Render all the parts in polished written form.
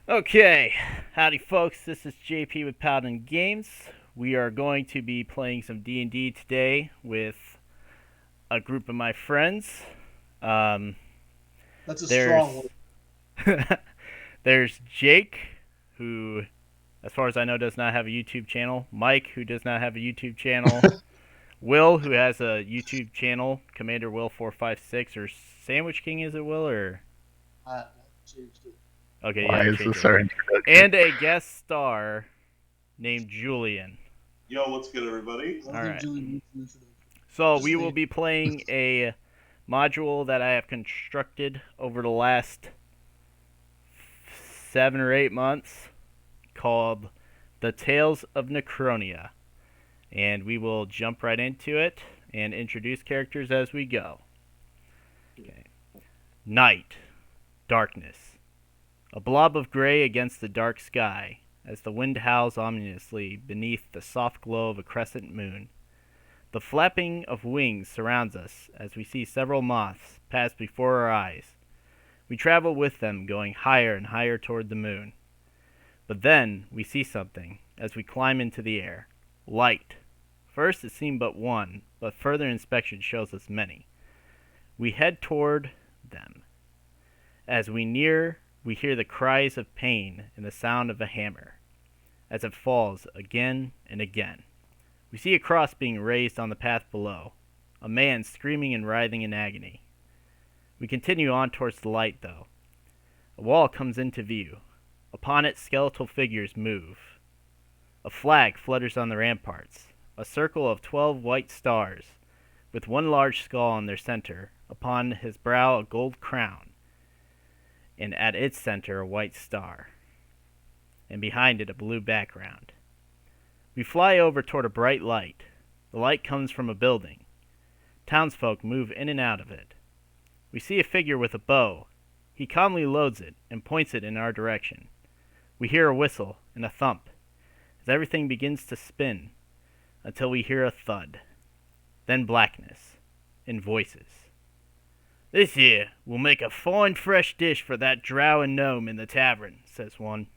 Okay, howdy folks, this is JP with Paladin Games. We are going to be playing some D&D today with a group of my friends. Um, That's a strong there's word. there's Jake, who, as far as I know, does not have a YouTube channel. Mike, who does not have a YouTube channel. Will, who has a YouTube channel, Commander Will 456 or Sandwich King, is it Will or? I changed it. Okay, yeah, Why you is changed this it. our introduction? And a guest star named Julian. Yo, what's good, everybody? I don't All think right. Julie needs an introduction. So Just we will name be playing a module that I have constructed over the last 7 or 8 months called The Tales of Necronia. And we will jump right into it and introduce characters as we go. Okay. Night. Darkness. A blob of gray against the dark sky as the wind howls ominously beneath the soft glow of a crescent moon. The flapping of wings surrounds us as we see several moths pass before our eyes. We travel with them, going higher and higher toward the moon. But then we see something as we climb into the air. Light. First it seemed but one, but further inspection shows us many. We head toward them. As we near, we hear the cries of pain and the sound of a hammer, as it falls again and again. We see a cross being raised on the path below, a man screaming and writhing in agony. We continue on towards the light, though. A wall comes into view. Upon it, skeletal figures move. A flag flutters on the ramparts, a circle of 12 white stars, with one large skull in their center, upon his brow a gold crown, and at its center a white star, and behind it a blue background. We fly over toward a bright light. The light comes from a building. Townsfolk move in and out of it. We see a figure with a bow. He calmly loads it and points it in our direction. We hear a whistle and a thump as everything begins to spin until we hear a thud. Then blackness and voices. "This here will make a fine fresh dish for that drow and gnome in the tavern," says one.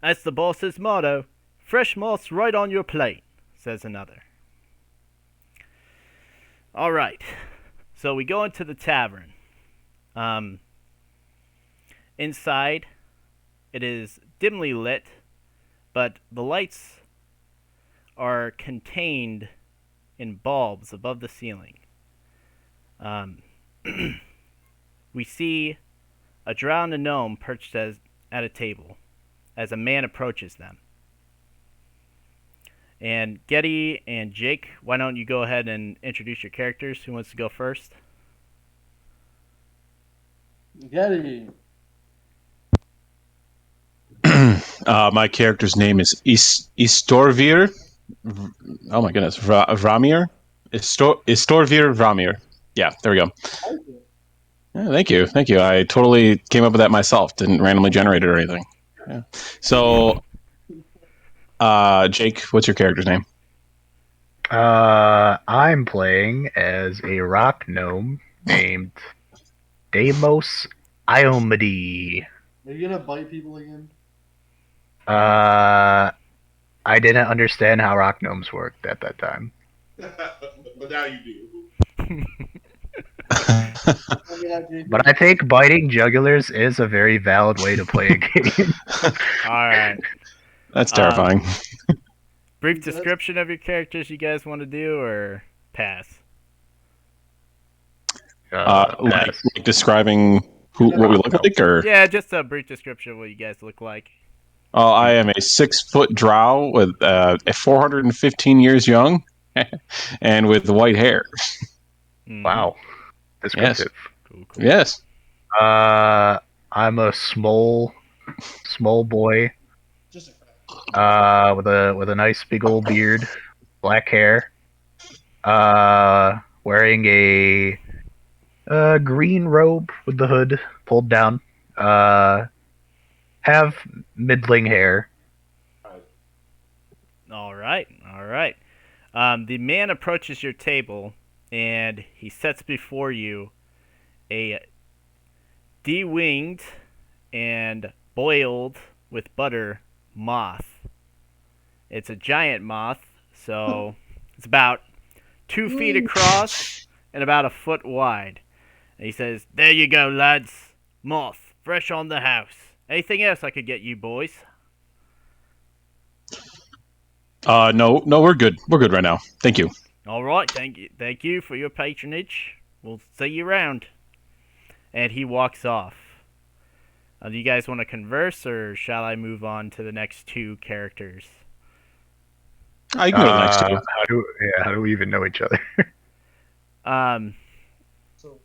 "That's the boss's motto. Fresh moths right on your plate," says another. All right, so we go into the tavern. Inside, it is dimly lit, but the lights are contained in bulbs above the ceiling. We see a drow and a gnome perched at a table as a man approaches them. And Getty and Jake, why don't you go ahead and introduce your characters? Who wants to go first? Getty. My character's name is Istorvir. Oh my goodness, Vramir. Istorvir Vramir. Yeah, there we go. Yeah, thank you. I totally came up with that myself. Didn't randomly generate it or anything. Yeah. So, Jake, what's your character's name? I'm playing as a rock gnome named Deimos Iomade. Are you gonna bite people again? I didn't understand how rock gnomes worked at that time. But now you do. But I think biting jugulars is a very valid way to play a game. All right. That's terrifying. Brief description of your characters you guys want to do, or pass? Like describing what we look like, or Yeah, just a brief description of what you guys look like. oh, I am a 6-foot drow with 415 years young, and with white hair. Wow, descriptive. Cool, cool. Yes. I'm a small boy. Just a With a nice big old beard, black hair, wearing a green robe with the hood pulled down, have middling hair. All right. The man approaches your table, and he sets before you a de-winged and boiled with butter moth. It's a giant moth, so it's about 2 feet across and about a foot wide. And he says, "There you go, lads. Moth, fresh on the house. Anything else I could get you boys?" No, we're good. We're good right now. Thank you. All right, thank you for your patronage. We'll see you around. And he walks off. Do you guys want to converse, or shall I move on to the next 2 characters? I can go to the next two. How do we even know each other? So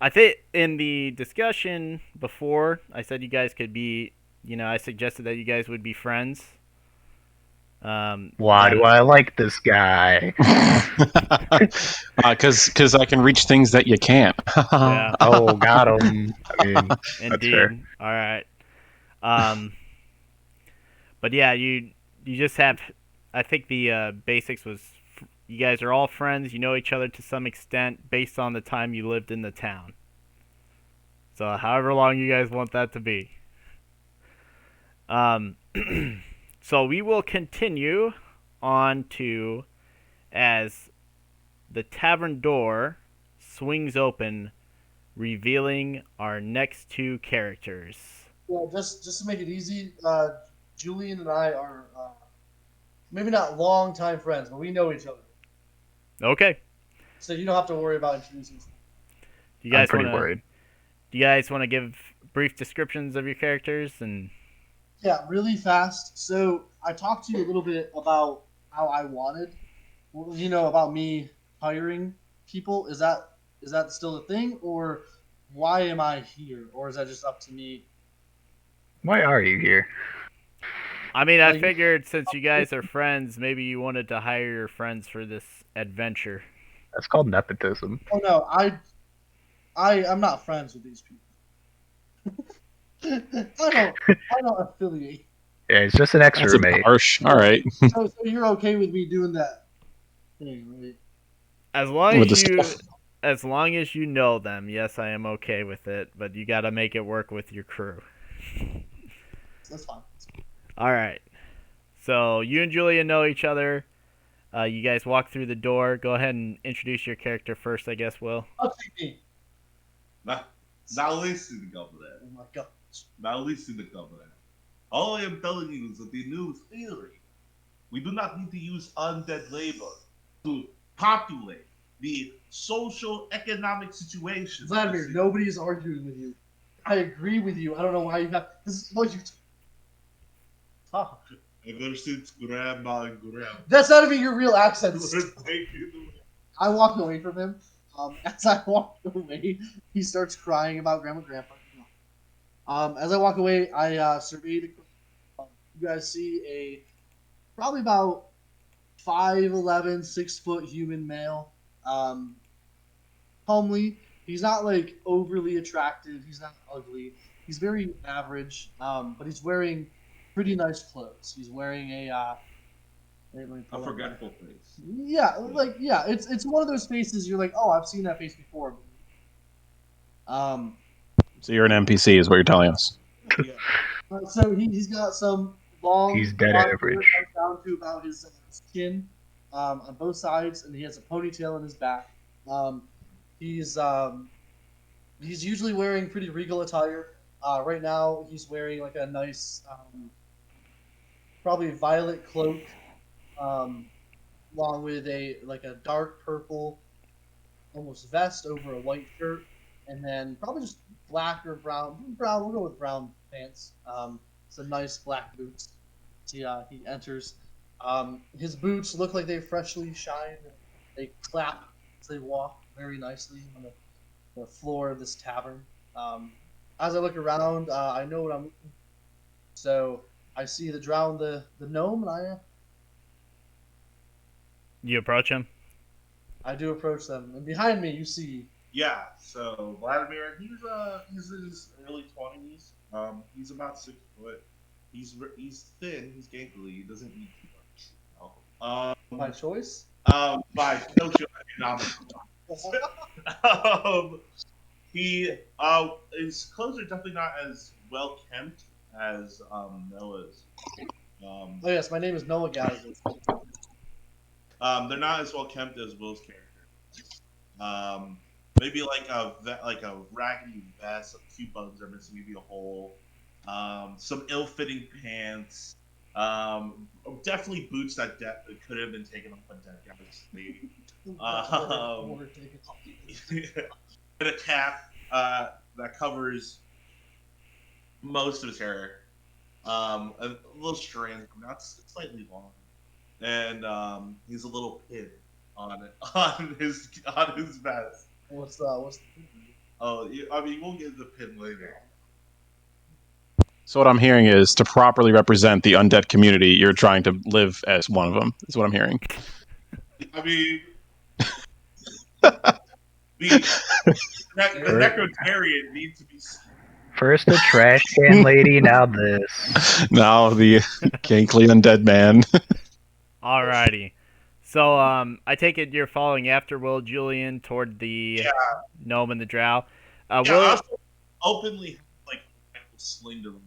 I think in the discussion before, I said you guys could be, I suggested that you guys would be friends. Why do I like this guy? Because I can reach things that you can't. Yeah. Oh, got him. I mean, Indeed. fair. All right. But yeah, you just have. I think the basics was you guys are all friends. You know each other to some extent based on the time you lived in the town. So however long you guys want that to be. So we will continue on to as the tavern door swings open, revealing our next 2 characters. well, just to make it easy, Julian and I are maybe not long-time friends, but we know each other. Okay. So you don't have to worry about introducing. Do you I'm guys pretty want to? worried. Do you guys want to give brief descriptions of your characters and? Yeah, really fast. So I talked to you a little bit about how I wanted, about me hiring people. Is that still a thing, or why am I here, or is that just up to me? Why are you here? I mean, I figured since you guys are friends, maybe you wanted to hire your friends for this adventure. That's called nepotism. Oh no, I'm not friends with these people. I don't affiliate. Yeah, it's just an ex That's a bit roommate. harsh. All right. So you're okay with me doing that thing, right? As long With as the you, stuff. as long as you know them, yes, I am okay with it. But you got to make it work with your crew. That's fine. All right. So you and Julia know each other. You guys walk through the door. Go ahead and introduce your character first, I guess. Will. I'll take me. Now listen, Governor. Oh my god. Now listen, Governor. All I am telling you is that the new theory. We do not need to use undead labor to populate the social economic situation. Vladimir, nobody is arguing with you. I agree with you. I don't know why you have. This is what you talk. Ever since Grandma and Grandma. That's not even your real accent. Thank you. I walked away from him. As I walked away, he starts crying about Grandma and Grandpa. As I walk away, I surveyed. You guys see a probably about 5'11", 6-foot human male. Homely. He's not like overly attractive. He's not ugly. He's very average. But he's wearing pretty nice clothes. He's wearing a forgetful face. Yeah, it's one of those faces you're like, oh, I've seen that face before. So you're an NPC, is what you're telling us. Yeah. So he's got some long. He's dead blonde average. hair down to about his chin, on both sides, and he has a ponytail in his back. He's usually wearing pretty regal attire. Right now, he's wearing like a nice, probably violet cloak, along with a dark purple, almost vest over a white shirt, and then probably just black or brown. We'll go with brown pants. Some nice black boots. He enters. His boots look like they freshly shined. They clap as they walk very nicely on the floor of this tavern. As I look around, I know what I'm looking for. So I see the gnome, and You approach him. I do approach them. And behind me, you see. Yeah, so Vladimir, he's in his early 20s. He's about 6 foot. He's thin. He's gangly. He doesn't eat too much. My choice. By socioeconomic. His clothes are definitely not as well kempt as Noah's. Oh yes, my name is Noah Gallagher. They're not as well kept as Will's character. Maybe like a raggedy vest, a few buttons are missing, maybe a hole. Some ill-fitting pants. Definitely boots that could have been taken off a deck, obviously. And a cap that covers most of his hair. A little strand, not slightly long, and he's a little pin on it on his vest. What's Oh, I mean, we'll get the pin later. So what I'm hearing is to properly represent the undead community, you're trying to live as one of them. Is what I'm hearing. I mean, the Necrotarian needs to be. First the trash can lady, now this. Now the gankly undead man. Alrighty. So, I take it you're following after Will Julian toward the gnome and the drow. Yeah, Will, I also openly like slinged around.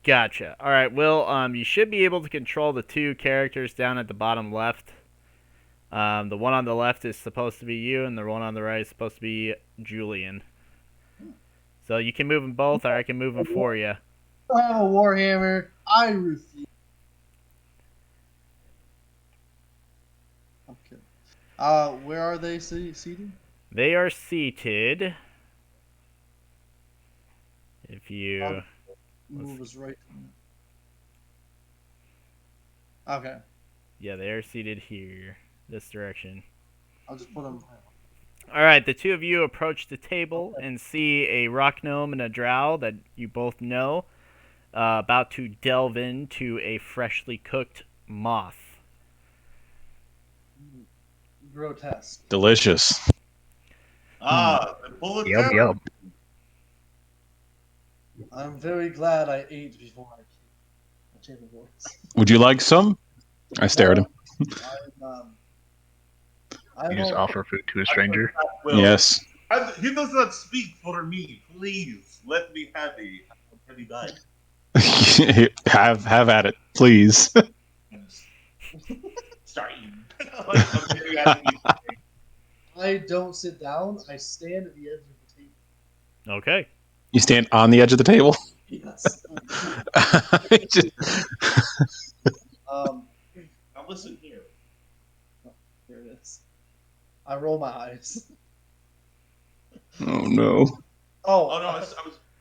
Gotcha. All right, Will. You should be able to control the two characters down at the bottom left. The one on the left is supposed to be you, and the one on the right is supposed to be Julian. So you can move them both, or I can move them for you. I have a warhammer. I refuse. Okay. Where are they seated? They are seated. If you move us right. Okay. Yeah, they are seated here, this direction. I'll just put them. All right, the two of you approach the table and see a rock gnome and a drow that you both know about to delve into a freshly cooked moth. Grotesque. Delicious. The bullet. Yep. I'm very glad I ate before I came aboard. Would you like some? I stare at him. You just offer food to a stranger. Yes. He does not speak for me. Please let me have a heavy bite. have at it, please. Start eating. I don't sit down. I stand at the edge of the table. Okay. You stand on the edge of the table. Yes. Now listen here. There it is. I roll my eyes. Oh no. Oh no, I was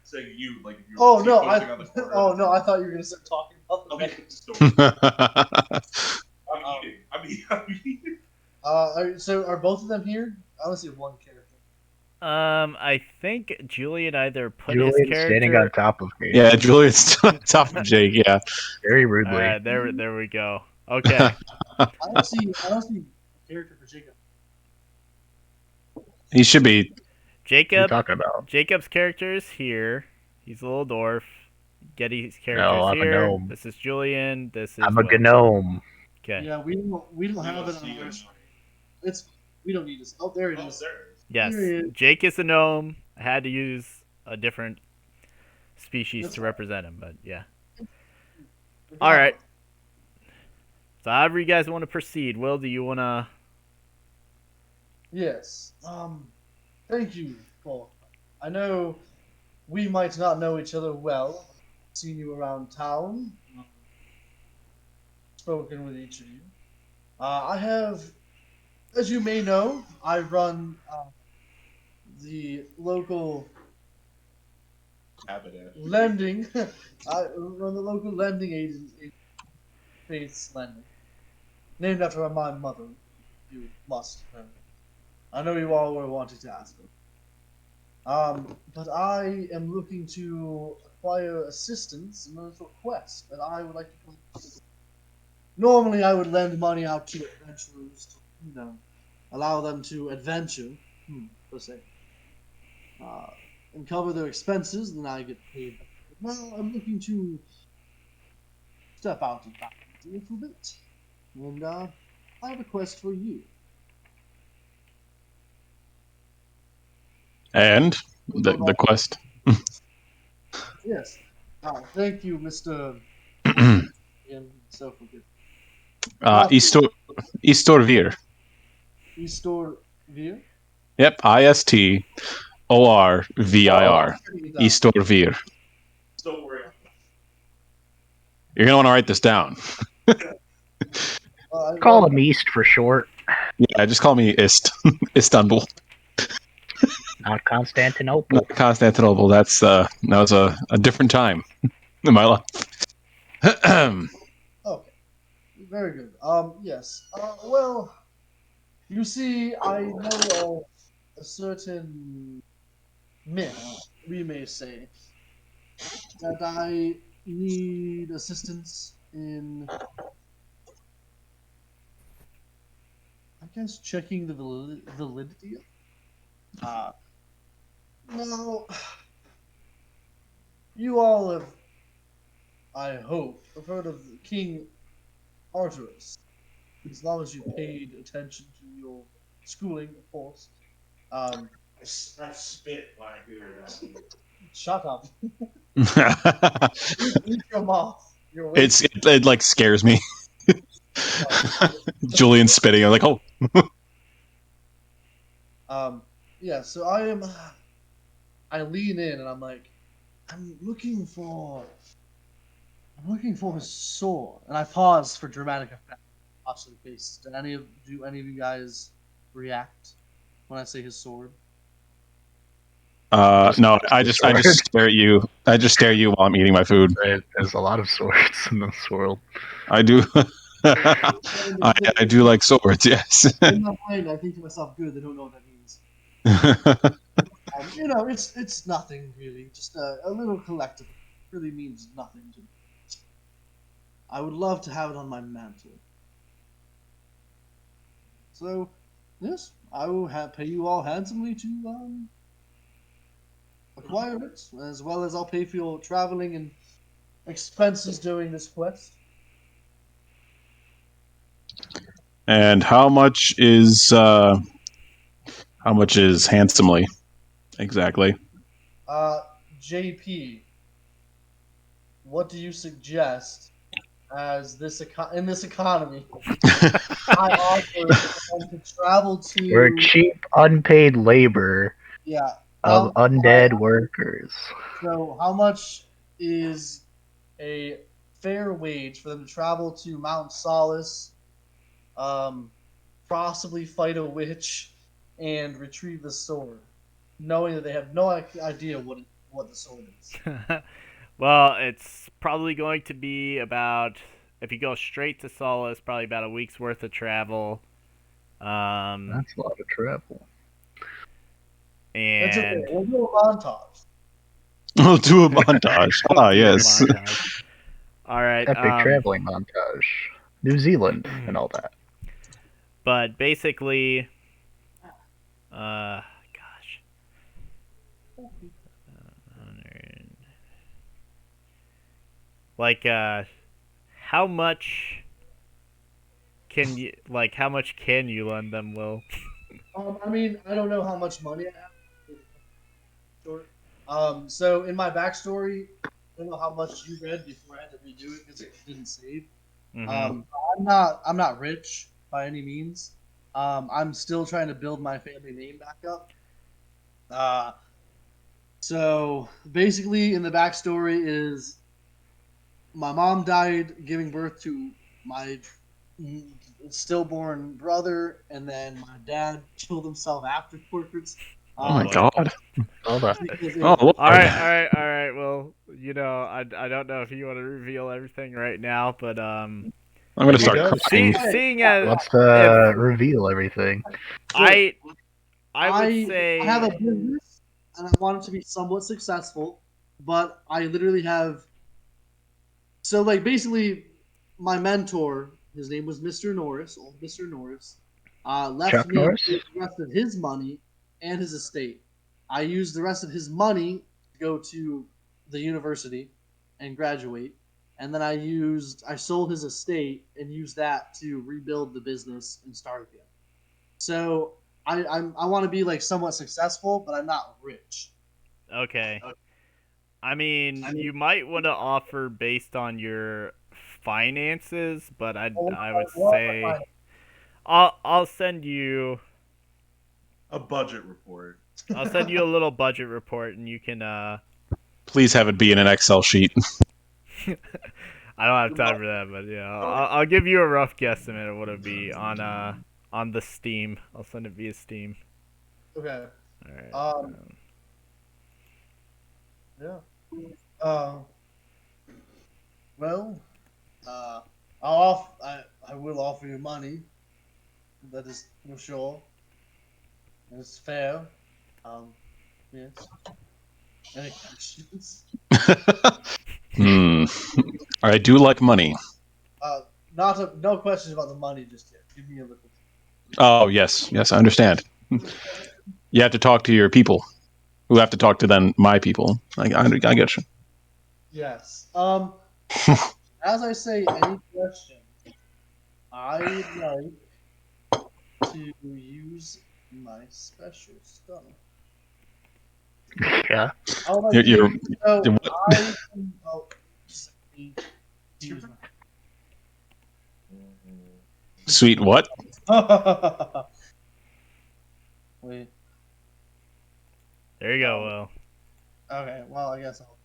saying you like. If you Oh were no! focusing on the corner. Oh no! I thought you were gonna start talking about the Okay, menu. story. I'm eating. So are both of them here? I only see one character. I think Julian either put his Julian's character. standing on top of me. Yeah, Julian's on top of Jake. Yeah. Very rudely. All right, there we go. Okay. I don't see a character for Jacob. He should be. What are you Jacob. talking about? Jacob's character is here. He's a little dwarf. Getty's character No, is I'm a here. gnome. This is Julian. This is. I'm a Will. gnome. Okay. Yeah, we don't have it on ours. We don't need this. Oh, there it is. Yes. Here he is. Jake is a gnome. I had to use a different species That's to right. represent him, but yeah. All right. So however you guys want to proceed. Will, do you want to? Yes. Thank you, Paul. I know we might not know each other well. I've seen you around town. Spoken with each of you. I have, as you may know, I run the local lending. I run the local lending agency, Faith's Lending, named after my mother. You must know. I know you all were wanting to ask her. But I am looking to acquire assistance in a little quest that I would like to complete. Normally, I would lend money out to adventurers to, allow them to adventure, per se, and cover their expenses, and I get paid. Well, I'm looking to step out of that a little bit, and I have a quest for you. And the quest. Yes. Thank you, Mr. Ian. So forgive. Istorvir. Eastor Veer? Yep, Istorvir. Istorvir. Don't worry. You're gonna want to write this down. Call him East for short, Yeah, just call me Istanbul. not Constantinople. Not Constantinople. That was a different time in my life. Okay. Very good. Yes. Well, you see, I know of a certain myth, we may say, that I need assistance in, I guess, checking the validity of. Now, you all have, I hope, have heard of King Arturus, as long as you paid attention to your schooling, of course. Um, I spit when I hear that. Shut up. Eat your mouth. You're wasting. it like scares me. Julian spitting. I'm like, oh. Yeah, so I lean in and I'm like, I'm looking for his sword. And I pause for dramatic effect. Watch the face. Do any of you guys react when I say his sword? No, I just stare at you. I just stare at you while I'm eating my food. There's a lot of swords in this world. I do. I do like swords. Yes. In my mind, I think to myself, good. They don't know what that means. It's nothing really. Just a little collectible. Really means nothing to me. I would love to have it on my mantle. So, yes, I will pay you all handsomely to acquire it, as well as I'll pay for your traveling and expenses during this quest. And how much is handsomely? Exactly. JP, what do you suggest as in this economy? I offer to travel to. We're cheap, unpaid labor Yeah. of undead workers. So, how much is a fair wage for them to travel to Mount Solace, possibly fight a witch, and retrieve the sword, knowing that they have no idea what the sword is? Well, it's probably going to be about, if you go straight to Solace, probably about a week's worth of travel. That's a lot of travel. That's okay. And We'll do a montage. We'll do a montage. Ah, yes. montage. All right. Epic traveling montage. New Zealand and all that. But basically, like, how much can you lend them, Will? I mean, I don't know how much money I have. Short. So in my backstory, I don't know how much you read before I had to redo it because it didn't save. Mm-hmm. I'm not rich by any means. I'm still trying to build my family name back up. So basically, in the backstory is my mom died giving birth to my stillborn brother, and then my dad killed himself afterwards. Oh my god. All that. Oh, Lord. All right. Well, I don't know if you want to reveal everything right now, but I'm gonna start does. crying. seeing as Let's reveal everything. I would say I have a business and I want it to be somewhat successful, but I literally have. So, like, basically, my mentor, his name was Mr. Norris, old Mr. Norris, left Chuck me Norris? the rest of his money and his estate. I used the rest of his money to go to the university and graduate, and then I sold his estate and used that to rebuild the business and start again. So I want to be like somewhat successful, but I'm not rich. okay. I mean, you might want to offer based on your finances, but I would say I'll send you A budget report. a little budget report, and you can Please have it be in an Excel sheet. I don't have time for that, but yeah, I'll give you a rough guesstimate of what it'd be on the Steam. I'll send it via Steam. Okay. All right. Yeah. Well, I will offer you money. That is for sure. It's fair. Yes. Any questions? I do like money. No questions about the money just yet. Give me a little. Oh, yes, I understand. You have to talk to your people, who have to talk to then my people. I get you. Yes. As I say, any question, I would like to use my special stuff. Yeah. I would like You're- to, so you're- I can, use Sweet what? my. Wait. There you go, Will. Okay. Well, I guess I'll.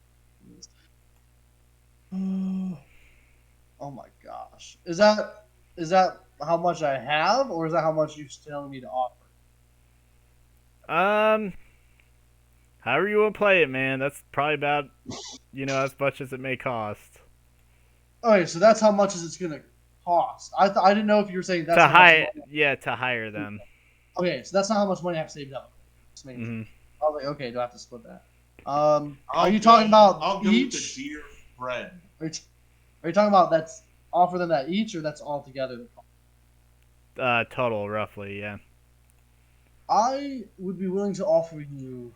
Oh my gosh! Is that how much I have, or is that how much you're telling me to offer? However you want to play it, man. That's probably about as much as it may cost. Okay, so that's how much is it's gonna cost. I didn't know if you were saying that's To how much hire, money- yeah, to hire them. Okay, so that's not how much money I have saved up. Just making sure. Mhm. I was like, okay, do I have to split that? Are you talking about I'll go with each? the dear friend. Are you talking about that's offer them that each, or that's all together? Total, roughly, yeah. I would be willing to offer you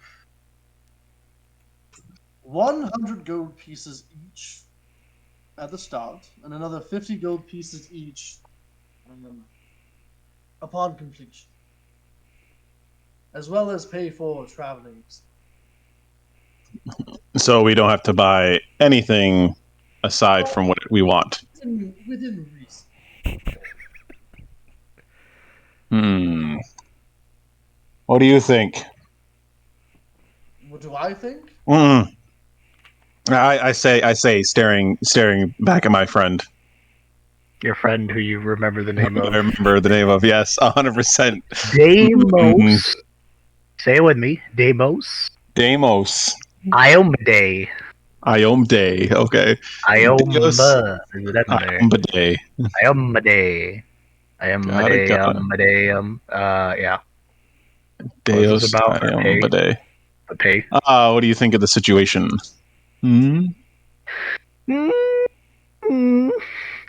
100 gold pieces each at the start, and another 50 gold pieces each upon completion, as well as pay for traveling. So we don't have to buy anything aside from what we want. Within reason. What do you think? What do I think? I say, staring back at my friend. Your friend who you remember the name I of. remember the name of, yes, 100%. Deimos. Say it with me. Deimos. Deimos. Iomade. Iomade. Okay. Iomade. Iomade. Iomade. Yeah. Deus What is it about? Iomade. The pay. What do you think of the situation?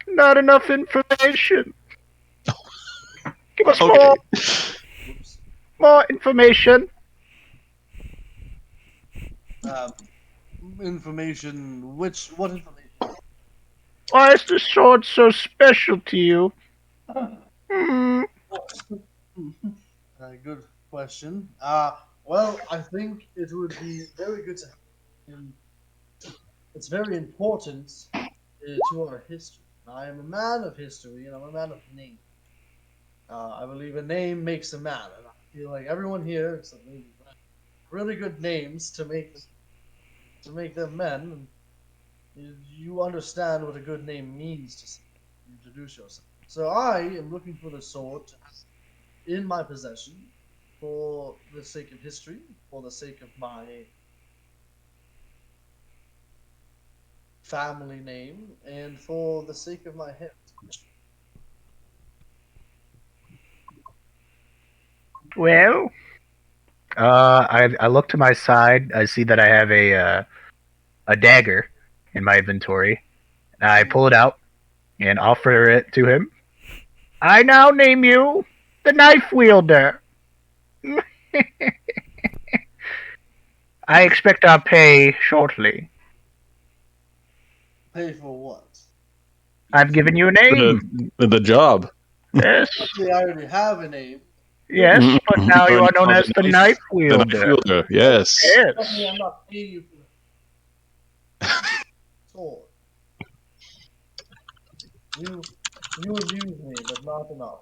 Not enough information. Give us more information. Information. What information? Why is the sword so special to you? Good question. Well, I think it would be very good to have. It's very important to our history. I am a man of history, and I'm a man of name. I believe a name makes a man, and I feel like everyone here, except maybe really good names to make them men. And you understand what a good name means to introduce yourself. So I am looking for the sword in my possession for the sake of history, for the sake of my family name, and for the sake of my heritage. Well, I look to my side. I see that I have a dagger in my inventory. I pull it out and offer it to him. I now name you the Knife Wielder. I expect our pay shortly. Pay for what? I've given you a name. The job. Yes, Actually, I already have a name. yes, but now you are known as the Knife The knife Wielder. wielder, yes. Trust me, Yes. I'm not paying you for it. sword. You abuse me, but not enough.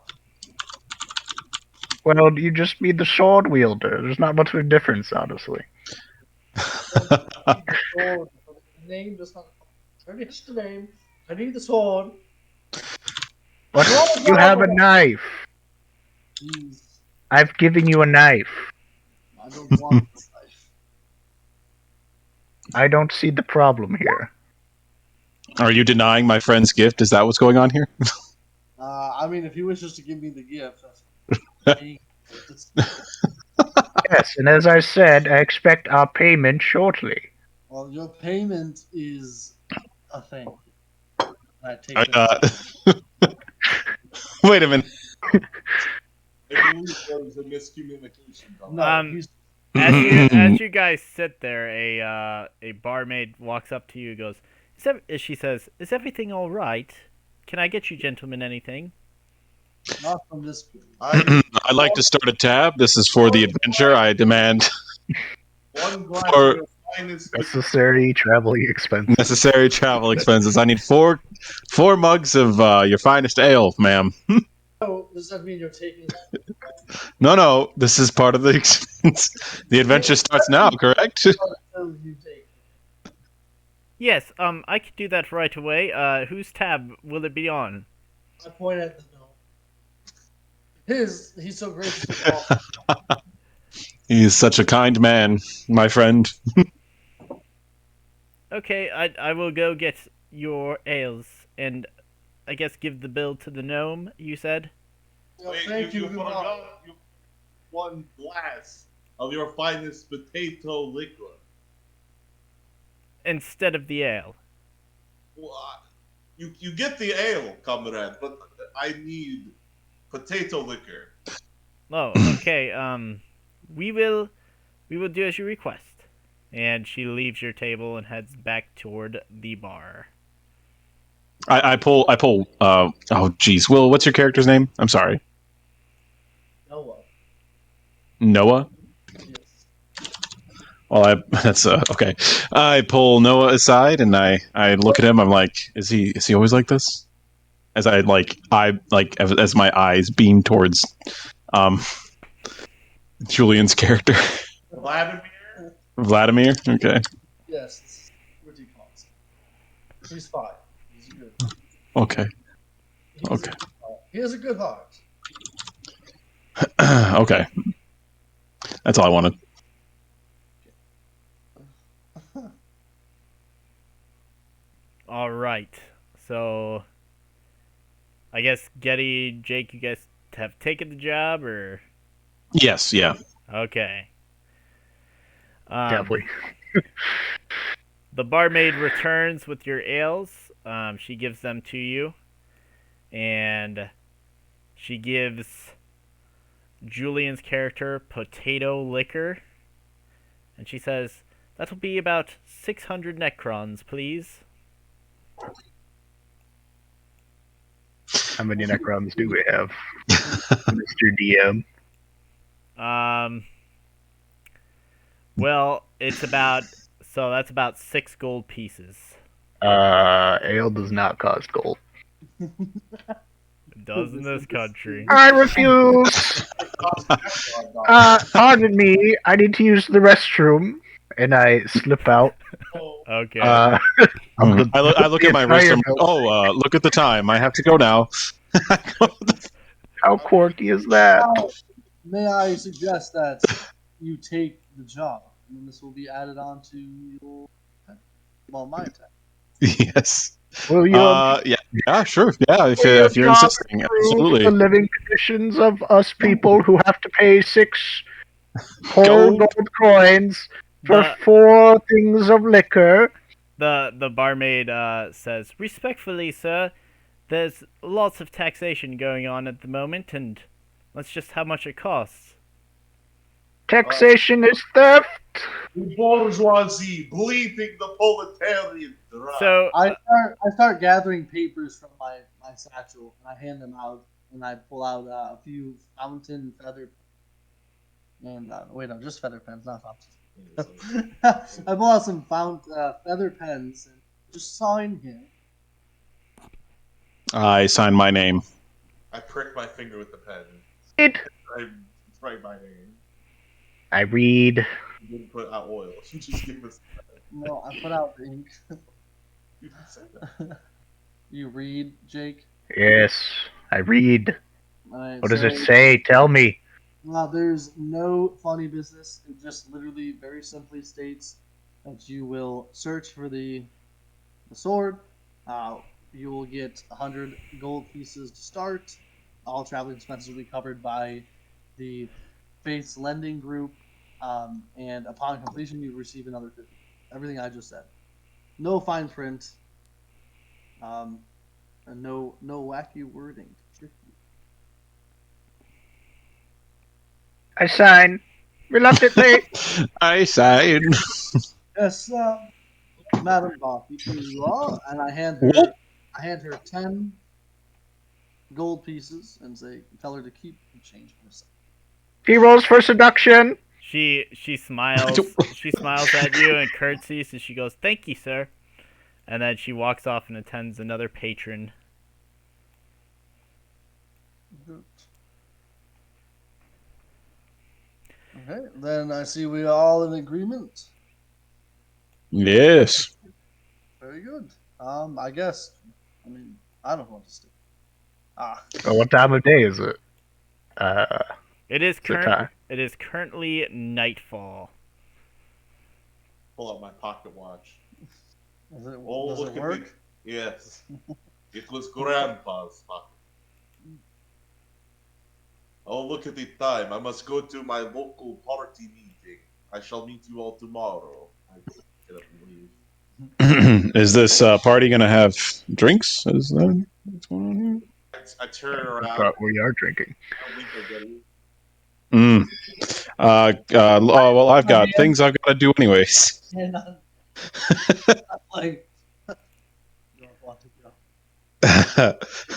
Well, you just be the sword wielder. There's not much of a difference, honestly. The sword. The name does not. Forget the name. I need the sword. But Well, you have a well, knife. Please, I've given you a knife. I don't want this life. I don't see the problem here. Are you denying my friend's gift? Is that what's going on here? I mean, if he wishes to give me the gift, that's fine. Yes, and as I said, I expect our payment shortly. Well, your payment is a thing. I take I, that. Wait a minute. I believe there was a miscommunication. No, Um, he's as you guys sit there, a barmaid walks up to you and goes, she says, "Is everything all right? Can I get you gentlemen anything?" not from this. I'd like to start a tab. This is for the adventure. I demand One glass Or- of your finest Necessary traveling expenses. necessary travel expenses. I need four mugs of your finest ale, ma'am. Oh, does that mean you're taking? No. This is part of the expense. The adventure starts now, correct? Until you take. Yes, I could do that right away. Whose tab will it be on? I point at the gnome. He's so gracious to offer. He's such a kind man, my friend. Okay, I will go get your ales, and I guess give the bill to the gnome, you said? Well, Wait, thank you. you forgot one glass of your finest potato liquor. Instead of the ale. Well, you get the ale, comrade, but I need potato liquor. Oh, okay, we will do as you request. And she leaves your table and heads back toward the bar. I pull. Oh, geez. Will, what's your character's name? I'm sorry. Noah. Noah. Yes. Well, that's okay. I pull Noah aside and I look at him. I'm like, is he always like this? As as my eyes beam towards Julian's character, Vladimir. Okay. Yes. This is what he calls. He's fine. He's good. Okay. He's Okay. He has a good heart. Okay. That's all I wanted. All right. So, I guess Getty, Jake, you guys have taken the job, or Yes. Yeah. okay. Definitely. The barmaid returns with your ales. She gives them to you, and she gives Julian's character potato liquor, and she says, "That'll be about 600 necrons, please." How many Necrons do we have, Mr. DM? Well, it's about, so that's about 6 gold pieces. Ale does not cost gold. It does in this country. I refuse! Pardon me, I need to use the restroom. And I slip out. Okay. Of the, I look the at my wrist. entire I'm like, oh, look at the time. I have to go now. How quirky is that? May I suggest that you take the job, and then this will be added on to your, my attack. Yes. Will you Yeah, sure. Yeah, if you're not insisting, improve absolutely. the living conditions of us people who have to pay 6 whole Gold? gold coins for The 4 things of liquor? the barmaid says, "Respectfully, sir, there's lots of taxation going on at the moment, and that's just how much it costs." Taxation is theft. The bourgeoisie bleeding the proletariat dry. So, I start gathering papers from my satchel, and I hand them out, and I pull out a few fountain feather, and wait, no, just feather pens, not fountain. I pull out some feather pens and Just sign here. I sign my name. I prick my finger with the pen. It. I write my name. I read. You didn't put out oil. You just give us. No, I put out the ink. You said that. You read, Jake? Yes, I read. Alright, What does it say? Tell me. There's no funny business. It just literally very simply states that you will search for the sword. You will get 100 gold pieces to start. All traveling expenses will be covered by the Faith's Lending Group. And upon completion, you receive another 50. Everything I just said. No fine print. And no wacky wording to trick you. I sign. Reluctantly. I sign. Yes, Madam Barkeep, here you are, and I hand her 10 gold pieces and tell her to keep the change for herself. He rolls for seduction. She smiles. She smiles at you and curtsies, and she goes, "Thank you, sir." And then she walks off and attends another patron. Okay, then I see we are all in agreement. Yes. Very good. I guess. I mean, I don't want to stay. Oh, what time of day is it? It is the time? It is currently nightfall. Pull out my pocket watch. Does it Look work? at it. Yes. It was Grandpa's pocket. Oh, look at the time. I must go to my local party meeting. I shall meet you all tomorrow. I get up and leave. Is this party gonna have drinks? Is that what's going on here? I turn around. But we are drinking. I wink at Getty. Well, I've got things I've got to do anyways. And I'm like, don't want to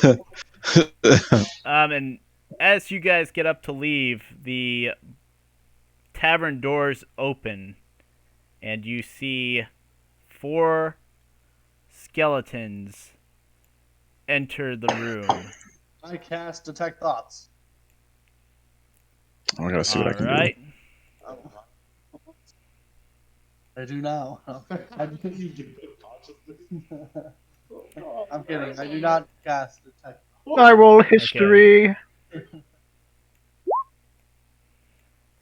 go. And as you guys get up to leave, the tavern doors open, and you see 4 skeletons enter the room. I cast Detect Thoughts. I gotta see what I can Alright. I do now. I'm kidding. I do not cast Detect Thoughts. I roll history.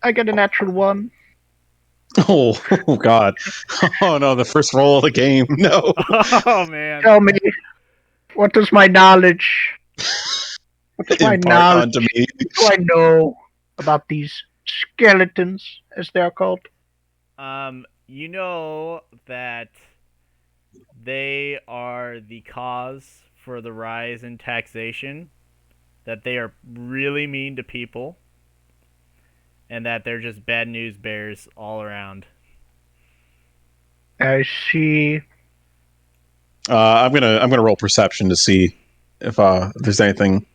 I get a natural 1. do. Oh God! Oh no! The first roll of the game. No. Oh man. Tell me, what is my knowledge? What's my Impart knowledge? onto me. What do I know about these skeletons, as they're called? You know that they are the cause for the rise in taxation, that they are really mean to people, and that they're just bad news bears all around. I see. I'm gonna roll perception to see if there's anything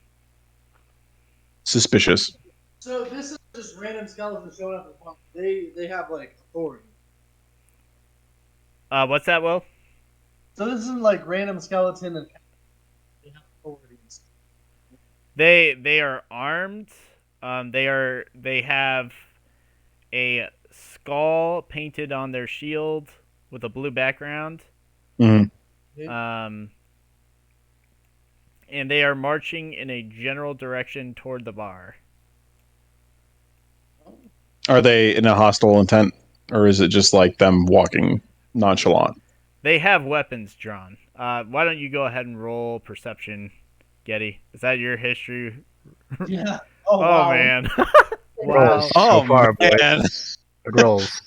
suspicious. So this is just random skeletons showing up. They have like authority. What's that, Will? So this isn't like random skeleton and they have authority. They are armed. They have a skull painted on their shield with a blue background. Mm-hmm. And they are marching in a general direction toward the bar. Are they in a hostile intent, or is it just like them walking nonchalant? They have weapons drawn. Why don't you go ahead and roll perception, Getty? Is that your history? Yeah. Oh Wow. man. Wow. Wow. So far, boys. man. Good rolls.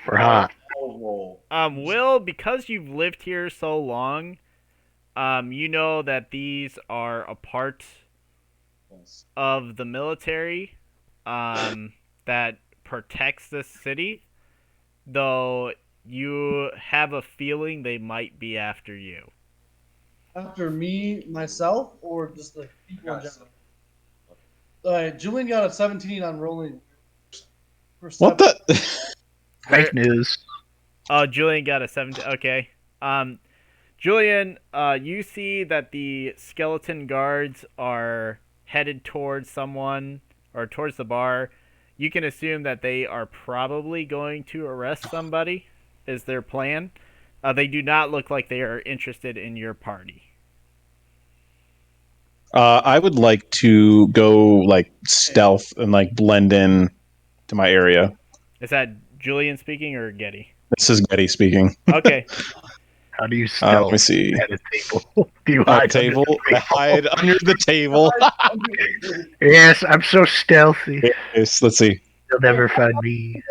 We're hot. Roll. Will, because you've lived here so long, you know that these are a part Yes. of the military that protects this city, though you have a feeling they might be after you. After me, myself, or just the people in general? Alright, Julian got a 17 on rolling. What the? Fake news. Oh, Julian got a 17. Okay. Julian, you see that the skeleton guards are headed towards someone or towards the bar. You can assume that they are probably going to arrest somebody, is their plan. They do not look like they are interested in your party. I would like to go like stealth and like blend in to my area. Is that Julian speaking or Getty? This is Getty speaking. Okay. How do you Let stealth me see. at a table? Do you A hide table. under the I hide under the table. Yes, I'm so stealthy. Yes, let's see. You'll never find me.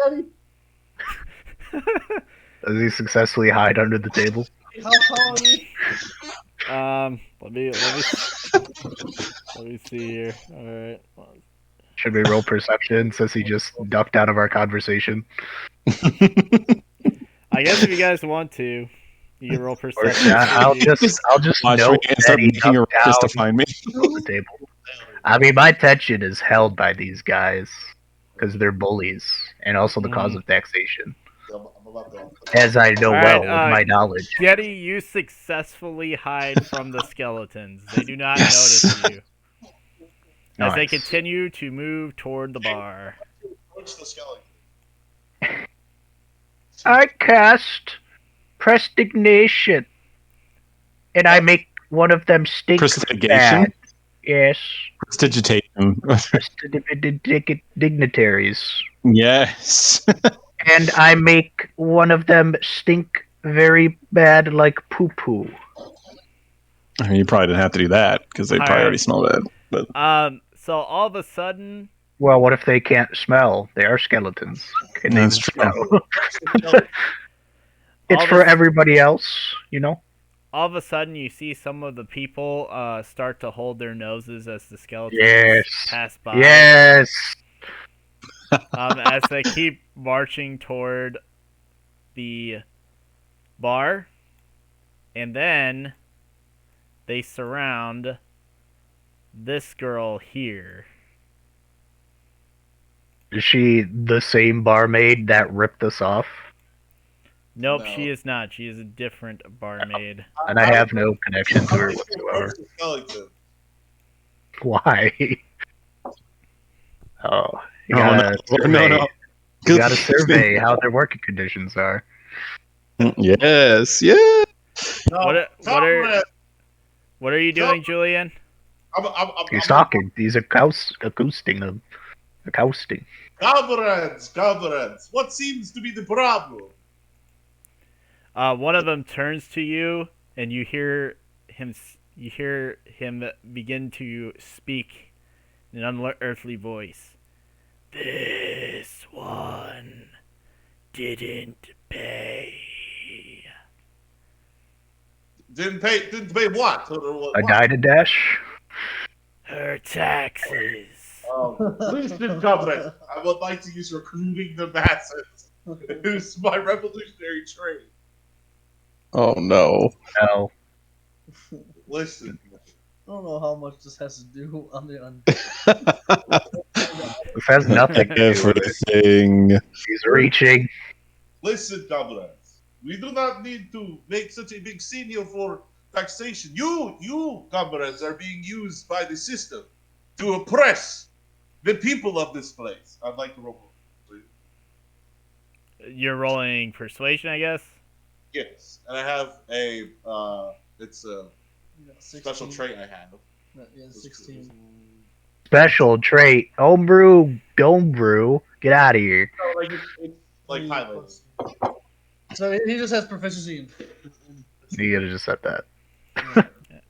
Does he successfully hide under the table? How tall are you? Let me see here. All right. Should we roll perception since he just ducked out of our conversation? I guess if you guys want to, you can roll Or perception. I'll just Watch me note and that start he making a ducked ruckus to out find me. on the table. I mean, my attention is held by these guys because they're bullies and also the cause of taxation. As I know All well right, with my knowledge. Getty, you successfully hide from the skeletons. They do not Yes. notice you. As they Nice. continue to move toward the bar. Approach the skeleton. I cast Prestidigitation, and I make one of them stink Prestidigitation? bad. Yes. Prestidigitation. Dignitaries. Yes. And I make one of them stink very bad like poo-poo. I mean, you probably didn't have to do that because they probably Alright. already smell bad. But So all of a sudden, Well, what if they can't smell? They are skeletons. Can they That's true. smell? all It's of for a- everybody else, you know? all of a sudden you see some of the people start to hold their noses as the skeletons Yes. pass by. Yes. As they keep marching toward the bar, and then they surround this girl here. Is she the same barmaid that ripped us off? Nope, No. she is not. She is a different barmaid. And I have no connection to her Approach whatsoever. the skeleton. Why? Oh, you Oh, gotta no, survey, no. you gotta survey how their working conditions are. Yes, yeah. No, What are you doing, Julian? He's talking. He's acousting them. Acousting. Comrades, what seems to be the problem? One of them turns to you, and you hear him begin to speak in an unearthly voice. This one didn't pay. Didn't pay what? A Dash? Her taxes. Listen, comrades, I would like to use recruiting the masses. It's my revolutionary trait. Oh no. No. Listen, I don't know how much this has to do on the This has nothing to do with it. Everything. He's reaching. listen, comrades. We do not need to make such a big scene here for taxation. You, comrades, are being used by the system to oppress the people of this place. I'd like to roll. You're rolling persuasion, I guess. Yes, and I have a it's a special 16. trait I have. Yeah, 16. Special trait. Homebrew. Get out of here. No, it's like highlighted. So he just has proficiency in. You gotta just set that.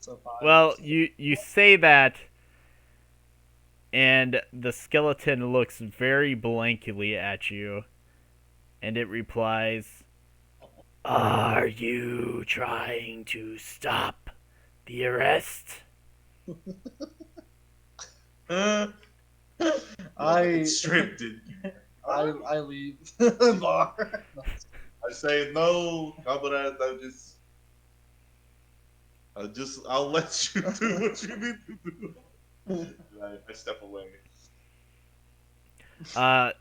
So 5. Well, you say that, and the skeleton looks very blankly at you, and it replies, "Are you trying to stop the arrest?" I stripped it. I leave the bar. I say no, comrade. I'll let you do what you need to do. I step away.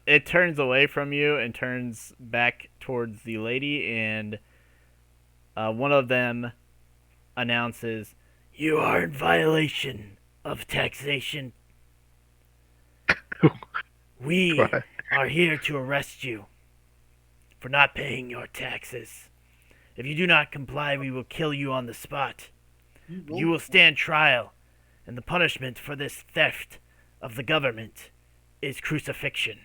It turns away from you and turns back towards the lady, and one of them announces, "You are in violation of taxation. We What? are here to arrest you for not paying your taxes. If you do not comply, we will kill you on the spot. You will stand trial, and the punishment for this theft of the government is crucifixion."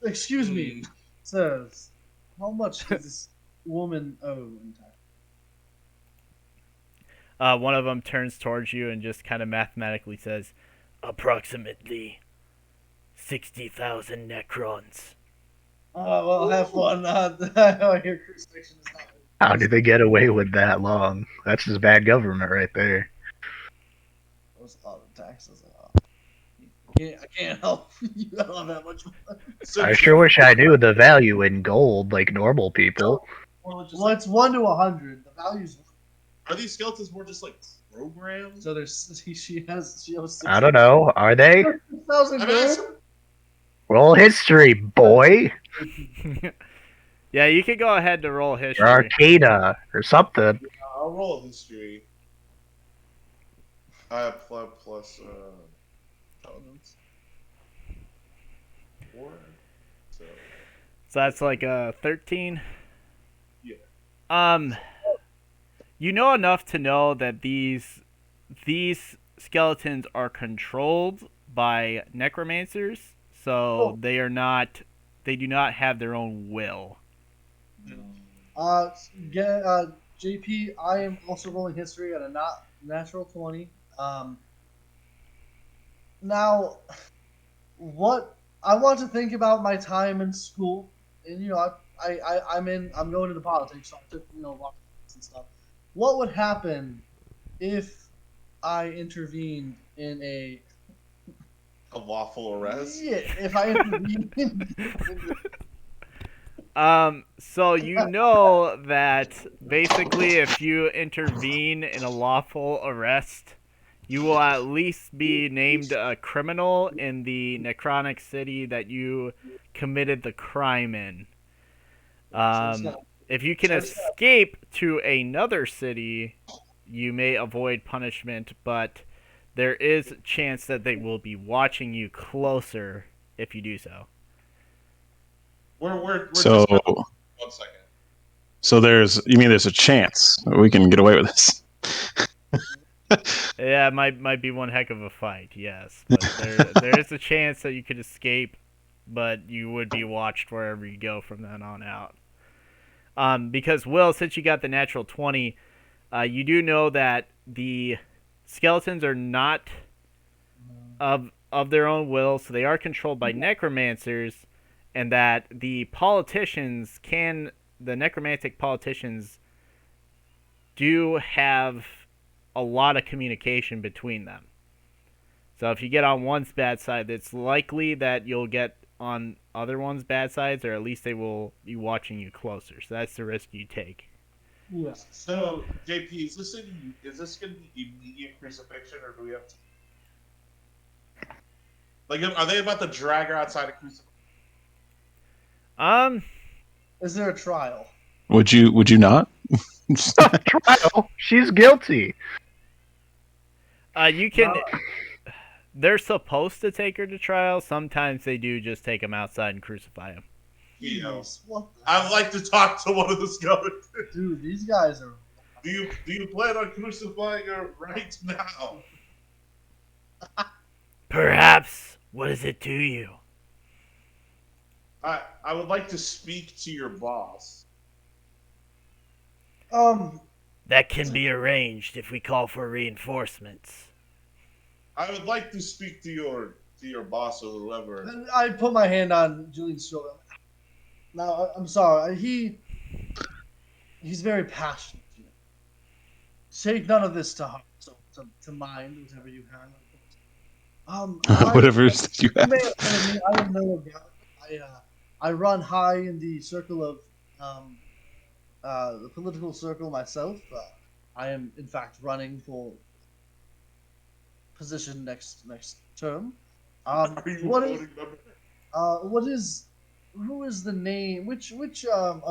Excuse me, sirs. How much does this woman owe in tax? One of them turns towards you and just kind of mathematically says, "Approximately 60,000 necrons." Well, have fun. I hear crucifixion is not. How did they get away with that long? That's just bad government right there. That was a lot of taxes. I can't help you. I don't have that much money. I sure wish I knew the value in gold like normal people. Well, It's 1 to 100. The value's are these skeletons more just like programs? so there's she owes I don't know. Are they? 6,000 I'm gold. asking- Roll history, boy. Yeah, you can go ahead to roll Or history. Arcana or something. I'll roll history. I have plus intelligence. 4. So So that's like a 13. Yeah. You know enough to know that these skeletons are controlled by necromancers, so they do not have their own will. JP, I am also rolling history at a natural 20. Now, what I want to think about my time in school, and I'm going into politics, so I took lots and stuff. What would happen if I intervened in a lawful arrest. Yeah, if I intervened. So you know that basically if you intervene in a lawful arrest, you will at least be named a criminal in the necrotic city that you committed the crime in. If you can escape to another city, you may avoid punishment, but there is a chance that they will be watching you closer if you do so. We're So, just 1 second. so you mean there's a chance we can get away with this? Yeah, it might be one heck of a fight, yes. But there is a chance that you could escape, but you would be watched wherever you go from then on out. Because, Will, since you got the natural 20, you do know that the skeletons are not of their own will, so they are controlled by necromancers, and that the necromantic politicians do have a lot of communication between them. So if you get on one's bad side, it's likely that you'll get on other one's bad sides, or at least they will be watching you closer. So that's the risk you take. Yes. So, JP, is this going to be immediate crucifixion, or do we have to? Like, are they about to drag her outside of crucifixion? Is there a trial? Would you not? Trial. She's guilty. You can. They're supposed to take her to trial. Sometimes they do just take them outside and crucify them. You know, What the I'd like to talk to one of the skeletons. Dude, these guys are. Do you plan on crucifying her right now? Perhaps. What does it to you? I would like to speak to your boss. That can be arranged if we call for reinforcements. I would like to speak to your boss or whoever. I put my hand on Julian's shoulder. Now, I'm sorry. He's very passionate. Take none of this to heart. So to mind, whatever you have. Whatever it is that you have. I am no guy. I run high in the circle of the political circle myself. I am in fact running for position next term. Are you voting member? Who is the name? Which of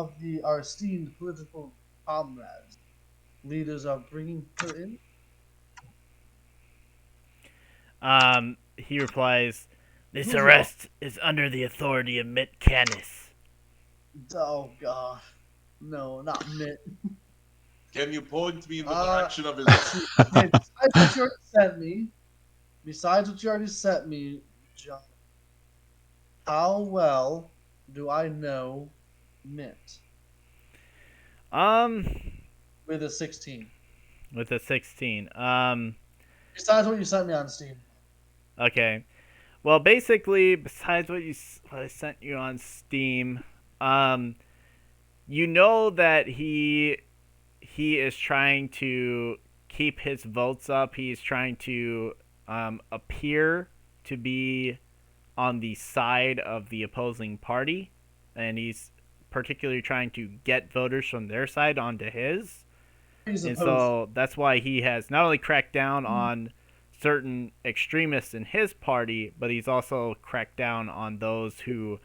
our esteemed political comrades leaders are bringing her in? He replies, "This Who's arrest is under the authority of Mitt Canis." Oh god. No, not Mitt. Can you point me in the Uh, direction of his? Okay, besides what you already sent me, John, how well do I know Mitt Um, with a 16? with a 16. Besides what you sent me on Steam. Okay. Well, basically, besides what I sent you on Steam, you know that he is trying to keep his votes up. He's trying to appear to be on the side of the opposing party, and he's particularly trying to get voters from their side onto his. He's And opposed. so that's why he has not only cracked down on certain extremists in his party, but he's also cracked down on those who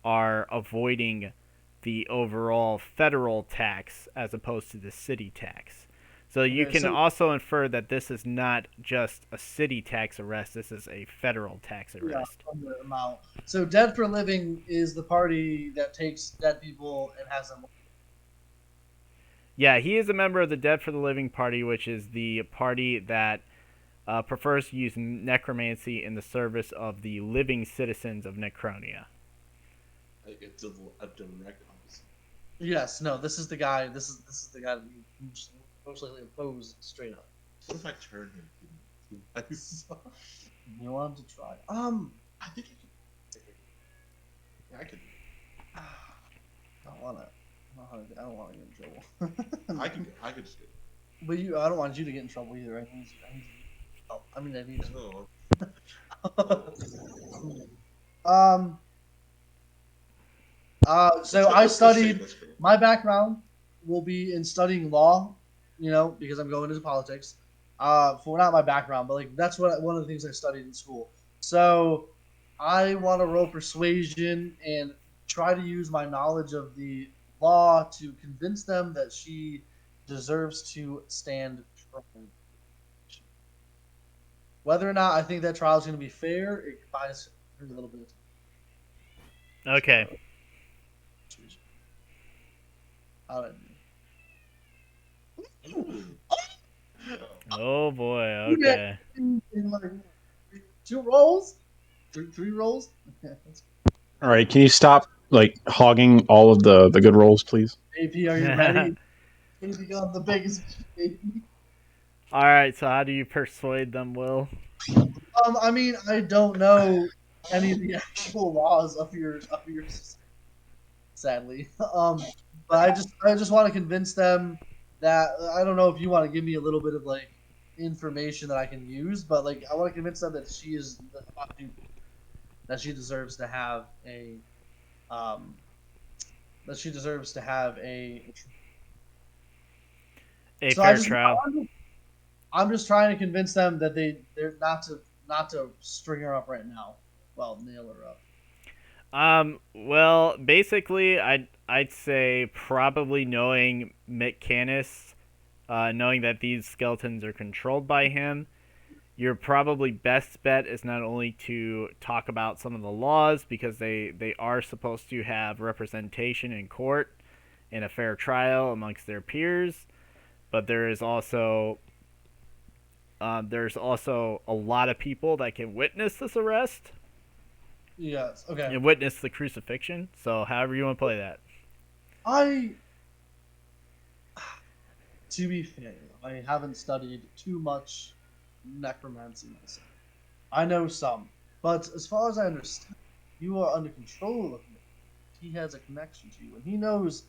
are avoiding the overall federal tax as opposed to the city tax. So you Okay, can so- also infer that this is not just a city tax arrest, this is a federal tax arrest. From the amount. So Dead for Living is the party that takes dead people and has them. Yeah, he is a member of the Dead for the Living Party, which is the party that prefers to use necromancy in the service of the living citizens of Necronia. It's a direct opposite. Yes, no, this is the guy. This is the guy that you most likely oppose straight up. What if I turn him to nice? You want him to try? I think I can. Yeah, I can. I don't want to. I don't want to get in trouble. I can just get. But I don't want you to get in trouble either. I need oh, I mean, I need No. So I studied. My background will be in studying law, because I'm going into politics. For not my background, but like that's one of the things I studied in school. So I want to roll persuasion and try to use my knowledge of the law to convince them that she deserves to stand trial. Whether or not I think that trial is going to be fair, it buys her a little bit of time. Okay. How did I do? Oh boy, okay. In like 2 rolls? Three rolls? All right, can you stop hogging all of the good rolls, please? AP, are you ready? Taking on the biggest AP. Alright, so how do you persuade them, Will? I mean, I don't know any of the actual laws of your sadly. But I just want to convince them that I don't know if you want to give me a little bit of information that I can use, but I want to convince them that she is that she deserves to have a fair trial. I'm just trying to convince them that they're not to string her up right now. Well, nail her up. Well, basically, I'd say probably knowing Mitt Canis, knowing that these skeletons are controlled by him, your probably best bet is not only to talk about some of the laws, because they are supposed to have representation in court in a fair trial amongst their peers, but there's also a lot of people that can witness this arrest. Yes. Okay. And witness the crucifixion. So however you want to play that. To be fair, I haven't studied too much necromancy myself. I know some, but as far as I understand, you are under control of him. He has a connection to you, and he knows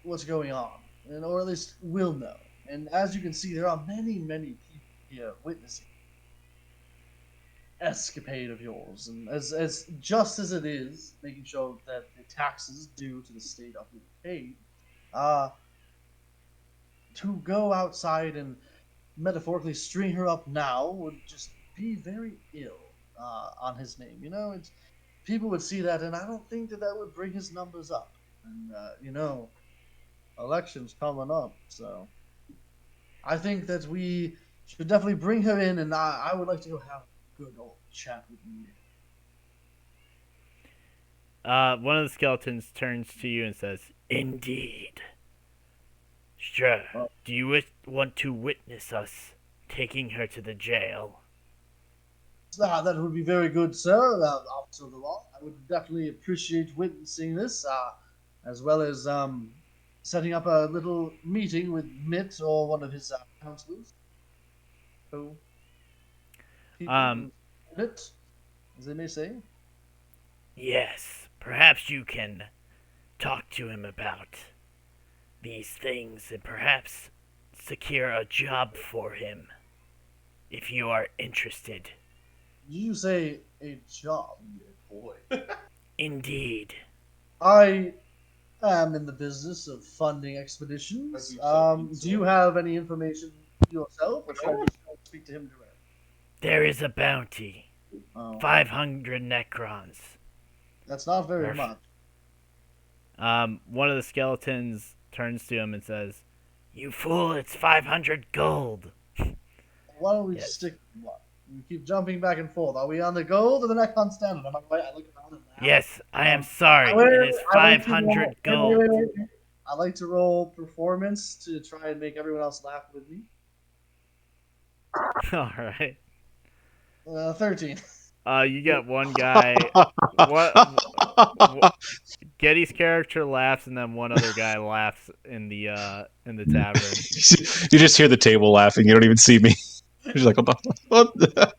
what's going on, or at least will know. And as you can see, there are many, many people here witnessing escapade of yours, and as just as it is making sure that the taxes due to the state are being paid, to go outside and metaphorically string her up now would just be very ill on his name. People would see that, and I don't think that would bring his numbers up. And elections coming up, so I think that we should definitely bring her in, and I would like to go have a good old chat with you. One of the skeletons turns to you and says, "Indeed. Sure. Do you want to witness us taking her to the jail?" That would be very good, sir, officer of the law. I would definitely appreciate witnessing this, as well as setting up a little meeting with Mitt or one of his counselors. So, people Mitt, as they may say. Yes. Perhaps you can talk to him about these things and perhaps secure a job for him if you are interested. You say a job, boy. Indeed. I am in the business of funding expeditions. Do you have any information yourself, or should I just go speak to him directly? There is a bounty. Oh, 500 Necrons. that's not very much. One of the skeletons turns to him and says, "You fool, it's 500 gold." Why don't we Yes. stick with what? We keep jumping back and forth. Are we on the gold or the Necron standard? Am I right? I look around and laugh. Yes, I am sorry. Wait, It is I like to 500 roll- gold. wait. I like to roll performance to try and make everyone else laugh with me. Alright. 13. You get one guy. Getty's character laughs, and then one other guy laughs in the tavern. You just hear the table laughing. You don't even see me. You're just like, what the?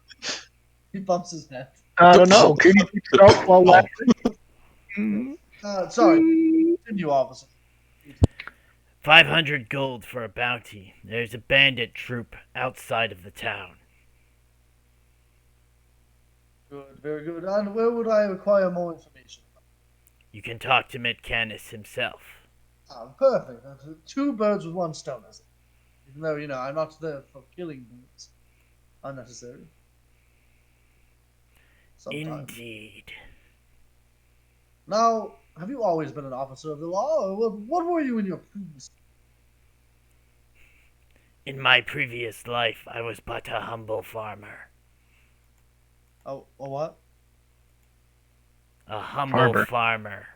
He bumps his head. I don't know. Can you keep it up while laughing? Sorry. Continue, officer. 500 gold for a bounty. There's a bandit troop outside of the town. Good, very good. And where would I acquire more information? You can talk to Mitcanis himself. Perfect. That's 2 birds with 1 stone, is it? Even though, I'm not there for killing birds. Unnecessary. Sometimes. Indeed. Now, have you always been an officer of the law, or what were you in your previous? In my previous life, I was but a humble farmer. Oh, a what? A humble farmer.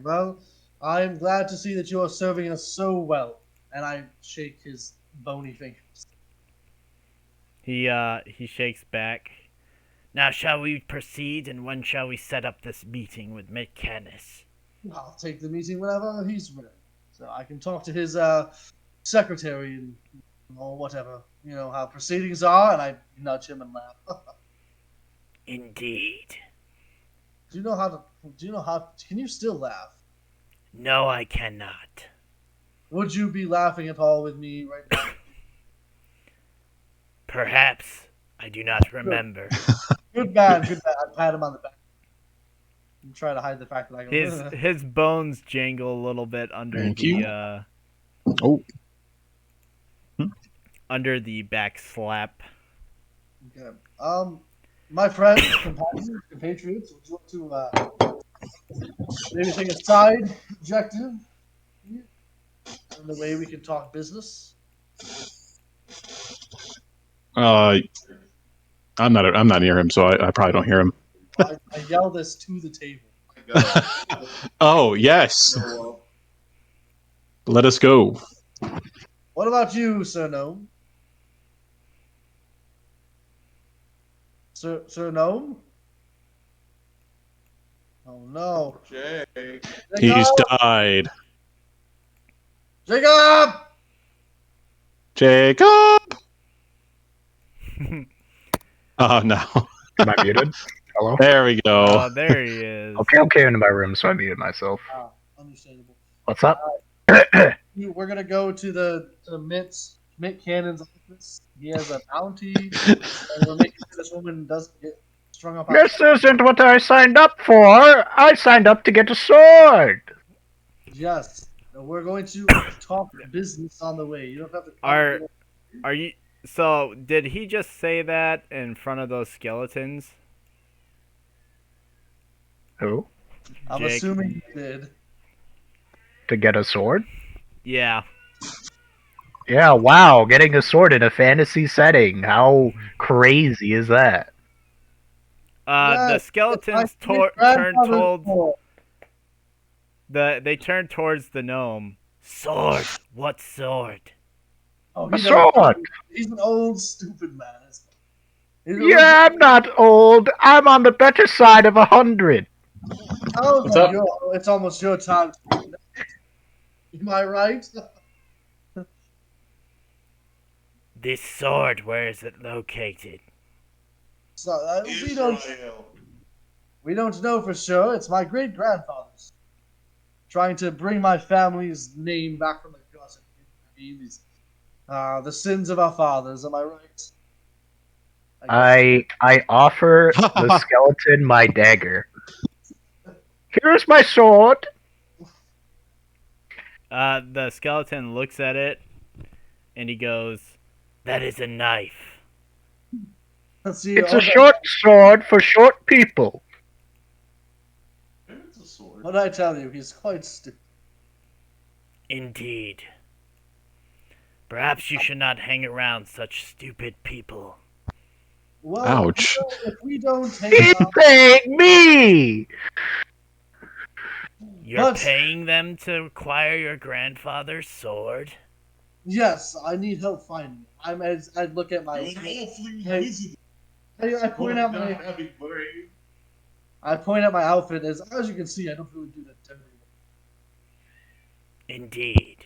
Well, I am glad to see that you are serving us so well. And I shake his bony fingers. He shakes back. Now shall we proceed, and when shall we set up this meeting with Mitcanis? I'll take the meeting whenever he's ready. So I can talk to his secretary and or whatever. You know how proceedings are, and I nudge him and laugh. Indeed. Do you know how can you still laugh? No, I cannot. Would you be laughing at all with me right now? Perhaps. I do not remember. Good man, good man. I pat him on the back. I'm trying to hide the fact that I go. His bones jangle a little bit under Thank the you. under the back slap. Okay. My friends, companions, compatriots, would you want to maybe take a side objective in the way we can talk business? I'm not near him, so I probably don't hear him. I yell this to the table. Oh yes, let us go. What about you, Sir Gnome? Sir Gnome? Oh no. Jake. He's died. Jacob! Jacob. Oh no. Am I muted? Hello? There we go. Oh, there he is. Okay, I'm in my room, so I muted myself. Understandable. What's up? We're gonna go to Mitt Cannon's office. He has a bounty, and we're making sure this woman doesn't get strung up. This isn't what I signed up for. I signed up to get a sword. Yes, we're going to talk business on the way. You don't have to. Are you? So did he just say that in front of those skeletons? Who? I'm Jake? assuming you did. To get a sword? Yeah. Yeah, wow, getting a sword in a fantasy setting. How crazy is that? The Yes, it's my skeletons great turn grandfather's towards sword. they turn towards the gnome. Sword. What sword? Oh, A he doesn't. sword! He's an old, stupid man. Yeah, I'm not old. I'm on the better side of 100. Sounds What's like up? it's almost your time. Am I right? This sword, where is it located? So, Israel. we don't know for sure. It's my great grandfather's. Trying to bring my family's name back from the gutter. The sins of our fathers. Am I right? I offer the skeleton my dagger. Here's my sword. The skeleton looks at it, and he goes, "That is a knife." Let's see. It's a short sword for short people. It's a sword. What I tell you, he's quite stupid. Indeed. Perhaps you should not hang around such stupid people. Well, Ouch. if we don't take He's paying me. You're But- paying them to acquire your grandfather's sword? yes, I need help finding it. I look at my. You awfully Hey, visited. I point out Not my. having brain. I point out my outfit. As you can see, I don't really do that dirty. Indeed.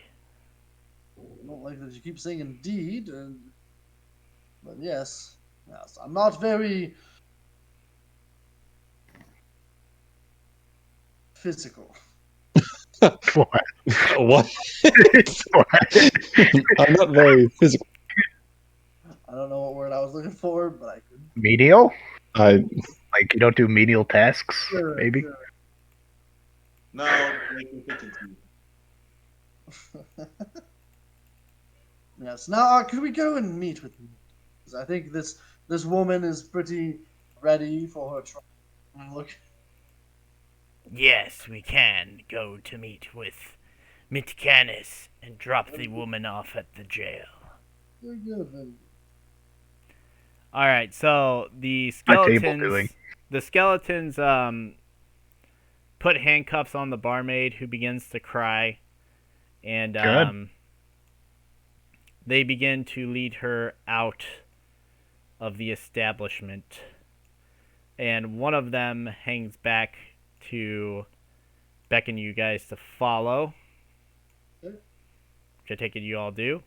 I don't like that you keep saying indeed. But yes, I'm not very physical. What? What? What? I'm not very physical. I don't know what word I was looking for, but I couldn't. Menial? I Like you don't do menial tasks, Sure, maybe? sure. Now, make me think of you. Yes. Now, could we go and meet with me? 'Cause I think this woman is pretty ready for her trial. Look. Yes, we can go to meet with Mitcanis and drop the woman off at the jail. Very good. Very good. Alright, so the My table doing? skeletons put handcuffs on the barmaid who begins to cry, and Good. they begin to lead her out of the establishment. And one of them hangs back to beckon you guys to follow. Okay. Which I take it you all do.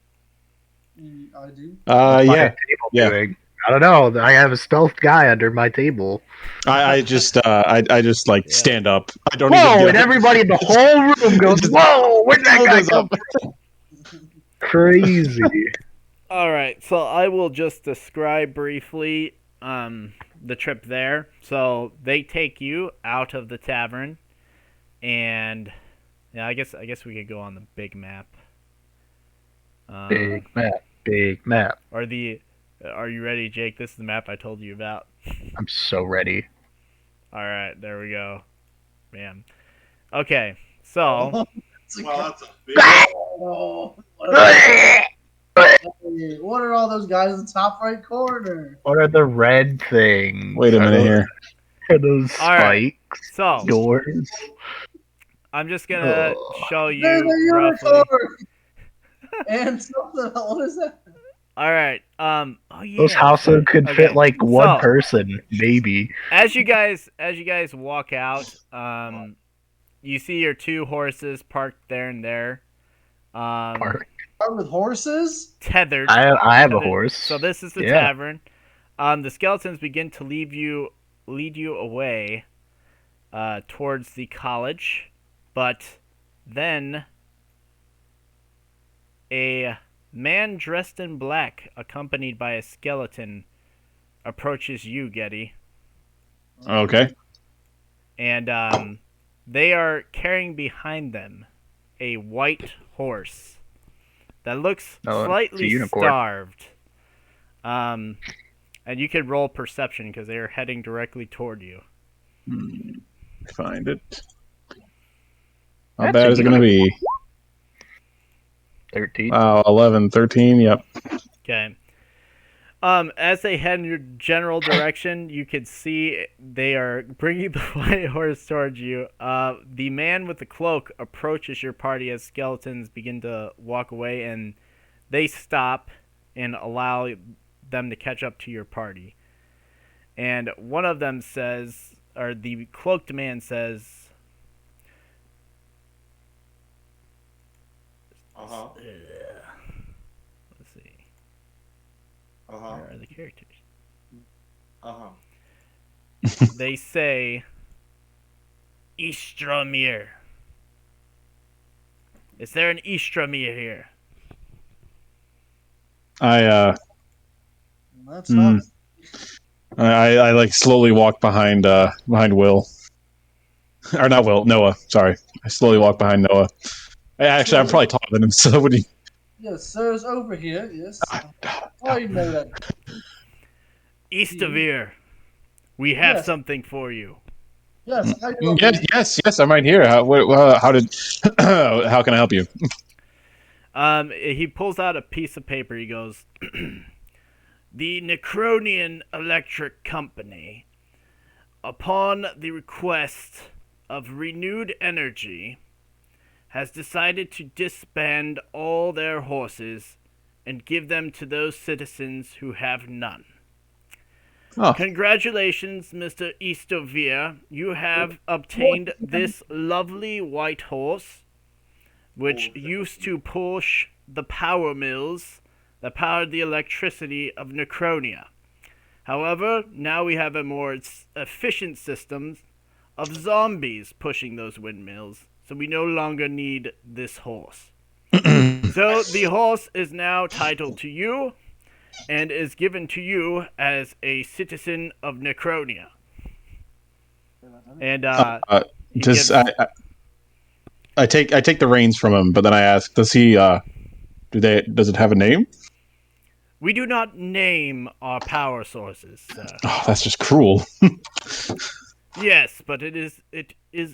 I do. What's my yeah. table Yeah. doing? I don't know. I have a stealth guy under my table. I just like Yeah. stand up. I don't Whoa! even And get everybody in the whole room goes, Just- "Whoa! Where'd that guy goes come up. from?" Crazy. Alright, so I will just describe briefly the trip there. So they take you out of the tavern, and yeah, I guess we could go on the big map. Big map. Big map. Are you ready, Jake? This is the map I told you about. I'm so ready. Alright, there we go. Man. Okay, so It's a Well, that's a big. oh, What what are all those guys in the top right corner? are the red things? Wait a minute Are those- here. Are those All right. spikes? so Doors? I'm just gonna Ugh. show There's a you roughly. unicorn! And something. What is that? Alright, oh yeah. Those houses could Okay, fit like one so- person, maybe. As you guys walk out, you see your two horses parked there and there. Park. With horses? Tethered. I have a tethered. horse. So this is the Yeah. tavern. The skeletons begin to lead you away towards the college, but then a man dressed in black, accompanied by a skeleton, approaches you, Getty, Okay. and they are carrying behind them a white horse that looks Oh, it's a slightly unicorn. starved. And you can roll perception because they are heading directly toward you. Find it. How That's bad a is it going to be? 13. 11, 13, yep. Okay. As they head in your general direction, you can see they are bringing the white horse towards you. The man with the cloak approaches your party as skeletons begin to walk away, and they stop and allow them to catch up to your party. And one of them says, or the cloaked man says, Uh-huh. let's see, Uh-huh. where are the characters? Uh-huh. They say, Istramir. Is there an Istramir here? I That's not. I like slowly walk behind Will. Or not Will, Noah, sorry. I slowly walk behind Noah. Actually, I'm probably taller than him, so what do you... Yes, sir's over here. Yes. Oh, you know that. Istavir, we have Yes. something for you. Yes, I know. Yes, I'm right here. How can I help you? He pulls out a piece of paper. He goes, the Necronian Electric Company, upon the request of renewed energy, has decided to disband all their horses and give them to those citizens who have none. Oh. Congratulations, Mr. Istovir. You have obtained this lovely white horse, which used to push the power mills that powered the electricity of Necronia. However, now we have a more efficient system of zombies pushing those windmills, so we no longer need this horse. So the horse is now titled to you and is given to you as a citizen of Necronia. And he Just gives- I take the reins from him, but then I ask, does it have a name? we do not name our power sources, sir. Oh, that's just cruel. Yes, but it is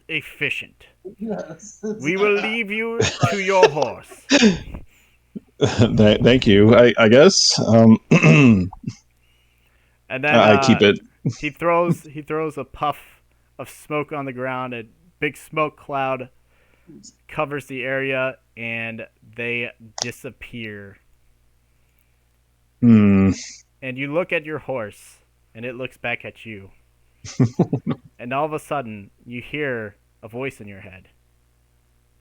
efficient. Yes. We will leave you to your horse. Thank you. I guess. And then I keep it. He throws a puff of smoke on the ground. A big smoke cloud covers the area, and they disappear. Hmm. And you look at your horse, and it looks back at you. And all of a sudden, you hear a voice in your head.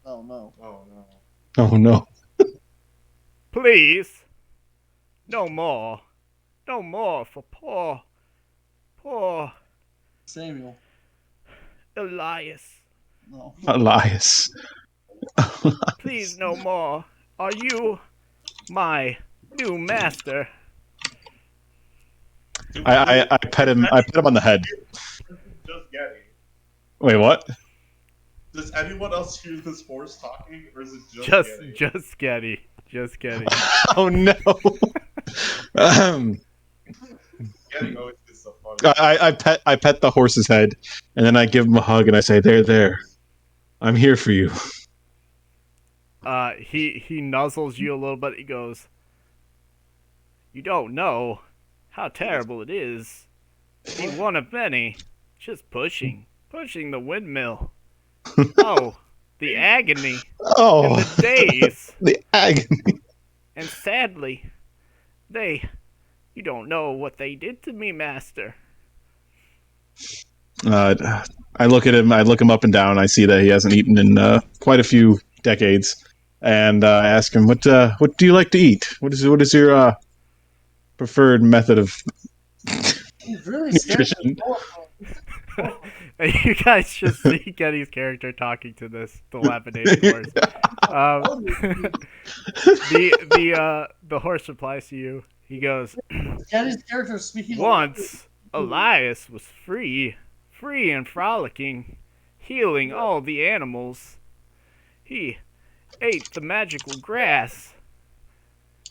Oh no. Oh no. Oh no. Please, no more. No more for poor Samuel. Elias. No. Elias. Please, no more. Are you my new master? I pet him. I pet him on the head. Just Getty. Wait, what? Does anyone else hear this horse talking, or is it Just Getty. Just Getty. Oh no. Getty always gets so funny. I pet the horse's head, and then I give him a hug, and I say, "There. I'm here for you." He nuzzles you a little bit. He goes, "You don't know how terrible it is. Be one of many, just pushing the windmill. Oh, the agony and Oh, the days, the agony. and sadly, you don't know what they did to me, master." I look at him. I look him up and down. I see that he hasn't eaten in quite a few decades, and I ask him, "What do you like to eat? What is your preferred method of He's really nutrition?" And you guys just see Getty's character talking to this dilapidated horse. The horse replies to you. He goes, Getty's character speaking. "Once Elias was free and frolicking, healing all the animals. He ate the magical grass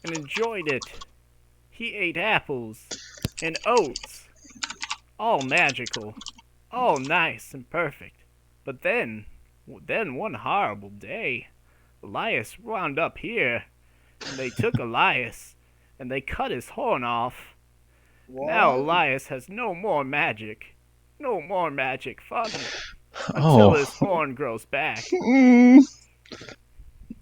and enjoyed it. He ate apples and oats, all magical, all nice and perfect. But then one horrible day, Elias wound up here and they took Elias, and they cut his horn off. What? Now Elias has no more magic fun Oh. until his horn grows back. Mm.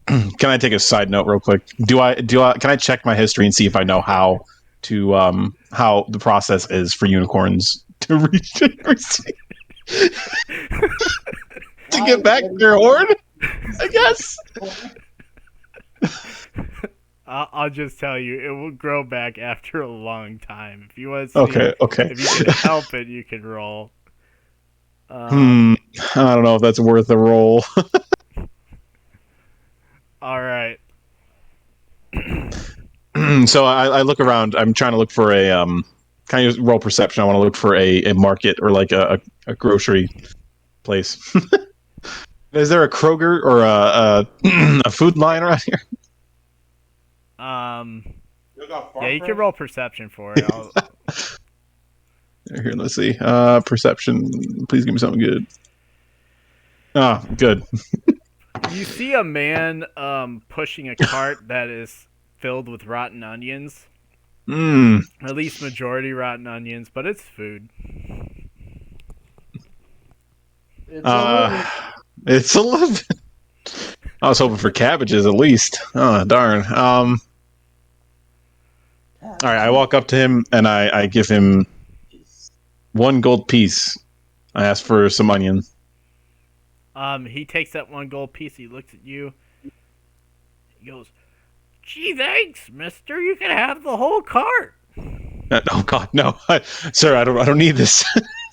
Can I take a side note real quick? Can I check my history and see if I know how the process is for unicorns to regenerate to get back their horn? I guess. I'll just tell you, it will grow back after a long time. If you want to see Okay. if you can help it, you can roll. I don't know if that's worth a roll. All right. So I look around. I'm trying to look for a Can I use roll perception? I want to look for a market or like a grocery place. Is there a Kroger or a Food Line around here? Yeah, you can roll perception for it. Here, let's see. Perception. Please give me something good. Ah, good. You see a man pushing a cart that is filled with rotten onions. At least majority rotten onions, but it's food. It's a little. It's 11. I was hoping for cabbages at least. Oh, darn. All right, I walk up to him and I give him 1 gold piece. I ask for some onions. He takes that 1 gold piece. He looks at you. He goes, "Gee, thanks, mister. You can have the whole cart." Oh God, no, sir! I don't need this.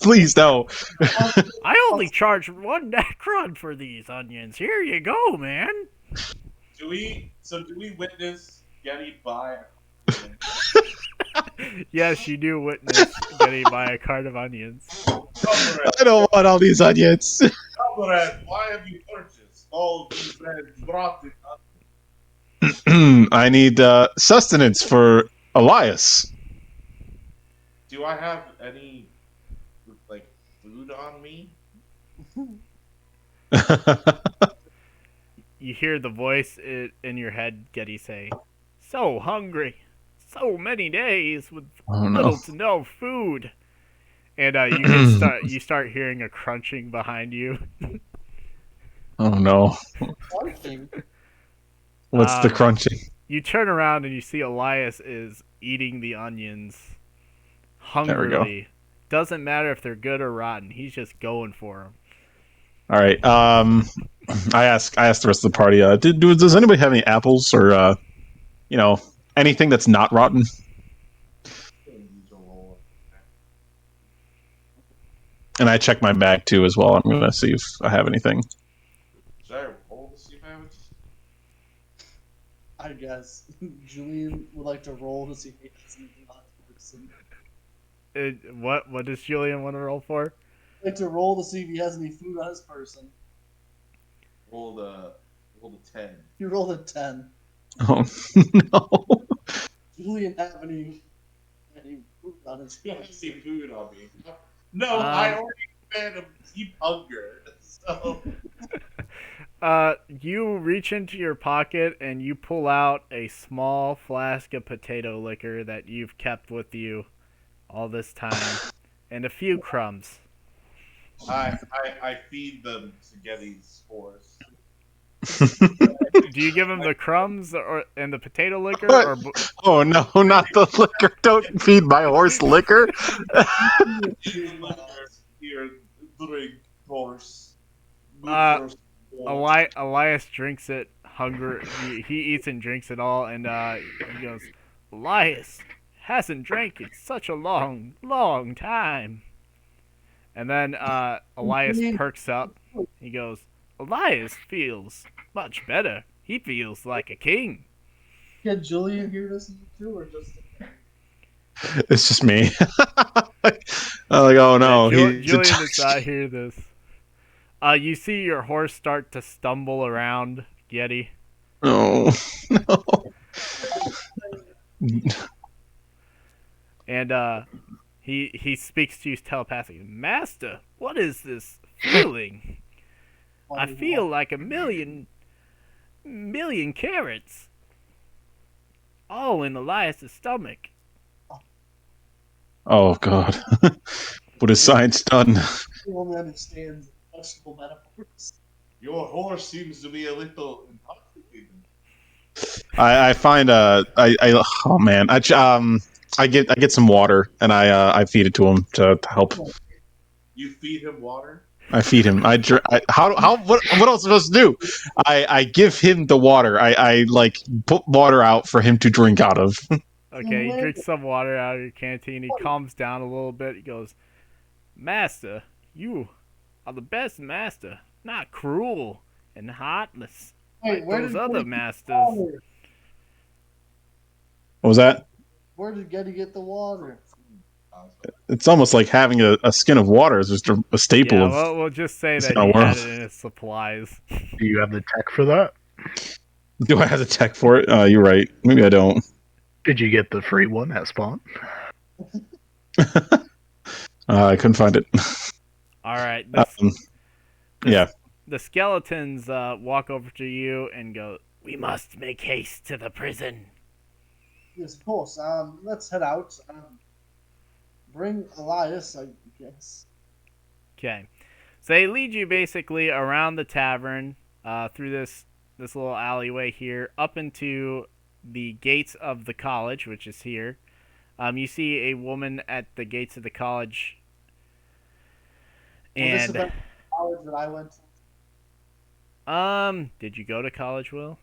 Please, no. I only charge 1 necron for these onions. Here you go, man. Do we witness Getty buy? Yes, you do witness getting by a cart of onions. I don't want all these onions. Comrade, why have you purchased all these rotten onions? I need sustenance for Elias. Do I have any like food on me? You hear the voice in your head, Getty say, "So hungry. So many days with little to no food." And you start hearing a crunching behind you. Oh no! Crunching. What's the crunching? You turn around and you see Elias is eating the onions hungrily. There we go. Doesn't matter if they're good or rotten. He's just going for them. All right. I ask the rest of the party. Does anybody have any apples or anything that's not rotten? And I check my bag too as well. I'm gonna see if I have anything. Should I roll to see if I have it? I guess Julian would like to roll to see if he has anything on his person. What does Julian want to roll for? I'd like to roll to see if he has any food on his person. Roll the 10. You rolled a 10. Oh no! Julian have any food on his You have person? any food on me? No, I already fed him deep hunger. So You reach into your pocket and you pull out a small flask of potato liquor that you've kept with you all this time, and a few crumbs. I feed them to Getty's horse. Do you give him the crumbs and the potato liquor? Or Oh no! Not the liquor! Don't feed my horse liquor. Here, drink horse. Elias drinks it. He eats and drinks it all, and he goes, "Elias hasn't drank in such a long, long time." And then Elias perks up. He goes, "Elias feels much better. He feels like a king." Can Julian hear this too, or just? It's just me. I'm like, oh no! Julian does not hear this. You see your horse start to stumble around, Yeti. Oh no! And he speaks to you telepathically. "Master, what is this feeling? I feel like a million carrots." all in Elias' stomach. Oh God, what has science done? He only understands vegetable metaphors. Your horse seems to be a little intoxicated. I find oh man, I get some water and I feed it to him to help. You feed him water? I feed him. How what else am I supposed to do? I give him the water. I like put water out for him to drink out of. Okay, he drinks some water out of your canteen. He calms down a little bit. He goes, Master, you are the best master. Not cruel and heartless like those other masters. What was that? Where did Getty get the water? It's almost like having a skin of water is just a staple Yeah, of. well, we'll just say It's that in he our had world. it in his supplies. Do you have the tech for that? Do I have the tech for it? You're right. Maybe I don't. Did you get the free one at spawn? I couldn't find it. All right. Yeah. The skeletons walk over to you and go, we must make haste to the prison. Yes, of course. Let's head out. Bring Elias, I guess. Okay. So they lead you basically around the tavern, through this little alleyway here, up into the gates of the college, which is here. You see a woman at the gates of the college. This is And the college that I went to. did you go to college, Will?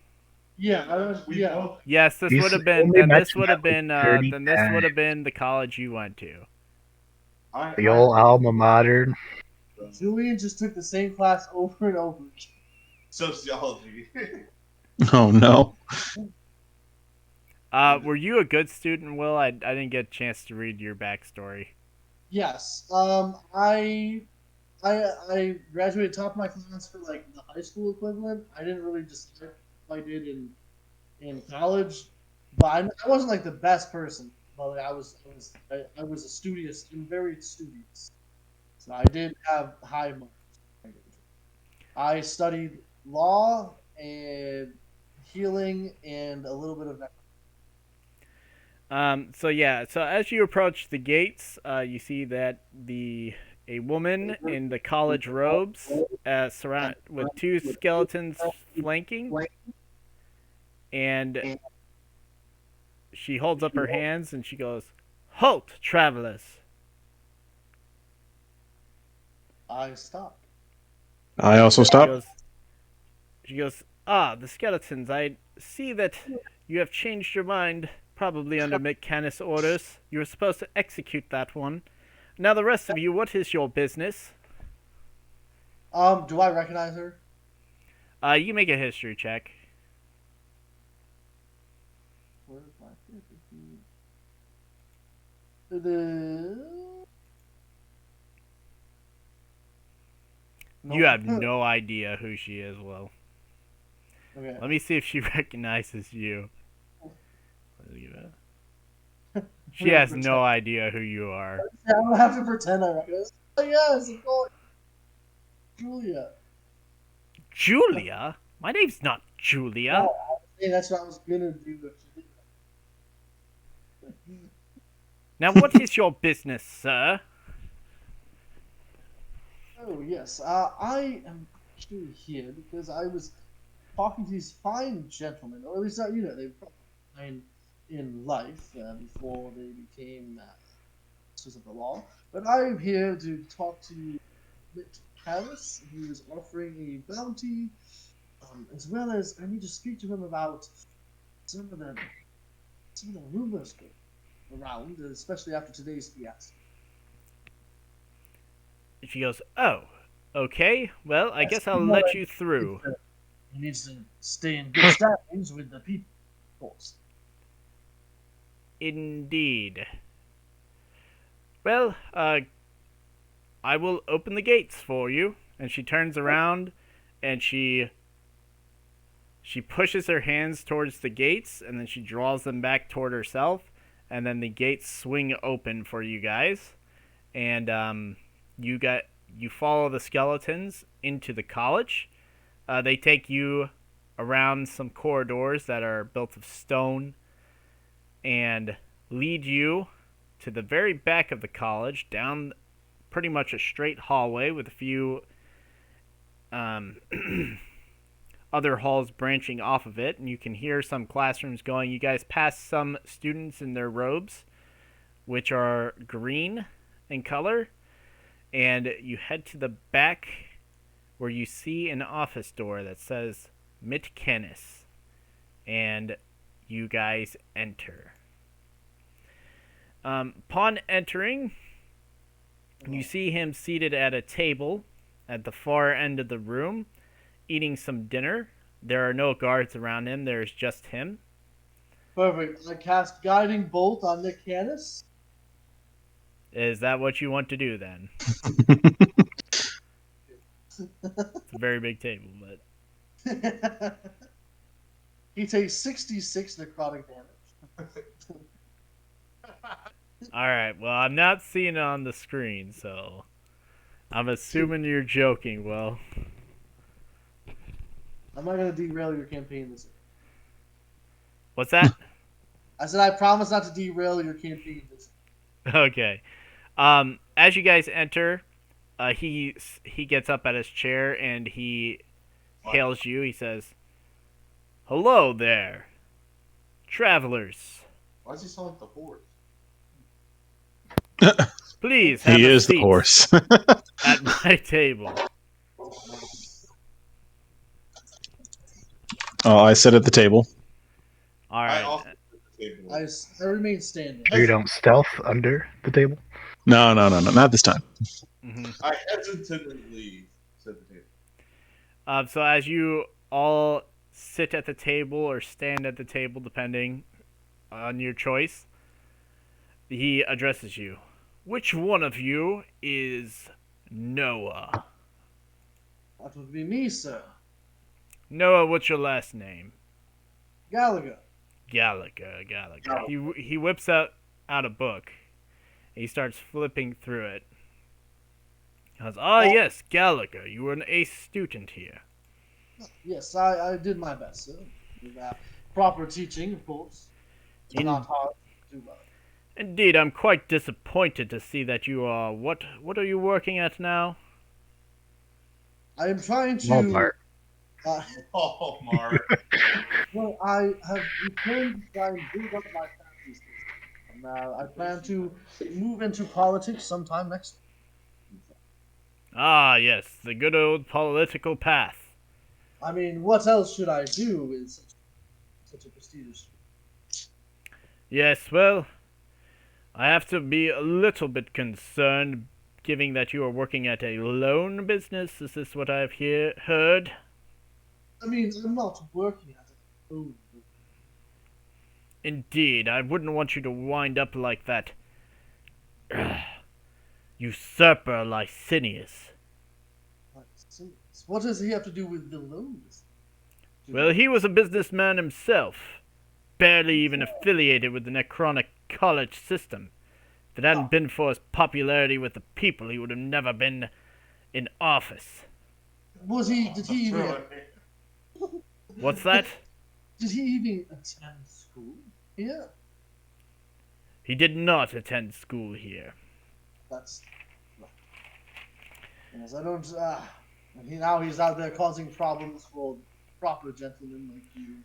Yeah, I was. We Yeah. both- Yes, this You would have only been. Then this mentioned would have that like been. 30 Then this would have times. been the college you went to. The old alma mater. Julian just took the same class over and over again. Sociology. Oh no. Were you a good student, Will? I didn't get a chance to read your backstory. Yes. I graduated top of my class for like the high school equivalent. I didn't really just like I did in college, but I wasn't like the best person. But like, I was a studious and very studious. So I did have high marks. I studied law and healing and a little bit of So as you approach the gates, you see that a woman in the college robes, surround with two skeletons flanking, and she holds up her hands and she goes, "Halt, travelers!" I stopped. I also stopped. She goes, "Ah, the skeletons. I see that you have changed your mind." Probably under McCannis' orders. You were supposed to execute that one. Now the rest of you, what is your business? Do I recognize her? You make a history check. Where's my character? You have no idea who she is, Will. Okay. Let me see if she recognizes you. She has no idea who you are. Yeah, I'm gonna have to pretend I recognize. Oh yes, of course. Julia. Julia? My name's not Julia. Hey, that's what I was gonna do. Now what is your business, sir? Oh yes, I am actually here because I was talking to these fine gentlemen, or at least they were fine in life before they became masters of the law. But I'm here to talk to Harris, who is offering a bounty, as well as I need to speak to him about some of the rumors going around, especially after today's fiasco. She goes, "Oh, okay. Well, I guess I'll let you through." He needs to stay in good standings with the people, of course. Indeed. Well, I will open the gates for you. And she turns around and she pushes her hands towards the gates and then she draws them back toward herself and then the gates swing open for you guys. And you follow the skeletons into the college. They take you around some corridors that are built of stone and lead you to the very back of the college, down pretty much a straight hallway with a few other halls branching off of it, and you can hear some classrooms going. You guys pass some students in their robes, which are green in color, and you head to the back where you see an office door that says Mitkennis, and you guys enter. Upon entering, you see him seated at a table at the far end of the room, eating some dinner. There are no guards around him. There's just him. Perfect. I cast Guiding Bolt on Nick Canis. Is that what you want to do then? It's a very big table, but He takes 66 necrotic damage. alright, well, I'm not seeing it on the screen, so I'm assuming you're joking, Will. I'm not going to derail your campaign this year. What's that? I said I promise not to derail your campaign this year. Okay. As you guys enter, he gets up at his chair and he hails you. He says, "Hello there, travelers. Why does he sound like the horse? Please have He a is the seat horse. at my table." Oh, I sit at the table. All I right. also at the table. I remain standing. So you don't stealth under the table? No, not this time. Mhm. I hesitantly said the table. So as you all sit at the table or stand at the table, depending on your choice, he addresses you. Which one of you is Noah? That would be me, sir. Noah, what's your last name? Gallagher. Gallagher. He whips out a book. He starts flipping through it. He goes, yes, Gallagher, you were an ace student here. Yes, I did my best, sir. With proper teaching, of course. It's not hard to do well. Indeed, I'm quite disappointed to see that you are... What are you working at now? I am trying to... Walmart. Oh, Mark. Well, I have returned to try and build up my family system. And I plan to move into politics sometime next week. Ah, yes, the good old political path. I mean, what else should I do in such a prestigious... Yes, well, I have to be a little bit concerned, given that you are working at a loan business. Is this what I have heard? I mean, I'm not working at a loan. Indeed, I wouldn't want you to wind up like that usurper Licinius. What does he have to do with the loan business? Well, he was a businessman himself, barely even affiliated with the Necronic college system. If it hadn't been for his popularity with the people, he would have never been in office. Did he even... What's that? Did he even attend school? Yeah. He did not attend school here. That's... Yes, I don't... now he's out there causing problems for proper gentlemen like you.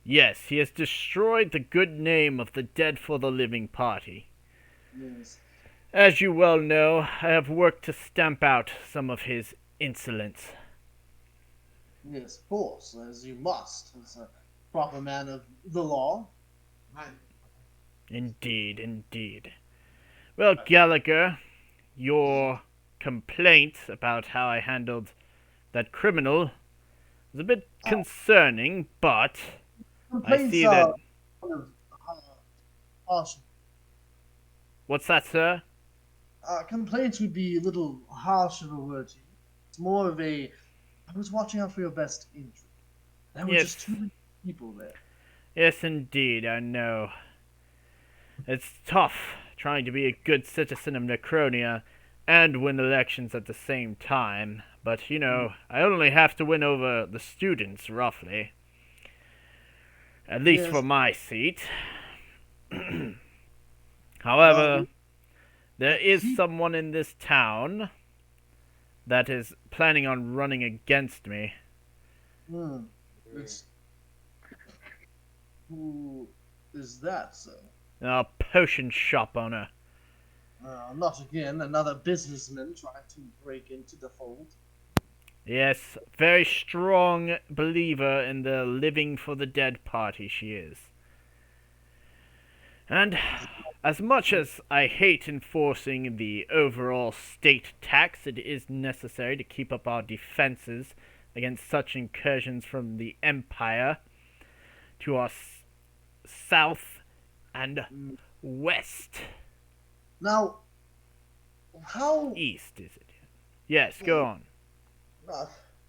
Yes, he has destroyed the good name of the Dead for the Living party. Yes. As you well know, I have worked to stamp out some of his insolence. Yes, of course, as you must, as a proper man of the law. Indeed. Well, Gallagher, your complaint about how I handled that criminal is a bit concerning, but I see that... Harsh. What's that, sir? Complaints would be a little harsh of a word to you. It's more of a... I was watching out for your best interest. There were just too many people there. Yes, indeed, I know. It's tough trying to be a good citizen of Necronia and win elections at the same time, but, you know, I only have to win over the students, roughly. At least for my seat. However, there is someone in this town that is planning on running against me. It's... Who is that, sir? A potion shop owner. Not again, another businessman trying to break into the fold. Yes, very strong believer in the living for the dead party she is. And as much as I hate enforcing the overall state tax, it is necessary to keep up our defenses against such incursions from the Empire to our south and west. Now, how... East, is it? Yes, go on.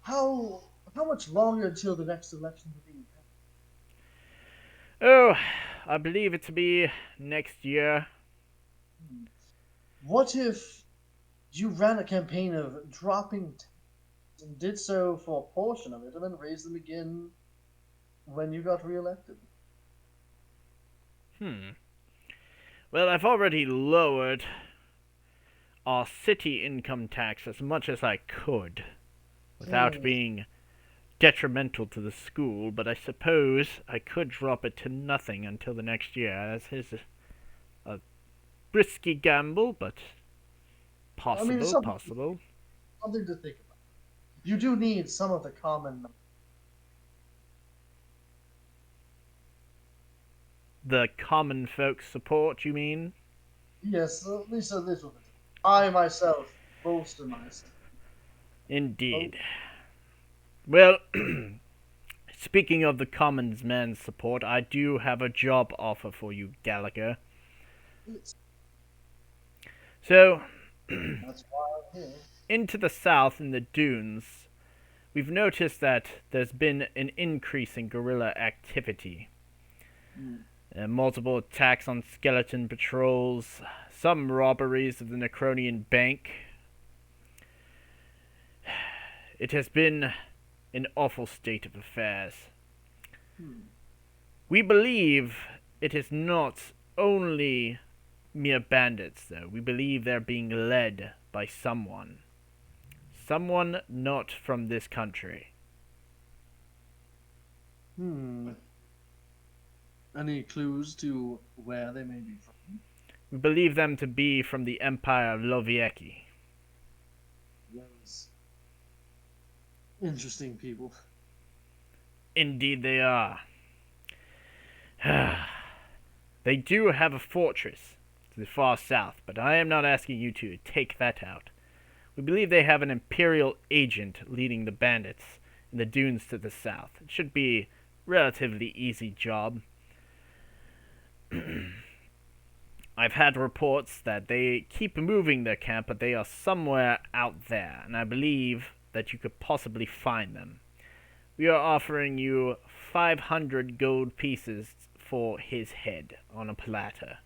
How much longer until the next election will be? Oh, I believe it to be next year. What if you ran a campaign of dropping taxes and did so for a portion of it and then raised them again when you got reelected? Well, I've already lowered our city income tax as much as I could without being detrimental to the school, but I suppose I could drop it to nothing until the next year, as is a risky gamble, but possible, possible. Something to think about. You do need some of the common... The common folks' support, you mean? Yes, at least a little bit. I myself bolster myself. Indeed. Well, speaking of the commons man's support, I do have a job offer for you, Gallagher. So, That's why I'm here. into the south in the dunes, we've noticed that there's been an increase in guerrilla activity. Multiple attacks on skeleton patrols, some robberies of the Necronian bank. It has been an awful state of affairs. We believe it is not only mere bandits, though. We believe they're being led by someone. Someone not from this country. Any clues to where they may be from? We believe them to be from the Empire of Lovieki. Yes. Interesting people. Indeed they are. They do have a fortress to the far south, but I am not asking you to take that out. We believe they have an Imperial agent leading the bandits in the dunes to the south. It should be a relatively easy job. I've had reports that they keep moving their camp, but they are somewhere out there, and I believe that you could possibly find them. We are offering you 500 gold pieces for his head on a platter.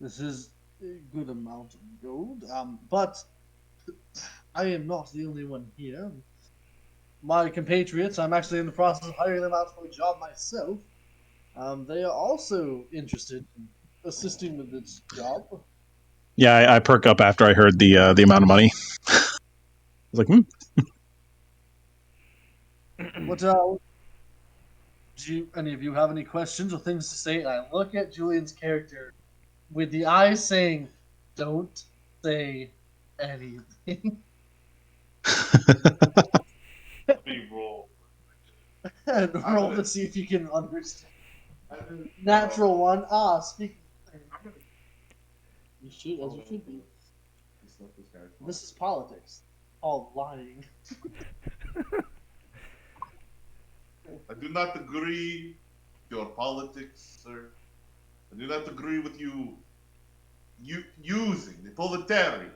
This is a good amount of gold, but I am not the only one here. My compatriots, I'm actually in the process of hiring them out for a job myself. They are also interested in assisting with this job. Yeah, I perk up after I heard the amount of money. I was like, What do any of you have any questions or things to say? And I look at Julian's character with the eyes saying, "Don't say anything." We roll. And roll to see if you can understand. Natural one. Speaking. You should, as you should be. This is politics. All lying. I do not agree with your politics, sir. I do not agree with you using the proletariat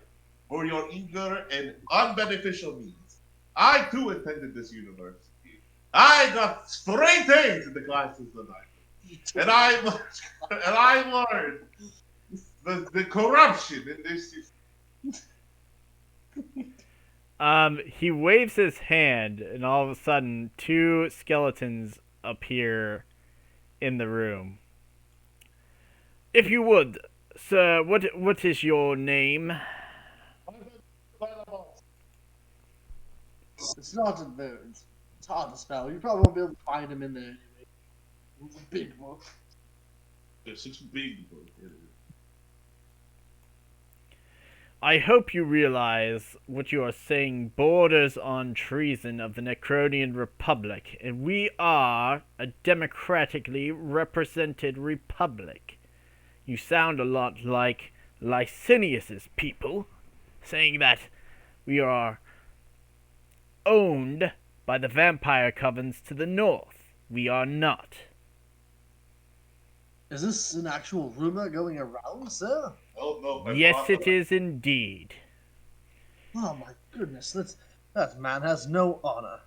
for your eager and unbeneficial means. I too attended this university. I got straight A's in the classes that I took. And I learned the corruption in this system. He waves his hand, and all of a sudden, two skeletons appear in the room. If you would, sir, what is your name? It's not in there. It's hard to spell. You probably won't be able to find him in there anyway. It's a big book. There's 6 big book. I hope you realize what you are saying borders on treason of the Necronian Republic, and we are a democratically represented republic. You sound a lot like Licinius's people, saying that we are owned by the vampire covens to the north. We are not. Is this an actual rumor going around, sir? Oh no, my Yes, father- it is indeed. Oh my goodness, that man has no honor.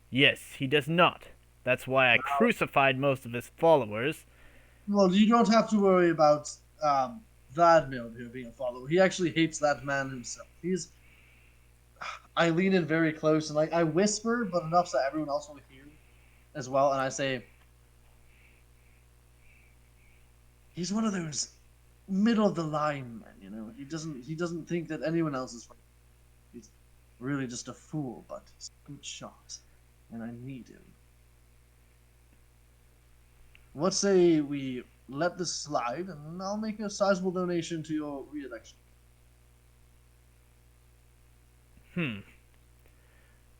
Yes, he does not. That's why I crucified most of his followers. Well, you don't have to worry about Vladimir here being a follower. He actually hates that man himself. I lean in very close and I whisper, but enough so everyone else will hear as well, and I say, he's one of those middle of the line men, you know. He doesn't think that anyone else is right. He's really just a fool, but he's a good shot, and I need him. What say we let this slide, and I'll make a sizable donation to your re-election.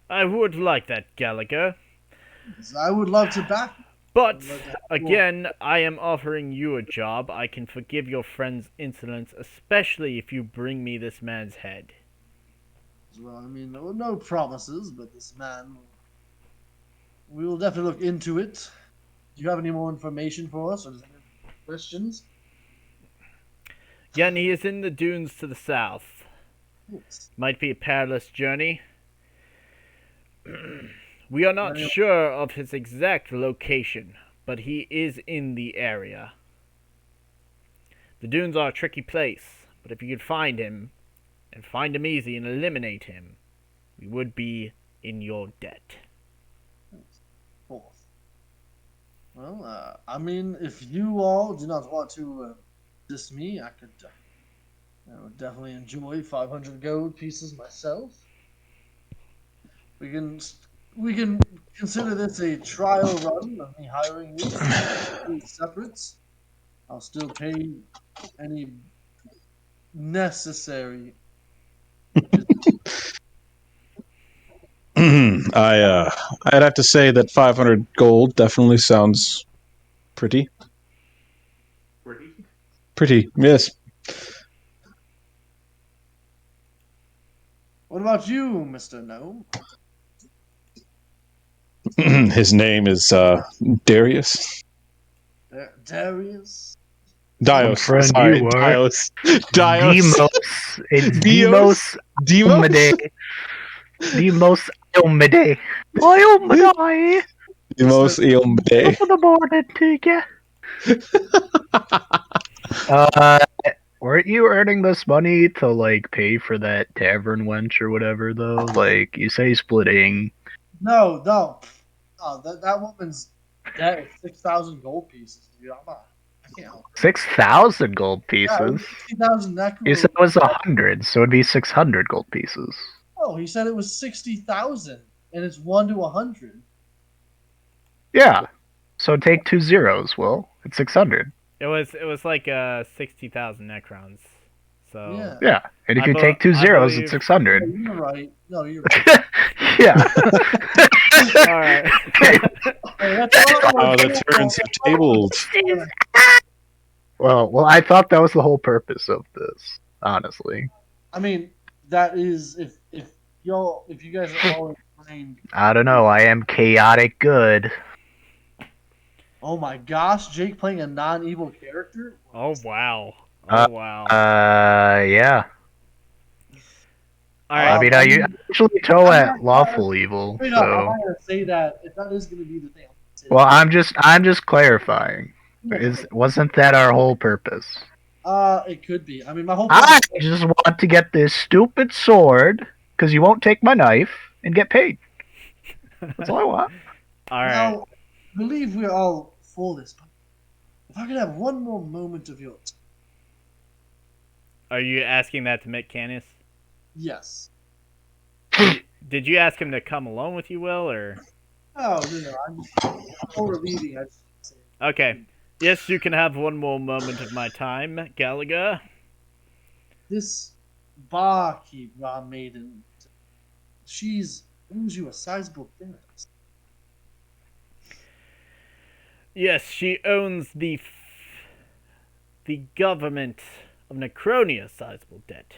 I would like that, Gallagher. I would love to back. But, again, I am offering you a job. I can forgive your friend's insolence, especially if you bring me this man's head. Well, I mean, no promises, but this man, we will definitely look into it. Do you have any more information for us, or is there any questions? Again, he is in the dunes to the south. Yes. Might be a perilous journey. We are not sure of his exact location, but he is in the area. The dunes are a tricky place, but if you could find him, and find him easy and eliminate him, we would be in your debt. Fourth. Well, I mean, if you all do not want to assist me, I would definitely enjoy 500 gold pieces myself. We can consider this a trial run of me hiring you separate. I'll still pay any necessary. I'd have to say that 500 gold definitely sounds pretty. Pretty, yes. What about you, Mr. Gnome? His name is Darius. Darius? Dios. Friend, Sorry, you are. Dios. Dios. Demos. It's Dios. Demos. Demos. Demos Ilmade. Ilmade. Demos Ilmade. Top of the morning to you. Weren't you earning this money to, like, pay for that tavern wench or whatever, though? Like, you say splitting. No. Oh, that woman's debt is 6,000 gold pieces, dude. I can't help it. 6,000 gold pieces. 60,000 necro. You said it was 100, so it'd be 600 gold pieces. Oh, he said it was 60,000, and it's 1 to 100. Yeah. So take 2 zeros, Will. It's 600. It was like 60,000 necrons. So Yeah. Yeah. And if I you be- take 2 I zeros, believe- it's 600. You're right. No, you're right. Yeah. all right. Hey, that's all Oh, the turns are tabled. well, I thought that was the whole purpose of this, honestly. I mean, that is if you guys are all inclined. I don't know. I am chaotic good. Oh my gosh, Jake playing a non-evil character. Oh wow. Oh wow. Yeah. All I right. mean, I usually toe at lawful evil, Wait, no, I'm so. not gonna say that. If that is gonna be the thing, I'm gonna say Well, I'm just clarifying. Wasn't that our whole purpose? it could be. I mean, my whole. I just want to get this stupid sword because you won't take my knife and get paid. That's all I want. All right. Now, I believe we're all for this. if I could have one more moment of your time. Are you asking that to Mick Canis? Yes. Did you ask him to come along with you, Will, or? Oh, no. I'm overleaving. I just say. Okay. Yes, you can have one more moment of my time, Gallagher. This barkeep maiden, she's owes you a sizable debt. Yes, she owns the government of Necronia sizable debt.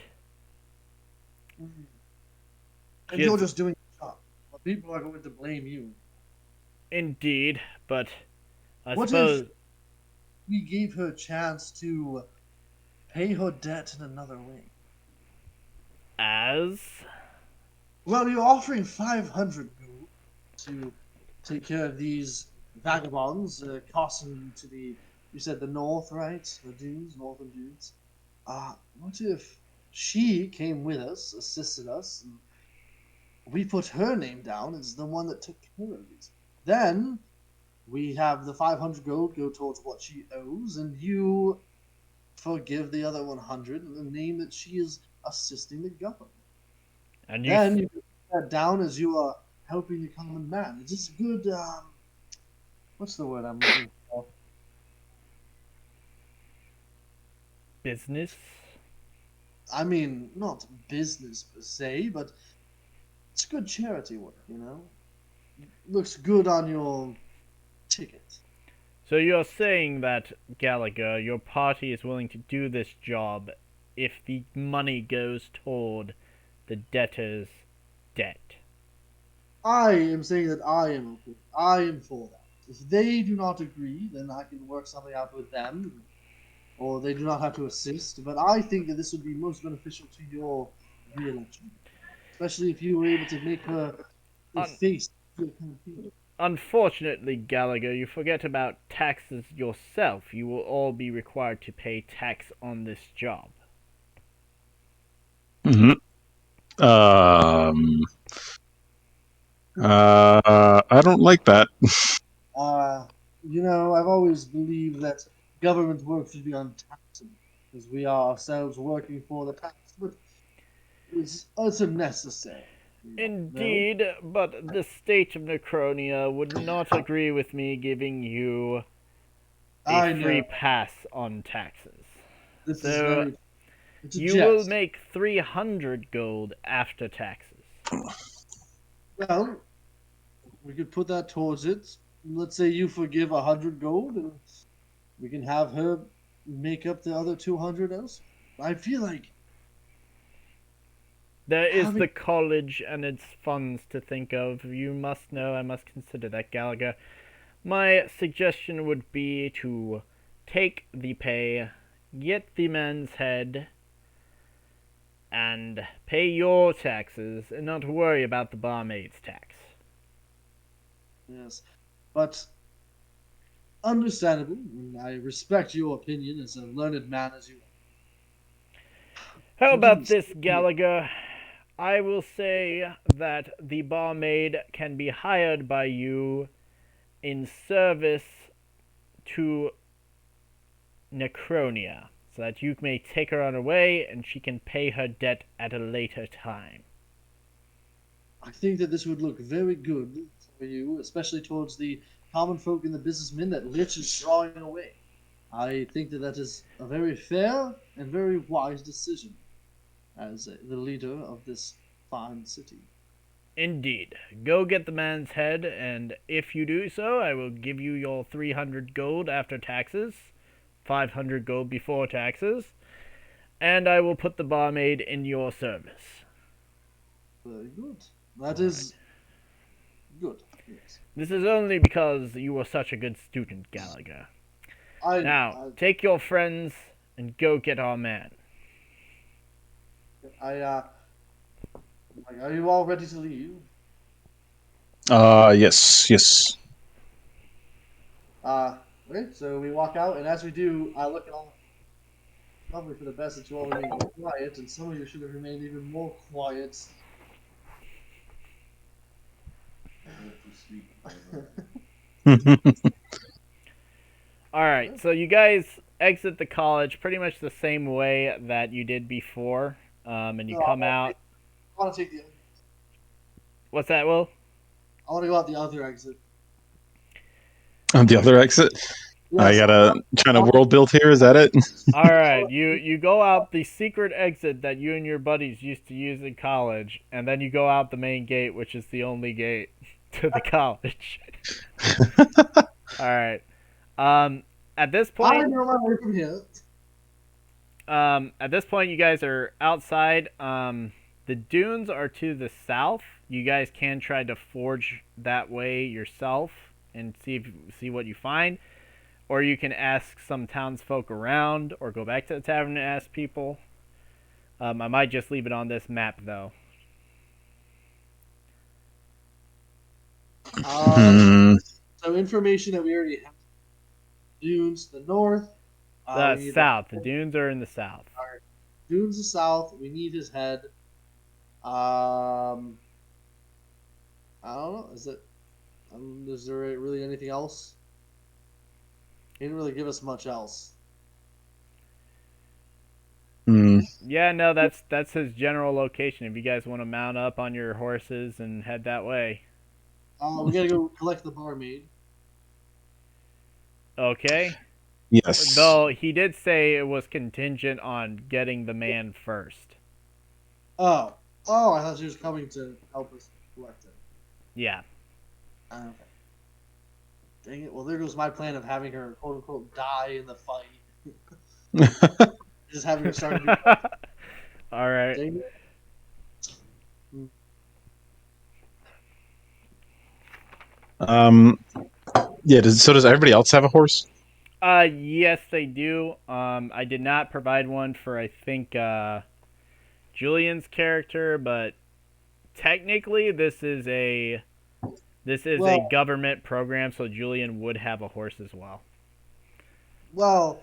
And She you're is- just doing your job. But people are going to blame you. Indeed, but I What suppose... if we gave her a chance to pay her debt in another way? As? Well, you're offering 500 gold to take care of these vagabonds, crossing to you said the north, right? The dunes, northern dunes. What if she came with us, assisted us, and we put her name down as the one that took care of these? Then we have the 500 gold go towards what she owes, and you forgive the other 100 in the name that she is assisting the government. And Then you put that down as you are helping the common man. It's just good. What's the word I'm looking for? business? I mean, not business per se, but it's good charity work. Looks good on your ticket. So you're saying that, Gallagher, your party is willing to do this job if the money goes toward the debtor's debt? I am saying that I am okay. I am for that. If they do not agree, then I can work something out with them, or they do not have to assist. But I think that this would be most beneficial to your re-election, especially if you were able to make her the face of your campaign. Unfortunately, Gallagher, you forget about taxes yourself. You will all be required to pay tax on this job. Mm-hmm. I don't like that. I've always believed that government work should be untaxable because we are ourselves working for the tax, but it's unnecessary. Indeed, but the state of Necronia would not agree with me giving you I a know. free pass on taxes. This So, is very. It's a You jest. will make 300 gold after taxes. Well, we could put that towards it. Let's say you forgive 100 gold, and we can have her make up the other 200 else. I feel like There is having- the college and its funds to think of. You must know, I must consider that, Gallagher. My suggestion would be to take the pay, get the man's head, and pay your taxes, and not worry about the barmaid's tax. Yes, but understandable. And I respect your opinion as a learned man as you are. How You about didn't this, say- Gallagher? I will say that the barmaid can be hired by you in service to Necronia, so that you may take her on her way and she can pay her debt at a later time. I think that this would look very good for you, especially towards the common folk and the businessmen that Lich is drawing away. I think that is a very fair and very wise decision as the leader of this fine city. Indeed. Go get the man's head, and if you do so, I will give you your 300 gold after taxes, 500 gold before taxes, and I will put the barmaid in your service. Very good. That is good. Yes. This is only because you were such a good student, Gallagher. Now, take your friends and go get our man. Are you all ready to leave? Yes. Okay, so we walk out, and as we do, I look at all. Probably for the best that you all remain quiet, and some of you should have remained even more quiet. All right, so you guys exit the college pretty much the same way that you did before, and you No, come out. I want to take the. What's that, Will? I want to go out the other exit. On the other exit. I Yes, gotta trying to world build here. Is that it? All right, you go out the secret exit that you and your buddies used to use in college, and then you go out the main gate, which is the only gate to the college. All right. At this I point, know my way from here. At this point, you guys are outside. The dunes are to the south. You guys can try to forge that way yourself and see what you find, or you can ask some townsfolk around, or go back to the tavern and ask people. I might just leave it on this map though. So information that we already have. Dunes to the north. we The need south. The dunes are in the south. Dunes to the south. We need his head. I don't know. Is there really anything else? He didn't really give us much else. Yeah, no, that's his general location. If you guys want to mount up on your horses and head that way. We gotta go collect the barmaid. Okay. Yes. Though he did say it was contingent on getting the man first. Oh, I thought she was coming to help us collect it. Yeah. Okay. Dang it. Well, there goes my plan of having her, quote unquote, die in the fight. Just having her start. All right. Dang it. Yeah. Does everybody else have a horse? Yes, they do. I did not provide one for, I think, Julian's character, but technically this is a government program, so Julian would have a horse as well. Well,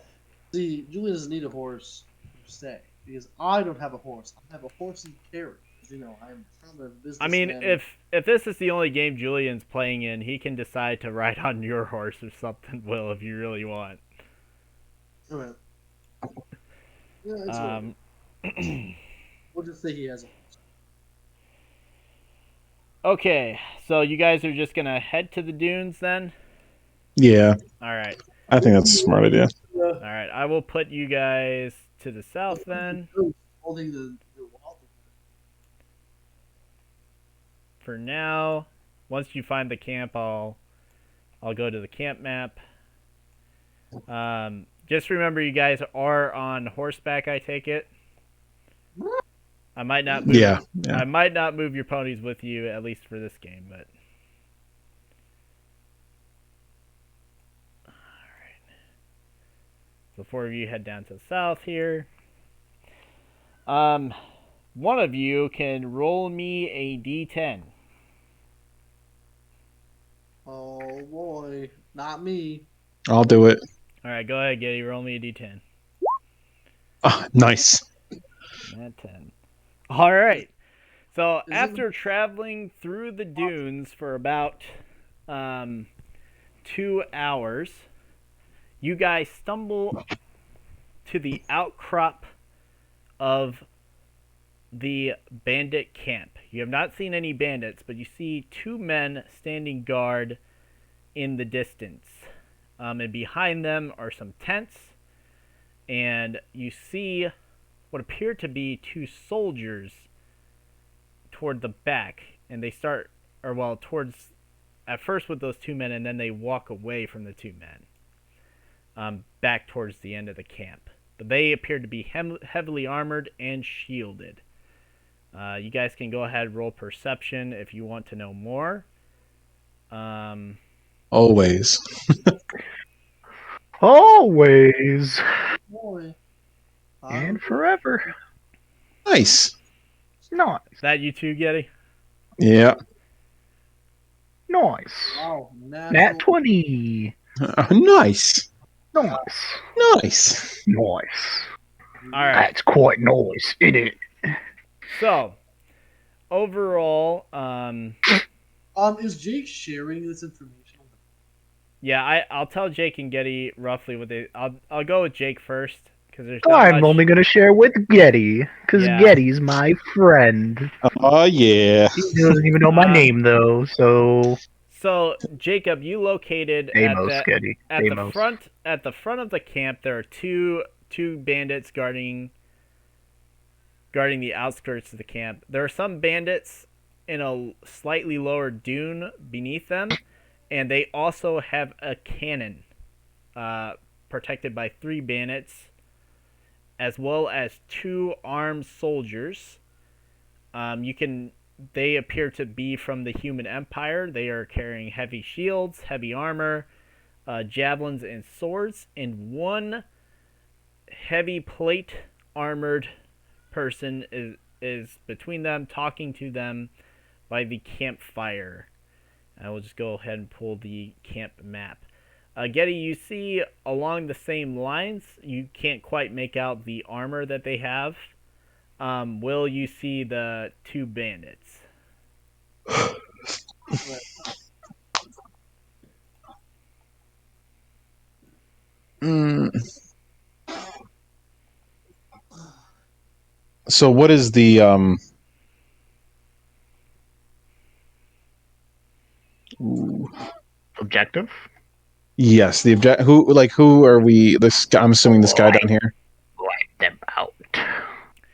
see, Julian doesn't need a horse per se because I don't have a horse. I have a horse and carriage. You know, I'm from a business. I mean, if this is the only game Julian's playing in, he can decide to ride on your horse or something, Will, if you really want. Okay. Yeah, it's okay. We'll just say he has a horse. Okay, so you guys are just gonna head to the dunes then? Yeah. All right. I think that's a smart idea. All right, I will put you guys to the south then. Holding the wall. For now, once you find the camp, I'll go to the camp map. Just remember, you guys are on horseback. I take it. I might not move. Yeah. I might not move your ponies with you, at least for this game, but. All right. So 4 of you head down to the south here. One of you can roll me a d10. Oh boy, not me. I'll do it. All right, go ahead, Giddy. Roll me a d10. Nice. Not 10. All right. So after traveling through the dunes for about 2 hours, you guys stumble to the outcrop of the bandit camp. You have not seen any bandits, but you see 2 men standing guard in the distance. And behind them are some tents, and you see what appear to be 2 soldiers toward the back, and they start, towards, at first with those 2 men, and then they walk away from the 2 men, back towards the end of the camp. But they appear to be heavily armored and shielded. You guys can go ahead and roll perception if you want to know more. Always. Always. Boy. And forever. Nice. Nice. Is that you too, Getty? Yeah. Nice. Wow, Nat 20. Nice. Nice. Nice. Nice. All right. That's quite nice, isn't it? So, overall, is Jake sharing this information? Yeah, I'll tell Jake and Getty roughly what they. I'll go with Jake first because there's not I'm much. only gonna share with Getty because Yeah. Getty's my friend. Oh yeah. He doesn't even know my Um, name though, so So Jacob, you located Deimos, Getty. at the Deimos. front of the camp. There are two bandits guarding the outskirts of the camp. There are some bandits in a slightly lower dune beneath them, and they also have a cannon protected by 3 bandits, as well as 2 armed soldiers. They appear to be from the human empire. They are carrying heavy shields, heavy armor, javelins, and swords, and 1 heavy plate armored person is between them, talking to them by the campfire. I will just go ahead and pull the camp map. Getty, you see along the same lines. You can't quite make out the armor that they have. Will, you see the 2 bandits? So what is the Objective? Yes, the object. Who are we? I'm assuming this guy down here. Wipe them out.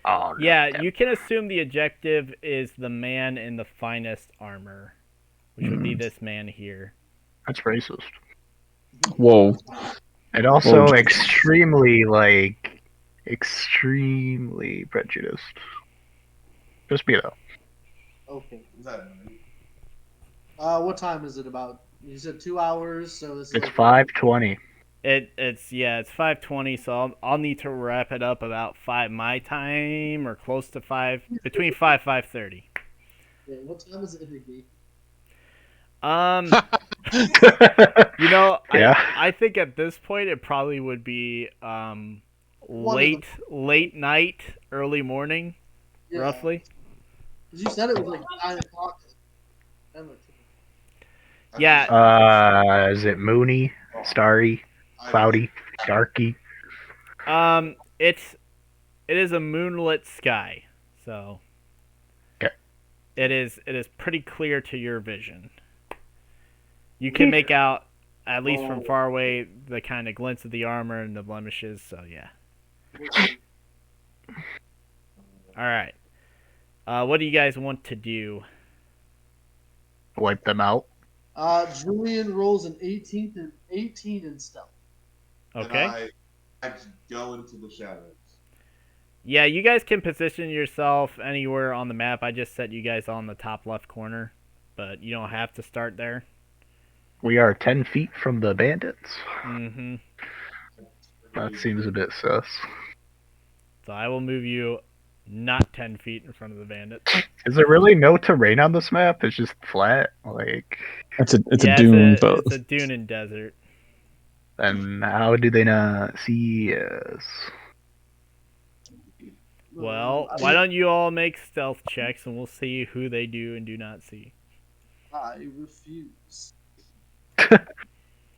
Oh, Yeah, you can assume the objective is the man in the finest armor, which would be this man here. That's racist. Whoa. And also Well, extremely prejudiced. Just me though. Okay. Is that What time is it about? You said 2 hours, so this is It's like 5:20. It's 5:20, so I'll need to wrap it up about 5 my time or close to 5, between 5:30. Yeah, what time is it in the game? Yeah. I think at this point it probably would be late night, early morning, Yeah. roughly. 'Cause you said it was like 9 o'clock. Yeah. Is it moony, starry, cloudy, darky? It is a moonlit sky, so Okay. it is pretty clear to your vision. You can make out, at least from far away, the kind of glints of the armor and the blemishes. So yeah. All right. What do you guys want to do? Wipe them out. Julian rolls an 18 in stealth. Okay. And I just go into the shadows. Yeah, you guys can position yourself anywhere on the map. I just set you guys on the top left corner, but you don't have to start there. We are 10 feet from the bandits. Mm-hmm. That seems a bit sus. So I will move you not 10 feet in front of the bandits. Is there really no terrain on this map? It's just flat. It's a dune, but it's a dune and desert. Then how do they not see us? Well, why don't you all make stealth checks and we'll see who they do and do not see. I refuse.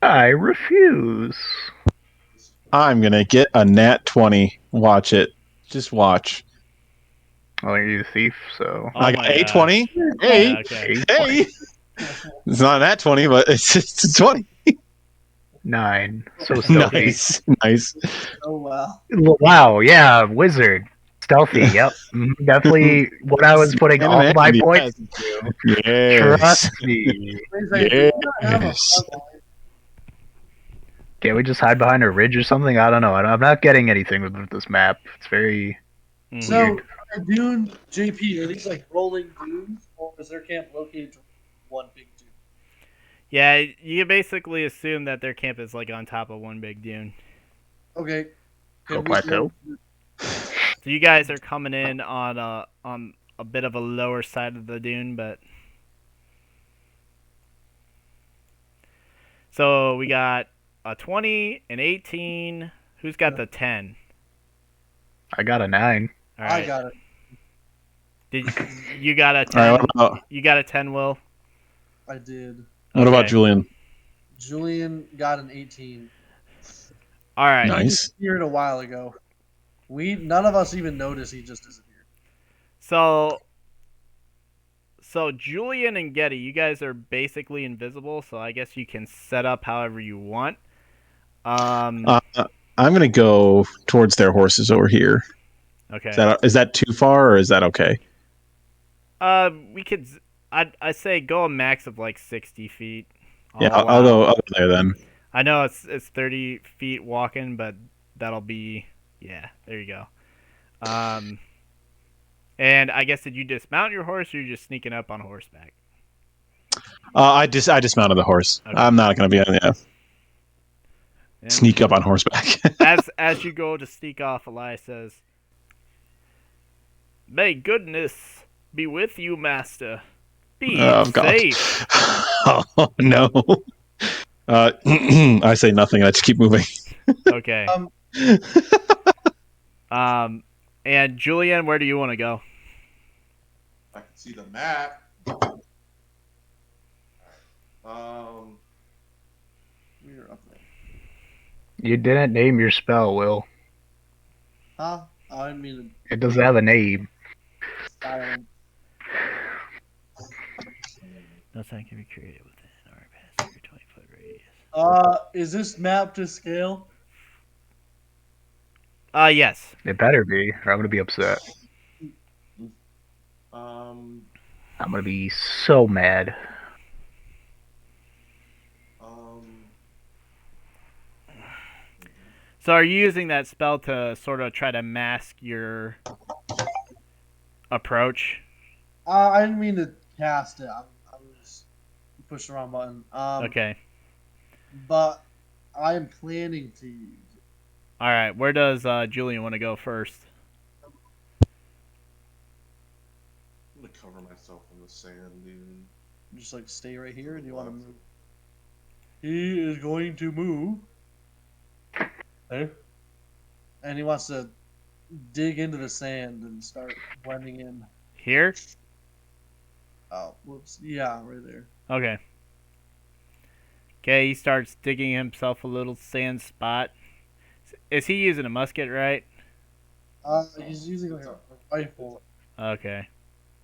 I refuse. I'm gonna get a nat 20. Watch it. Just watch. Well, you're a thief, so. Oh I my got a gosh. 20. Hey, Yeah, okay. hey. It's not a nat 20, but it's a 20. 9. So stealthy. Nice. Oh wow. Wow, yeah, wizard. Stealthy, yep. Definitely what I was putting all my points. Yes. Trust me. Yes. Can't we just hide behind a ridge or something? I don't know. I'm not getting anything with this map. It's very So, are Dune JP, are these like rolling dunes, or is their camp located to one big dune? Yeah, you can basically assume that their camp is like on top of one big dune. Okay. Go plateau. So you guys are coming in on a bit of a lower side of the dune, but so we got a 20, an 18. Who's got the 10? I got a 9. All right. I got it. Did you got a 10? All right, what about You got a 10, Will? I did. what about Okay. Julian? Julian got an 18. All right. He Nice. disappeared a while ago. None of us even noticed he just disappeared. So Julian and Getty, you guys are basically invisible, so I guess you can set up however you want. I'm gonna go towards their horses over here. Okay. Is that too far, or is that okay? We could. I say go a max of like 60 feet. Yeah, I'll go there then. I know it's 30 feet walking, but that'll be there you go. And I guess did you dismount your horse, or you're just sneaking up on horseback? I dismounted the horse. Okay. I'm not gonna be And sneak up on horseback. as you go to sneak off, Elias says, "May goodness be with you, master. Be Oh, God. safe." Oh no. I say nothing. I just keep moving. Okay. And Julian, where do you want to go? I can see the map. We're up there. You didn't name your spell, Will. Huh? I didn't mean It doesn't have a name. to silence. Nothing can be created within or past your 20-foot radius. Is this map to scale? Yes. It better be, or I'm gonna be upset. Um, I'm gonna be so mad. So are you using that spell to sort of try to mask your approach? I didn't mean to cast it. I was pushing the wrong button. Okay. But I am planning to use it. All right. Where does Julian want to go first? I'm gonna cover myself in the sand, dude. Just like stay right here. Do you want to move? He is going to move. There. And he wants to dig into the sand and start blending in. Here? Oh, whoops. Yeah, right there. Okay. Okay, he starts digging himself a little sand spot. Is he using a musket, right? He's using like a rifle. Okay.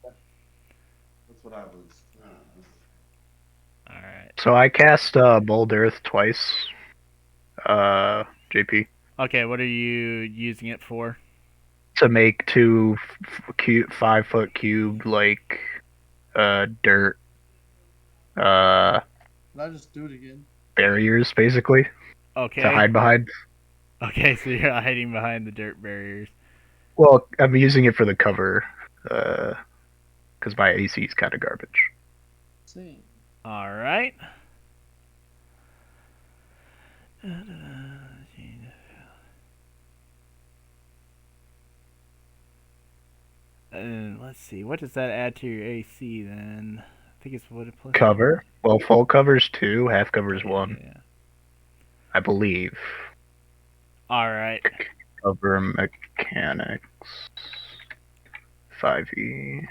That's what I was. All right. So I cast Bold Earth twice. JP. Okay, what are you using it for? To make 2 5-foot cubed like dirt Did I just do it again? barriers, basically, Okay. to hide behind. Okay, so you're hiding behind the dirt barriers. Well, I'm using it for the cover, because my AC is kind of garbage. See. All right. And let's see, what does that add to your AC then? I think it's what it plus. Cover. Well, full cover's 2, half cover's 1, Yeah. I believe. All right. Cover mechanics. 5e.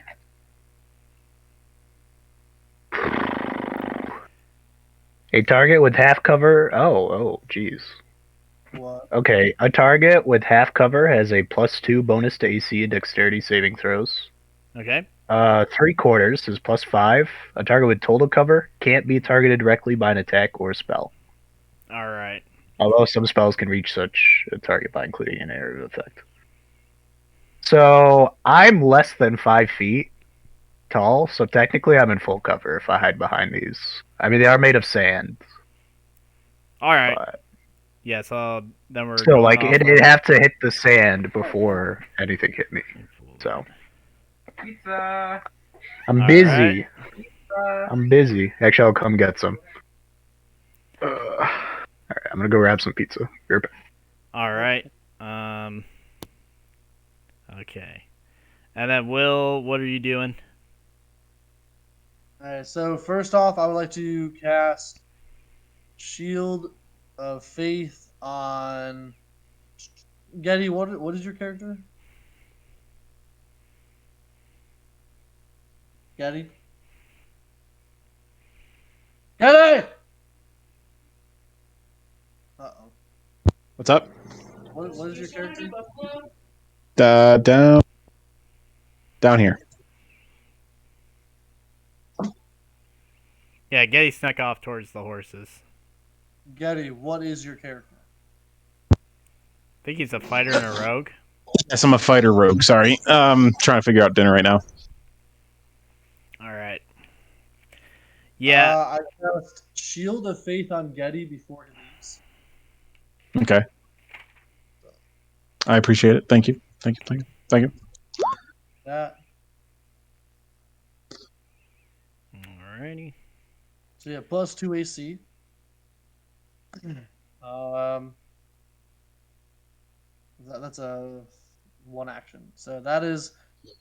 A target with half cover. Oh, jeez. What? Okay, a target with half cover has a +2 bonus to AC and dexterity saving throws. Okay. 3/4 is +5. A target with total cover can't be targeted directly by an attack or spell. All right. Although some spells can reach such a target by including an area of effect. So I'm less than 5 feet tall, so technically I'm in full cover if I hide behind these. I mean, they are made of sand. All right. But Yeah, so then we're still, going like, off it'd have to hit the sand before anything hit me. of- So Pizza. I'm All busy. Pizza. I'm busy. Actually, I'll come get some. Alright, I'm gonna go grab some pizza. Be right back. All right. Okay. And then Will, what are you doing? Alright, so first off, I would like to cast Shield of Faith on Getty. What is your character? Getty? Getty! What's up? What is your character? Down here. Yeah, Getty snuck off towards the horses. Getty, what is your character? I think he's a fighter and a rogue. Yes, I'm a fighter rogue. Sorry. Trying to figure out dinner right now. All right. Yeah. I cast Shield of Faith on Getty before he leaves. Okay. I appreciate it. Thank you. Yeah. Alrighty. So yeah, plus 2 AC. That's a 1 action. So that is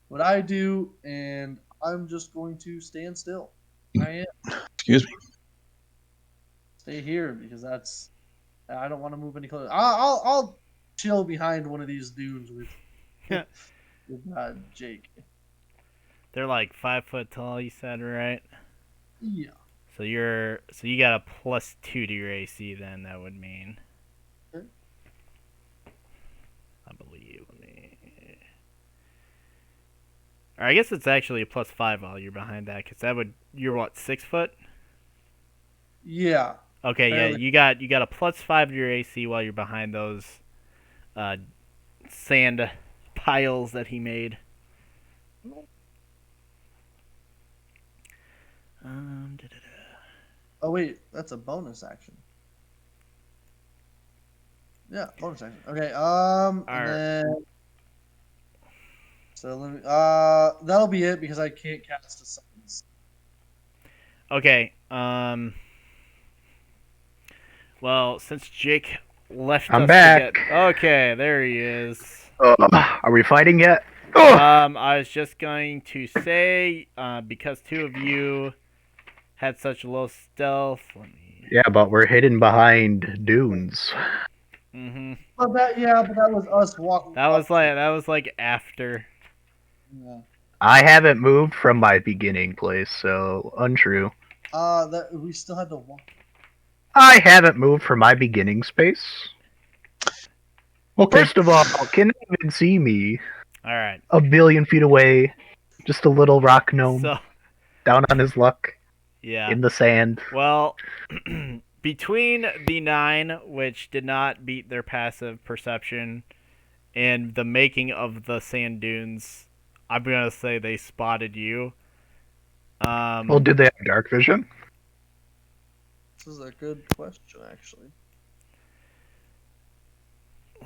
what I do, and I'm just going to stand still. I am. Excuse me. Stay here because I don't want to move any closer. I'll chill behind one of these dudes with Jake. They're like 5 foot tall, you said, right? Yeah. So you got a +2 to your AC then, that would mean. Okay. I believe. Or I guess it's actually a +5 while you're behind that, because you're what, 6 foot? Yeah. Okay, yeah, you got a +5 to your AC while you're behind those sand piles that he made. Oh wait, that's a bonus action. Yeah, bonus action. Okay. And then so let me. That'll be it because I can't cast a summons. Okay. Well, since Jake left I'm us back. Okay, there he is. Are we fighting yet? I was just going to say, because 2 of you had such low stealth. Yeah, but we're hidden behind dunes. Mhm. But that was us walking. That was like after. Yeah. I haven't moved from my beginning place, so untrue. That we still had to walk. I haven't moved from my beginning space. Okay. First of all, can they even see me? All right. A billion feet away, just a little rock gnome So down on his luck yeah. in the sand. Well, between the 9, which did not beat their passive perception, and the making of the sand dunes, I'm gonna say they spotted you. Well, did they have dark vision? This is a good question, actually.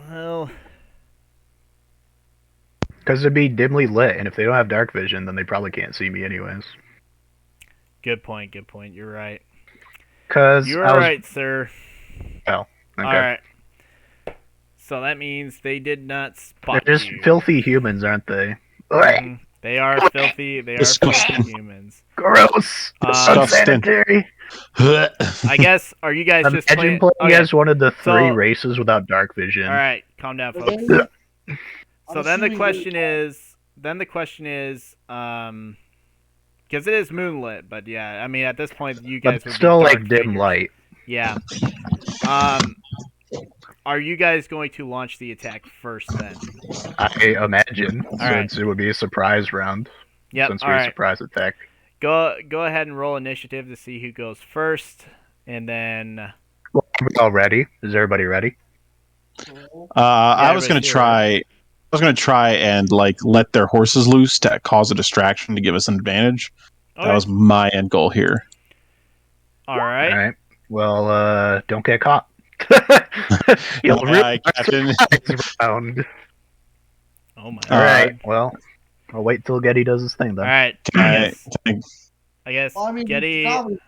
Well, Because it'd be dimly lit, and if they don't have dark vision, then they probably can't see me anyways. good point. You're right. Because You're right, sir. Oh, okay. All right. So that means they did not spot They're just you. filthy humans, aren't they? Mhm. They are filthy. They are Disgusting. filthy humans. Gross. Disgusting. Unsanitary. I guess. Are you guys just Imagine playing? playing as one of the 3 So- races without dark vision. All right, calm down, folks. So then the question is, because it is moonlit, but yeah, I mean at this point you guys But would still be like dark dim figures. light. Yeah. Are you guys going to launch the attack first then? I imagine, right. since it would be a surprise round. Yep. Since All we're a right. surprise attack. Go ahead and roll initiative to see who goes first, and then. Well, are we all ready? Is everybody ready? I was gonna everybody's try. I was gonna try and let their horses loose to cause a distraction to give us an advantage. Okay. That was my end goal here. All right. All right. Well, don't get caught. You'll Aye, Captain. round. Oh my. All Uh, right. Well, I'll wait till Getty does his thing All then. right. Can I guess Well, I mean, Getty. you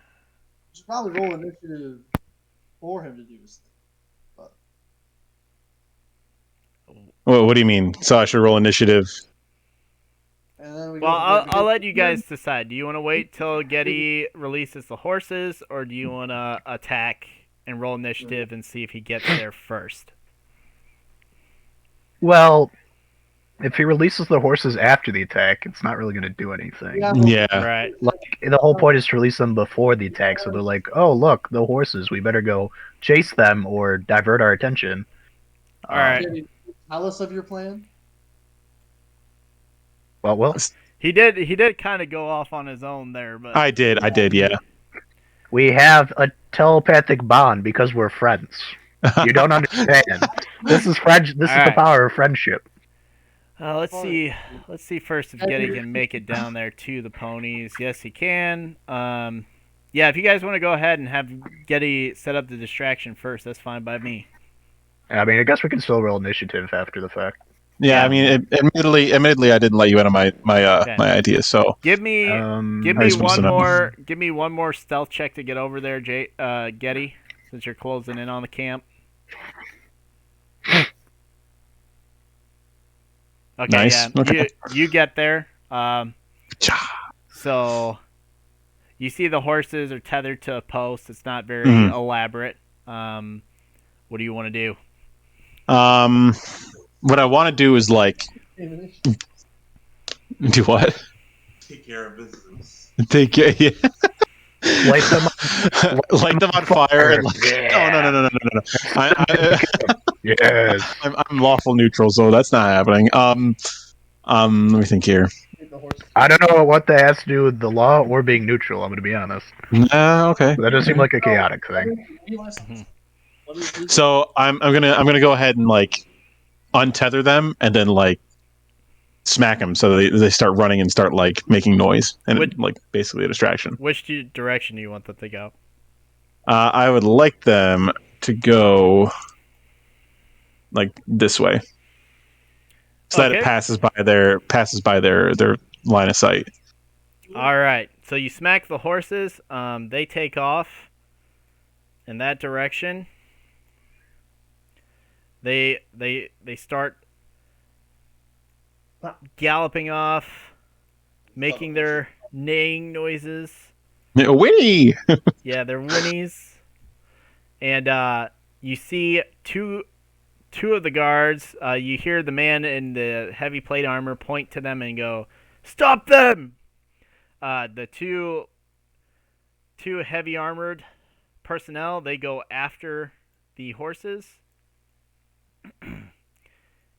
should probably roll initiative for him to do this thing. what do you mean? So I should roll initiative? And then we Well, go I'll let you guys decide. Do you want to wait till Getty releases the horses, or do you want to attack and roll initiative and see if he gets there first? Well, if he releases the horses after the attack, it's not really going to do anything. Yeah. Right. Like, the whole point is to release them before the attack, so they're like, oh, look, the horses, we better go chase them or divert our attention. All right. Tell us of your plan. Well, He did kind of go off on his own there, but I did, yeah. we have a telepathic bond because we're friends. You don't understand. This is This is the Alright. power of friendship. let's see. Let's see first if Getty can make it down there to the ponies. Yes, he can. Yeah, if you guys want to go ahead and have Getty set up the distraction first, that's fine by me. I mean, I guess we can still roll initiative after the fact. Yeah, Yeah. I mean, admittedly, I didn't let you out of my Okay. my ideas. So Give me Give I just want to know. give me one more stealth check to get over there, Getty, since you're closing in on the camp. Okay, Nice. yeah. Okay. You get there. So you see the horses are tethered to a post. It's not very Mhm. elaborate. What do you want to do? What I want to do is like do what? Take care of business. Take yeah. Light them Light them on fire. And like, Yeah. No. Yes. I'm lawful neutral, so that's not happening. Let me think here. I don't know what that has to do with the law or being neutral. I'm going to be honest. Okay. That does seem like a chaotic thing. So I'm gonna go ahead and like untether them and then like smack them so they start running and start like making noise and like basically a distraction. Which direction do you want them to go? I would like them to go like this way, so that it passes by their line of sight. All right. So you smack the horses. They take off in that direction. They start galloping off, making their neighing noises. Winnie! Yeah, they're whinnies. And you see two of the guards. You hear the man in the heavy plate armor point to them and go, "Stop them!" The two heavy armored personnel, they go after the horses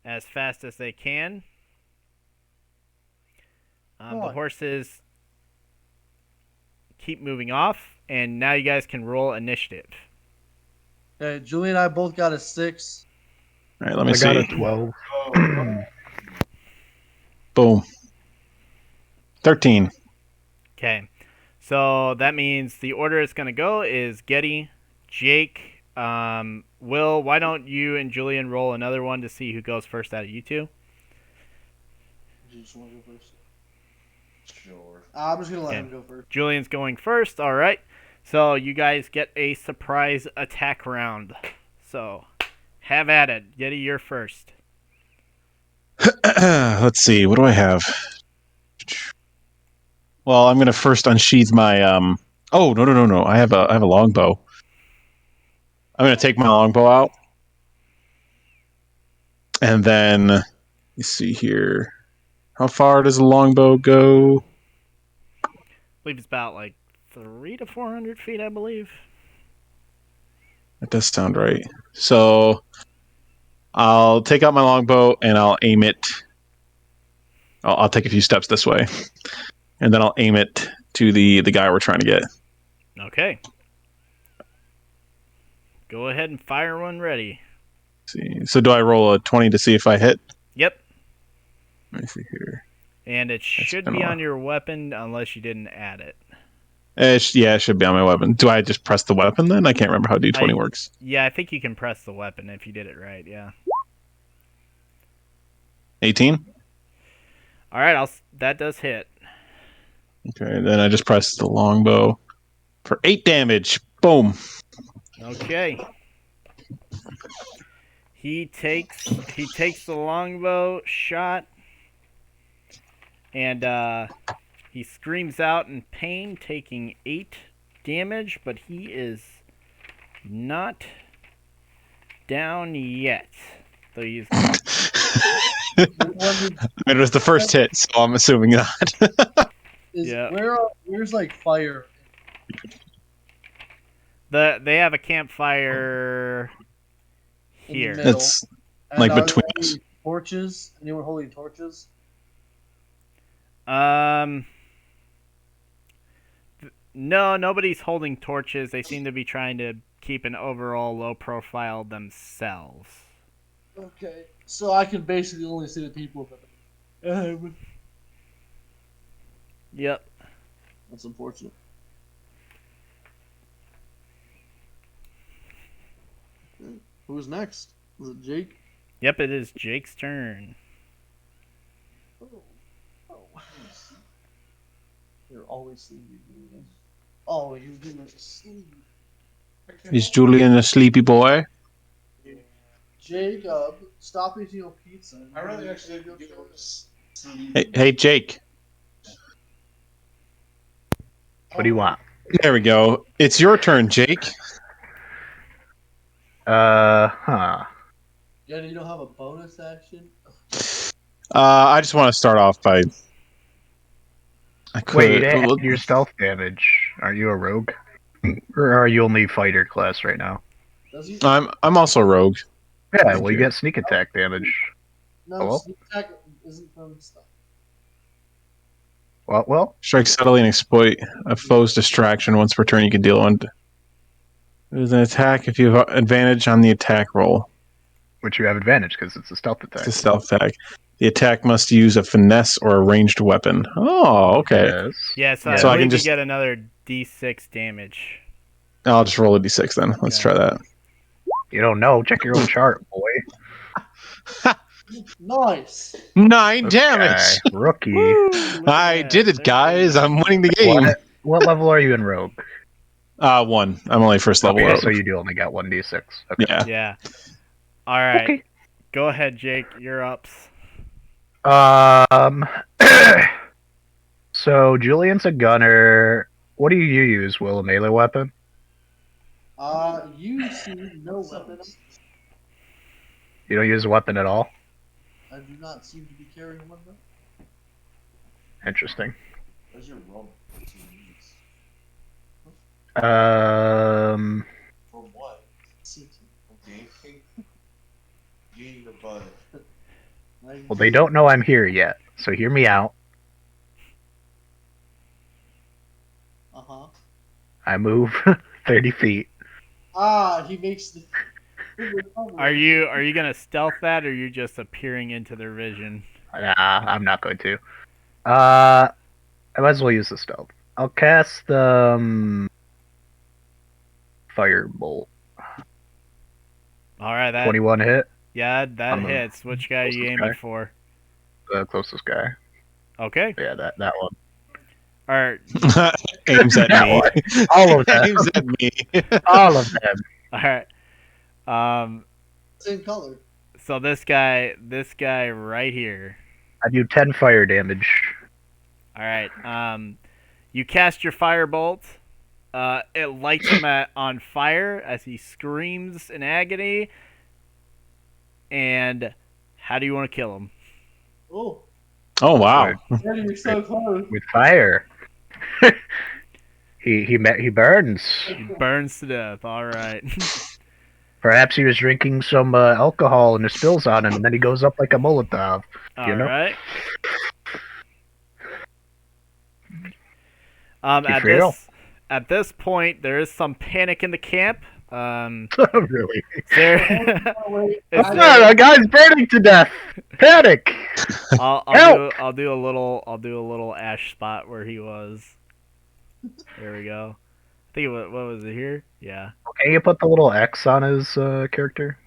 as fast as they can. The horses keep moving off, and now you guys can roll initiative. Okay, Julie and I both got a 6. All right, let me see. I got a 12. Boom. 13. Okay, so that means the order it's going to go is Getty, Jake, Will. Why don't you and Julian roll another one to see who goes first out of you two? Do you just want to go first? Sure. I'm just going to let him go first. Julian's going first. All right. So you guys get a surprise attack round. So have at it. Getty, you're first. Let's see. What do I have? Well, I'm gonna first unsheath my Oh no! I have a longbow. I'm gonna take my longbow out, and then let's see here. How far does the longbow go? I believe it's about like 300 to 400 feet, I believe. That does sound right. So I'll take out my longbow and I'll aim it. I'll take a few steps this way, and then I'll aim it to the guy we're trying to get. Okay. Go ahead and fire one ready. Let's see. So do I roll a 20 to see if I hit? Yep. Let me see here. And it should be on your weapon unless you didn't add it. It should be on my weapon. Do I just press the weapon then? I can't remember how D20 works. Yeah, I think you can press the weapon if you did it right, yeah. 18? All right, that does hit. Okay, then I just press the longbow for 8 damage. Boom. Okay. He takes the longbow shot, and he screams out in pain, taking 8 damage, but he is not down yet. So he's It was the first hit, so I'm assuming not. Where's like fire? they have a campfire here. In the middle. And Like are between there us. any torches? Anyone holding torches? No, nobody's holding torches. They seem to be trying to keep an overall low profile themselves. Okay, so I can basically only see the people that. Yep. That's unfortunate. Okay. Who's next? Is it Jake? Yep, it is Jake's turn. Oh. You're always sleepy. Oh, you didn't sleep. Is Julian a sleepy boy? Jacob, stop eating your pizza. I really actually give us Hey, Jake. What do you want? There we go. It's your turn, Jake. Huh. Yeah, you don't have a bonus action? I just want to start off by. I could. Wait, add your stealth damage. Are you a rogue? Or are you only fighter class right now? Does he? I'm also a rogue. Yeah, Thank well, you you. get sneak attack damage. No, Hello? sneak attack isn't from stuff. Well, Strike subtly and exploit a foe's distraction. Once per turn, you can deal one. It is an attack if you have advantage on the attack roll. which you have advantage because it's a stealth It's attack. a stealth attack. The attack must use a finesse or a ranged weapon. Oh, okay. Yes. Yeah, so Yeah. I So I believe can you just- get another D6 damage. I'll just roll a d6 then. Let's Okay. try that. You don't know. Check your own chart, boy. Nice. 9 Okay, damage. Rookie. Woo, look at I that. did it, guys. I'm winning the game. What level are you in Rogue? 1. I'm only first level Okay, rogue. so you do only got 1d6. Okay. Yeah. Yeah. All right. Okay. Go ahead, Jake. You're ups. So Julian's a gunner. What do you use, Will? A melee weapon? You see no weapon. You don't use a weapon at all? I do not seem to be carrying one though. Interesting. Where's your roll? For what? Okay. Getting the butt. Well, they don't know I'm here yet, so hear me out. Uh-huh. I move 30 feet. He makes the. Are you gonna stealth that, or are you just appearing into their vision? Nah, I'm not going to. I might as well use the stealth. I'll cast Firebolt. All right, that 21 hit. yeah, that I'm a- hits. Which guy are you closest aiming guy. for? The closest guy. Okay. Yeah, that one. All right. Aims at That me. one. All of them. Aims at me. All of them. All right. Same color. So this guy right here. I do 10 fire damage. All right. You cast your firebolt. It lights him on fire as he screams in agony. And how do you want to kill him? Oh, Oh, wow. Daddy, you're so close. With fire. he burns. He burns to death. All right. Perhaps he was drinking some alcohol and it spills on him, and then he goes up like a Molotov. All You know? right. Keep real. At this point, there is some panic in the camp. Really? There, Wait, is I- there- The guy's burning to death. Panic. I'll do a little ash spot where he was. There we go. I think what was it here? Yeah. Can you put the little X on his character?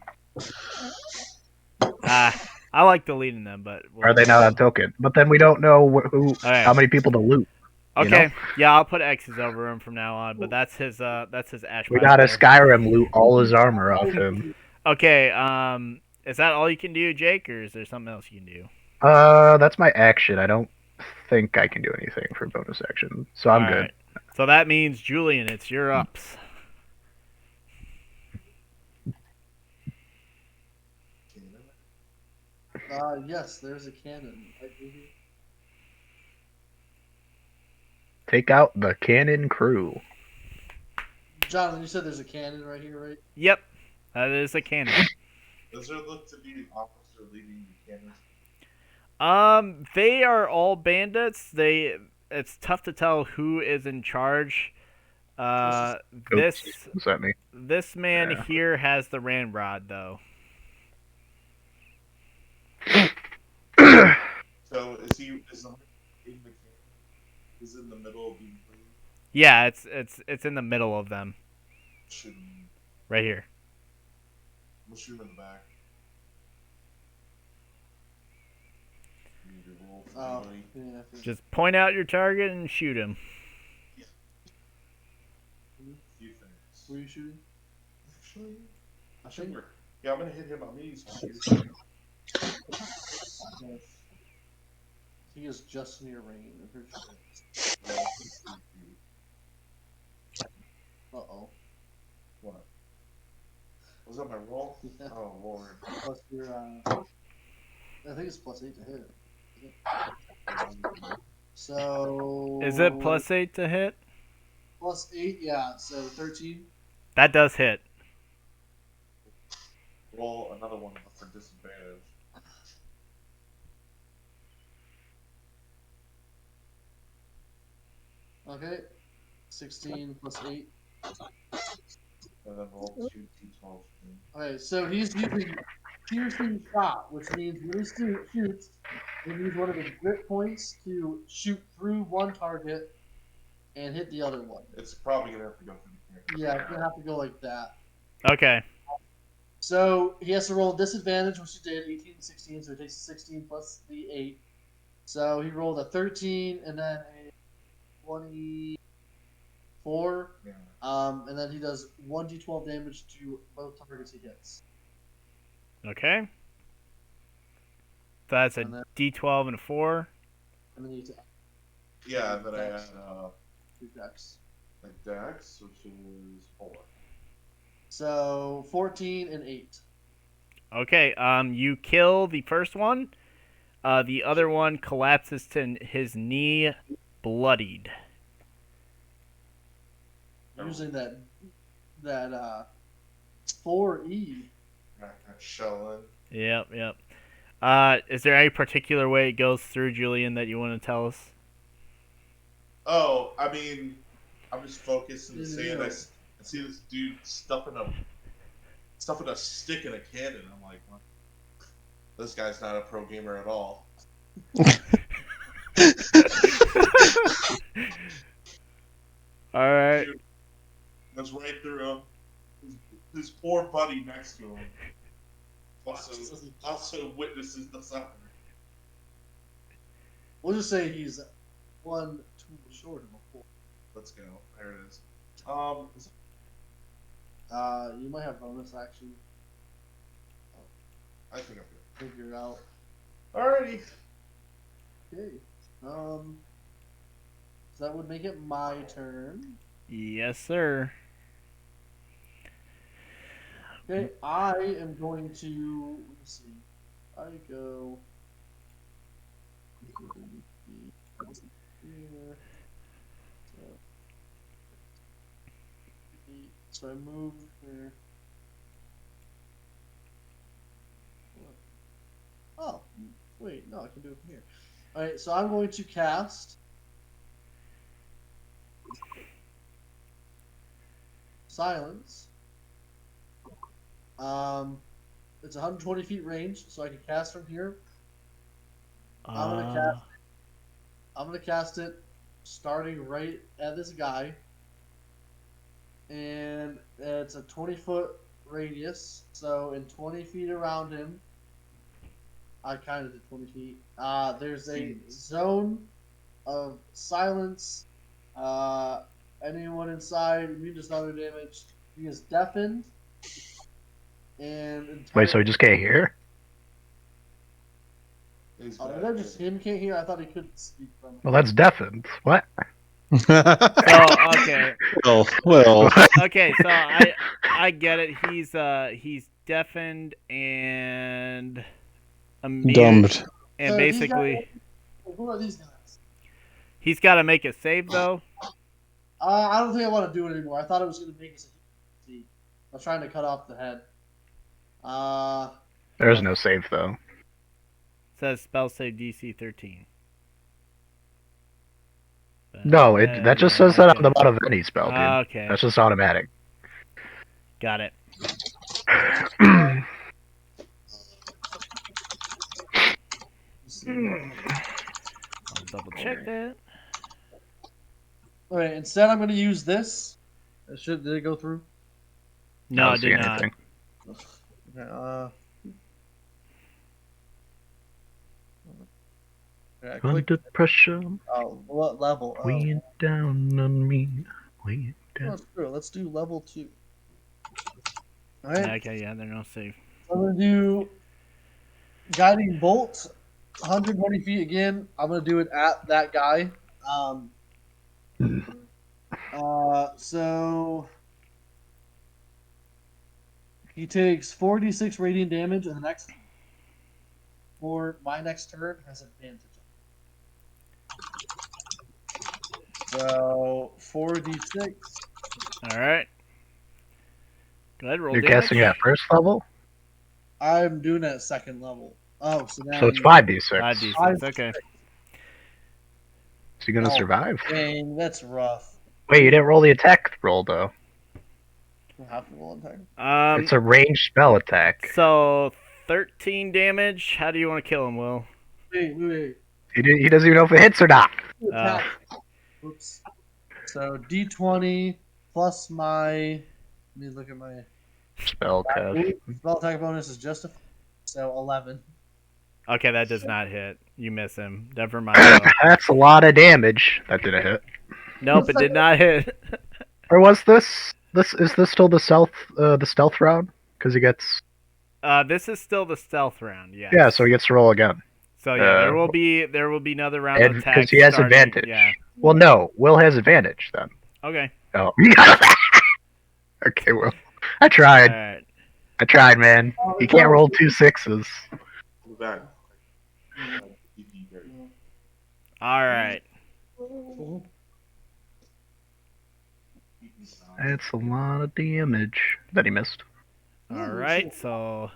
I like deleting them, but Are they not on token? But then we don't know right. how many people to loot. you Okay. know? Yeah, I'll put X's over him from now on. But that's his ash. We spot gotta there. Skyrim loot all his armor off him. Okay. Is that all you can do, Jake, or is there something else you can do? That's my action. I don't think I can do anything for bonus action, so I'm All good. right. So that means Julian, it's your ups. Yes, there's a cannon. Right here. Take out the cannon crew. Jonathan, you said there's a cannon right here, right? Yep, that is a cannon. Does there look to be an officer leading the cannons? They are all bandits. It's tough to tell who is in charge. This Oops, was that me? this man Yeah. here has the ramrod though. So is the in the cannon? Is in the middle of being clean? Yeah, it's in the middle of them, Shoot him. right here. We'll shoot him in the back. You need to roll for Oh, anybody. yeah. I think- Just point out your target and shoot him. Few things. Who are you shooting? Actually, I should think. work. Yeah, I'm gonna hit him on these. He is just near range. I'm pretty sure. Uh-oh. What? Was that my roll? Yeah. Oh lord. Plus your, I think it's +8 to hit. So. Is it +8 to hit? +8, yeah. So 13. That does hit. Roll another one for disadvantage. Okay. 16 +8. And then roll 2d12. Okay, so he's using piercing shot, which means when he shoots, he uses one of his grit points to shoot through one target and hit the other one. It's probably gonna have to go through the cannon. Yeah, it's gonna have to go like that. Okay. So he has to roll disadvantage, which he did, 18 and 16, so he takes 16 plus the 8. So he rolled a 13 and then a 24. Yeah. And then he does 1d12 damage to both targets he hits. Okay. So that's a And then- D12 and a 4. And then you take Yeah, and then I Dex. had 2 decks. a dex, which is 4. So 14 and 8. Okay. You kill the first one. The other one collapses to his knee, bloodied. Using that 4E. Crack that shell in. Yep. Is there any particular way it goes through, Julian, that you want to tell us? Oh, I mean, I'm just focused in the Yeah. sand. I see this dude stuffing a stick in a cannon. I'm like, well, this guy's not a pro gamer at all. All right. Dude, that's right through him. His poor buddy next to him also witnesses the suffering. We'll just say he's 1 tool short of a 4. Let's go. There it is. You might have bonus action. I think I'm good. Figure it out. Alrighty. Okay. So that would make it my turn. Yes, sir. Okay, I am going to. Let me see. I go. Here. So I move here. Oh, wait, no, I can do it from here. Alright, so I'm going to cast Silence. It's 120 feet range, so I can cast from here. I'm gonna cast it starting right at this guy. And it's a 20-foot radius, so in 20 feet around him, I kind of did 20 feet. There's a zone of silence. Anyone inside immune to thunder damage. He is deafened. And Wait, so he just can't hear? He's Oh, back. is that just him can't hear? I thought he could speak from. Well, that's deafened. What? So okay. well. Okay, so I get it. He's deafened and immune, Dumbed. and So basically Who are these guys? he's got to make a save though. I don't think I want to do it anymore. I thought it was going to make us a see. I was trying to cut off the head. There's no save though. Says spell save DC 13. No, that just says that on the okay. bottom of any spell, dude. Okay, That's just automatic. got it. I'll double check that. All right. Instead, I'm going to use this. Did it go through? No, I I don't see did not. anything. Okay, I Under clicked. pressure, Oh, what level? Oh, weighing down on me. Weighing down. let's do it. Let's do level 2. All right. Okay, yeah, there's no save. So I'm gonna do guiding bolt, 120 feet again. I'm gonna do it at that guy. So he takes 46 radiant damage, and the next for my next turn has advantage. So 4d6. All right. Go ahead, roll You're damage. casting at first level, I'm doing it at second level. Oh, so now so it's 5d6. 5d6. Okay. Is he gonna Oh. survive? Dang, that's rough. Wait, you didn't roll the attack roll though. We'll have to roll entire. It's a ranged spell attack. So 13 damage. How do you want to kill him, Will? Wait. He doesn't even know if it hits or not. Attack. Oops. So D20 plus my. Let me look at my Spell cast. spell attack bonus is just a. So 11. Okay, that does not hit. You miss him. Never mind. Will. That's a lot of damage. That didn't hit. Nope, it did not hit. Or was this? Is this still the stealth round? Because he gets. This is still the stealth round. Yeah. Yeah, so he gets to roll again. So yeah, there will be another round of attacks. Because he has starting- advantage. Yeah. Well, no, Will has advantage then. Okay. Oh. Okay, Will. I tried. All right. I tried, man. You can't roll 2 6s. Back. All right. That's a lot of damage that he missed. All right. So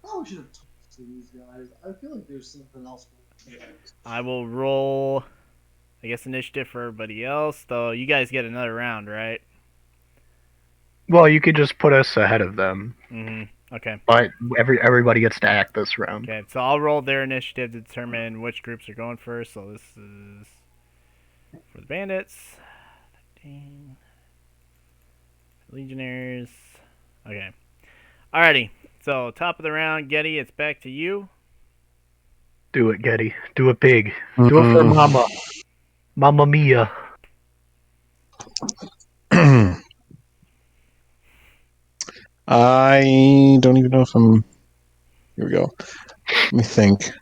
Oh, we should have talked to these guys. I feel like there's something else. I will roll, I guess, initiative for everybody else. Though you guys get another round, right? Well, you could just put us ahead of them, Mm-hmm. Okay. but everybody gets to act this round. Okay. So I'll roll their initiative to determine which groups are going first. So this is for the bandits. 15. Legionnaires. Okay. Alrighty. So top of the round, Getty. It's back to you. Do it, Getty. Do it big. Do it for Mama. Mamma Mia. I don't even know if I'm. Here we go. Let me think.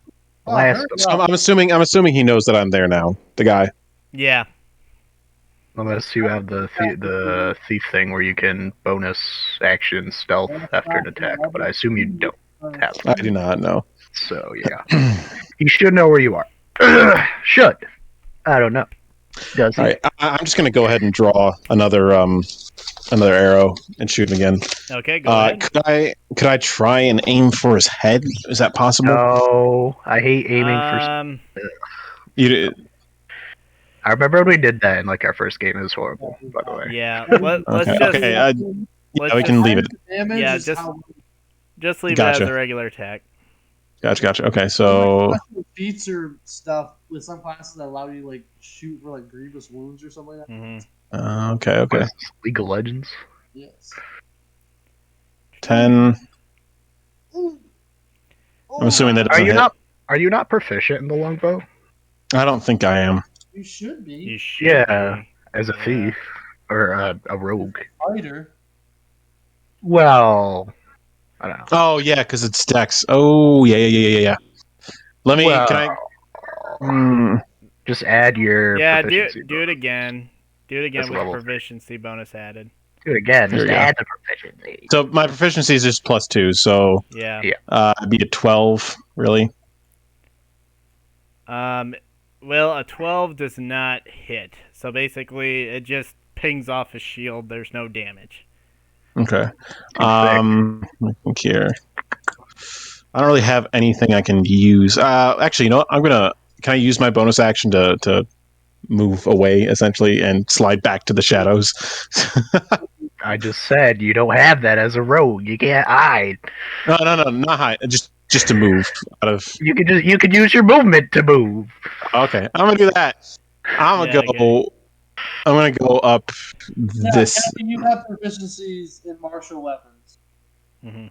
Last So I'm assuming he knows that I'm there now. The guy. Yeah. Unless you have the thief thing where you can bonus action stealth after an attack, but I assume you don't have I that. do not know. So yeah, you should know where you are. Should. I don't know. Does he? All right, I'm just gonna go ahead and draw another arrow and shoot him again. Okay. Go ahead. Could I try and aim for his head? Is that possible? No, I hate aiming for. You, I remember when we did that in like our first game. It was horrible, by the way. Yeah. Let's okay, just okay. let's We can leave it. Damage Yeah, is just- how leave it Gotcha. as a regular attack. Gotcha. Okay, so feats or stuff with some classes that allow you to like shoot for like grievous wounds or something like that. Mm-hmm. okay. What is this, League of Legends? Yes. 10. I'm assuming that Are doesn't you hit. not? Are you not proficient in the longbow I don't think I am. You should be. You should Yeah. be. as a Yeah. thief or a rogue? Fighter. Well, I don't know. Oh yeah, because it's Dex. Oh yeah. Let me. Well, Can I? Hmm. just add your Yeah. proficiency. Do it again. Do it again That's with level proficiency bonus added. Do it again. There Just we go. add the proficiency. So my proficiency is just +2, so Yeah. I'd be a 12. Really? Well, a 12 does not hit. So basically, it just pings off his shield. There's no damage. Okay. Too I think here. I don't really have anything I can use. Actually, you know what? Can I use my bonus action to move away, essentially, and slide back to the shadows? I just said you don't have that as a rogue. You can't hide. No, not high. Just to move out of. You could use your movement to move. Okay, I'm gonna do that. I'm gonna Yeah, go. okay. I'm gonna go up Yeah, this Cappy, you have proficiencies in martial weapons. Hmm.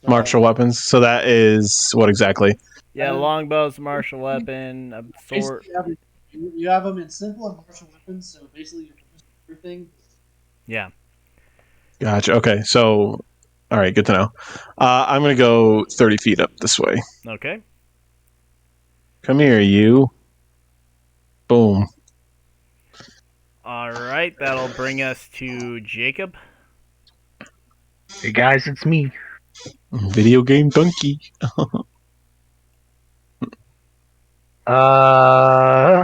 So, martial weapons. So that is what exactly? Yeah, Um, longbow's martial weapon, a sword. basically, you have them in simple and martial weapons, so basically you're proficient in everything. Yeah. Gotcha. Okay, so all right, good to know. I'm gonna go 30 feet up this way. Okay. Come here, you. Boom. All right, that'll bring us to Jacob. Hey guys, it's me. Video game donkey. Uh,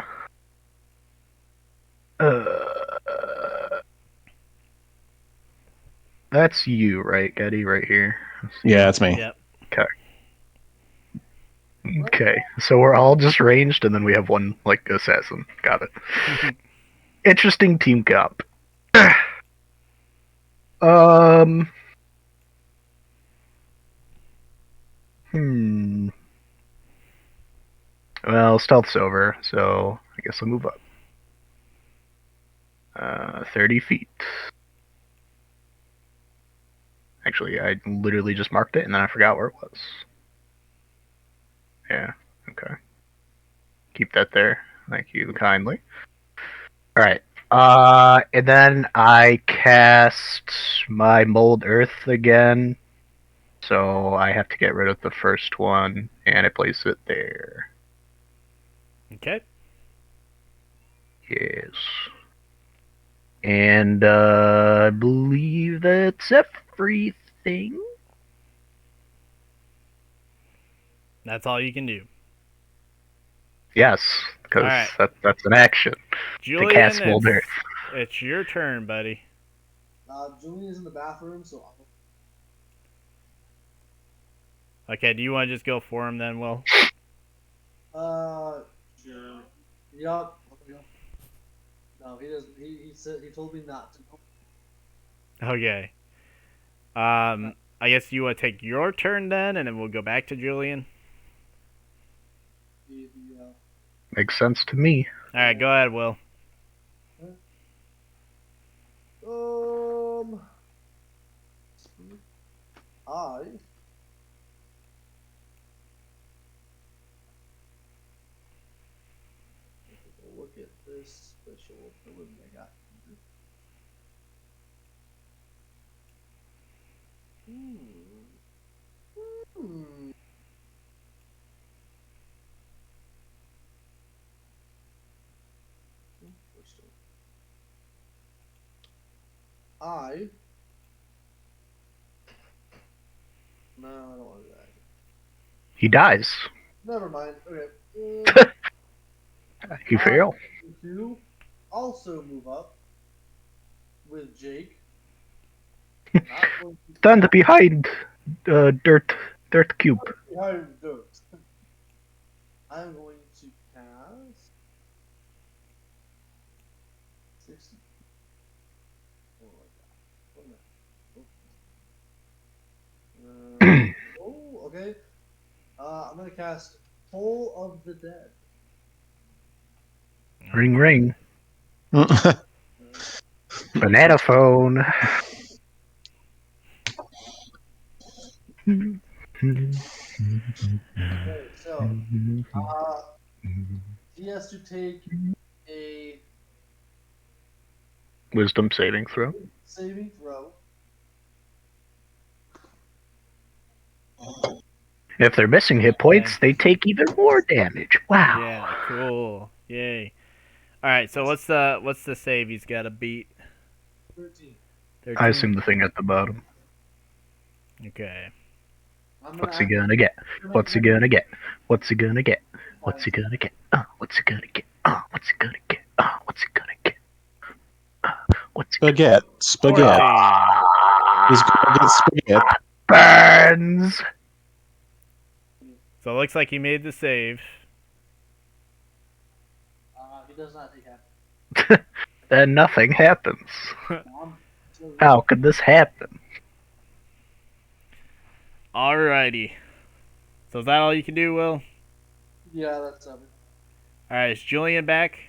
that's you, right, Getty, right here. Yeah, that's me. Yep. Okay, so we're all just ranged, and then we have one like assassin. Got it. Interesting team comp. um. Well, stealth's over, so I guess I'll move up. 30 feet. Actually, I literally just marked it, and then I forgot where it was. Yeah, okay. Keep that there. Thank you kindly. Alright. And then I cast my Mold Earth again. So I have to get rid of the first one, and I place it there. Okay. Yes. And I believe that's everything. That's all you can do. Yes, because Alright. that's an action. Julian, to cast Mold Earth. it's your turn, buddy. Julian is in the bathroom, so Okay, do you want to just go for him then, Will? sure. Yup. No, he doesn't. He said he told me not to. Okay. I guess you want to take your turn then, and then we'll go back to Julian. Makes sense to me. All right, go ahead, Will. I look at this special ability I got here. I No, I don't want to do that. He dies. Never mind. Okay. He fail. To also move up with Jake. Stand behind dirt cube. Behind dirt. I'm going to cast 60. Oh my god. Okay. I'm gonna cast Toll of the Dead. Ring ring. Banana phone. Okay, so he has to take a Wisdom saving throw. saving throw. If they're missing hit points, they take even more damage. Wow. Yeah, cool. Yay. All right, so what's the save he's got to beat? 13. 13? I assume the thing at the bottom. Okay. What's he gonna get? What's he gonna get? What's he gonna get? What's he gonna get? What's he gonna get? What's he gonna get? What's he gonna get? What's he gonna get? Spaghetti. Just go get spaghetti. Burns. So it looks like he made the save. He does not take half. Then nothing happens. How could this happen? Alrighty. So is that all you can do, Will? Yeah, that's Alright, is Julian back?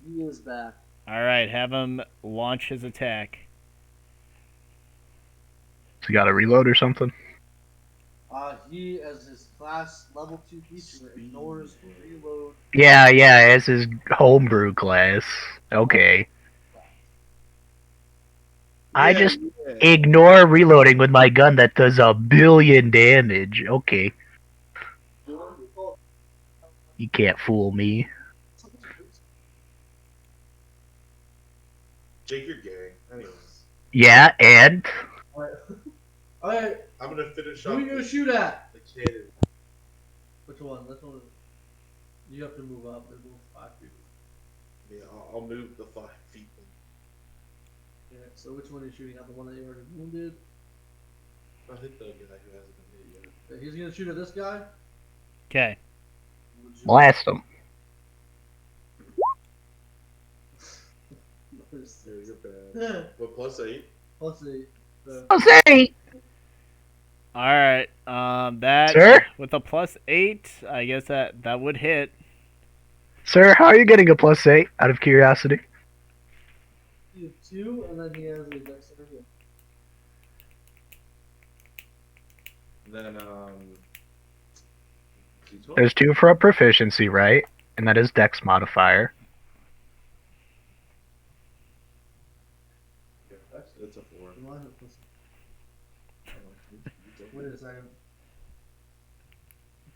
He is back. Alright, have him launch his attack. So you got to reload or something? He, as his class level 2 feature, ignores reload. Yeah, as his homebrew class. Okay. I just ignore reloading with my gun that does 1 billion damage. Okay. You can't fool me. Jake, you're gay. Anyways. Yeah, and? Alright, I'm gonna finish who up are you gonna shoot at? the cannon. Which one? Which one? You have to move up. They're both 5 feet. Yeah, I'll move the 5 feet. Okay, so which one are you shooting at? The one that you already wounded? I'll hit the guy who hasn't been hit yet. Okay, he's gonna shoot at this guy? Okay. Blast him. Yeah, you're bad. What, +8? Plus 8. Jose! Alright, that Sir? with a +8, I guess that would hit. Sir, how are you getting a +8, out of curiosity? He has 2, and then he has a dexterity. Then, There's 2 for a proficiency, right? And that is dex modifier. It's a 4. Wait a second.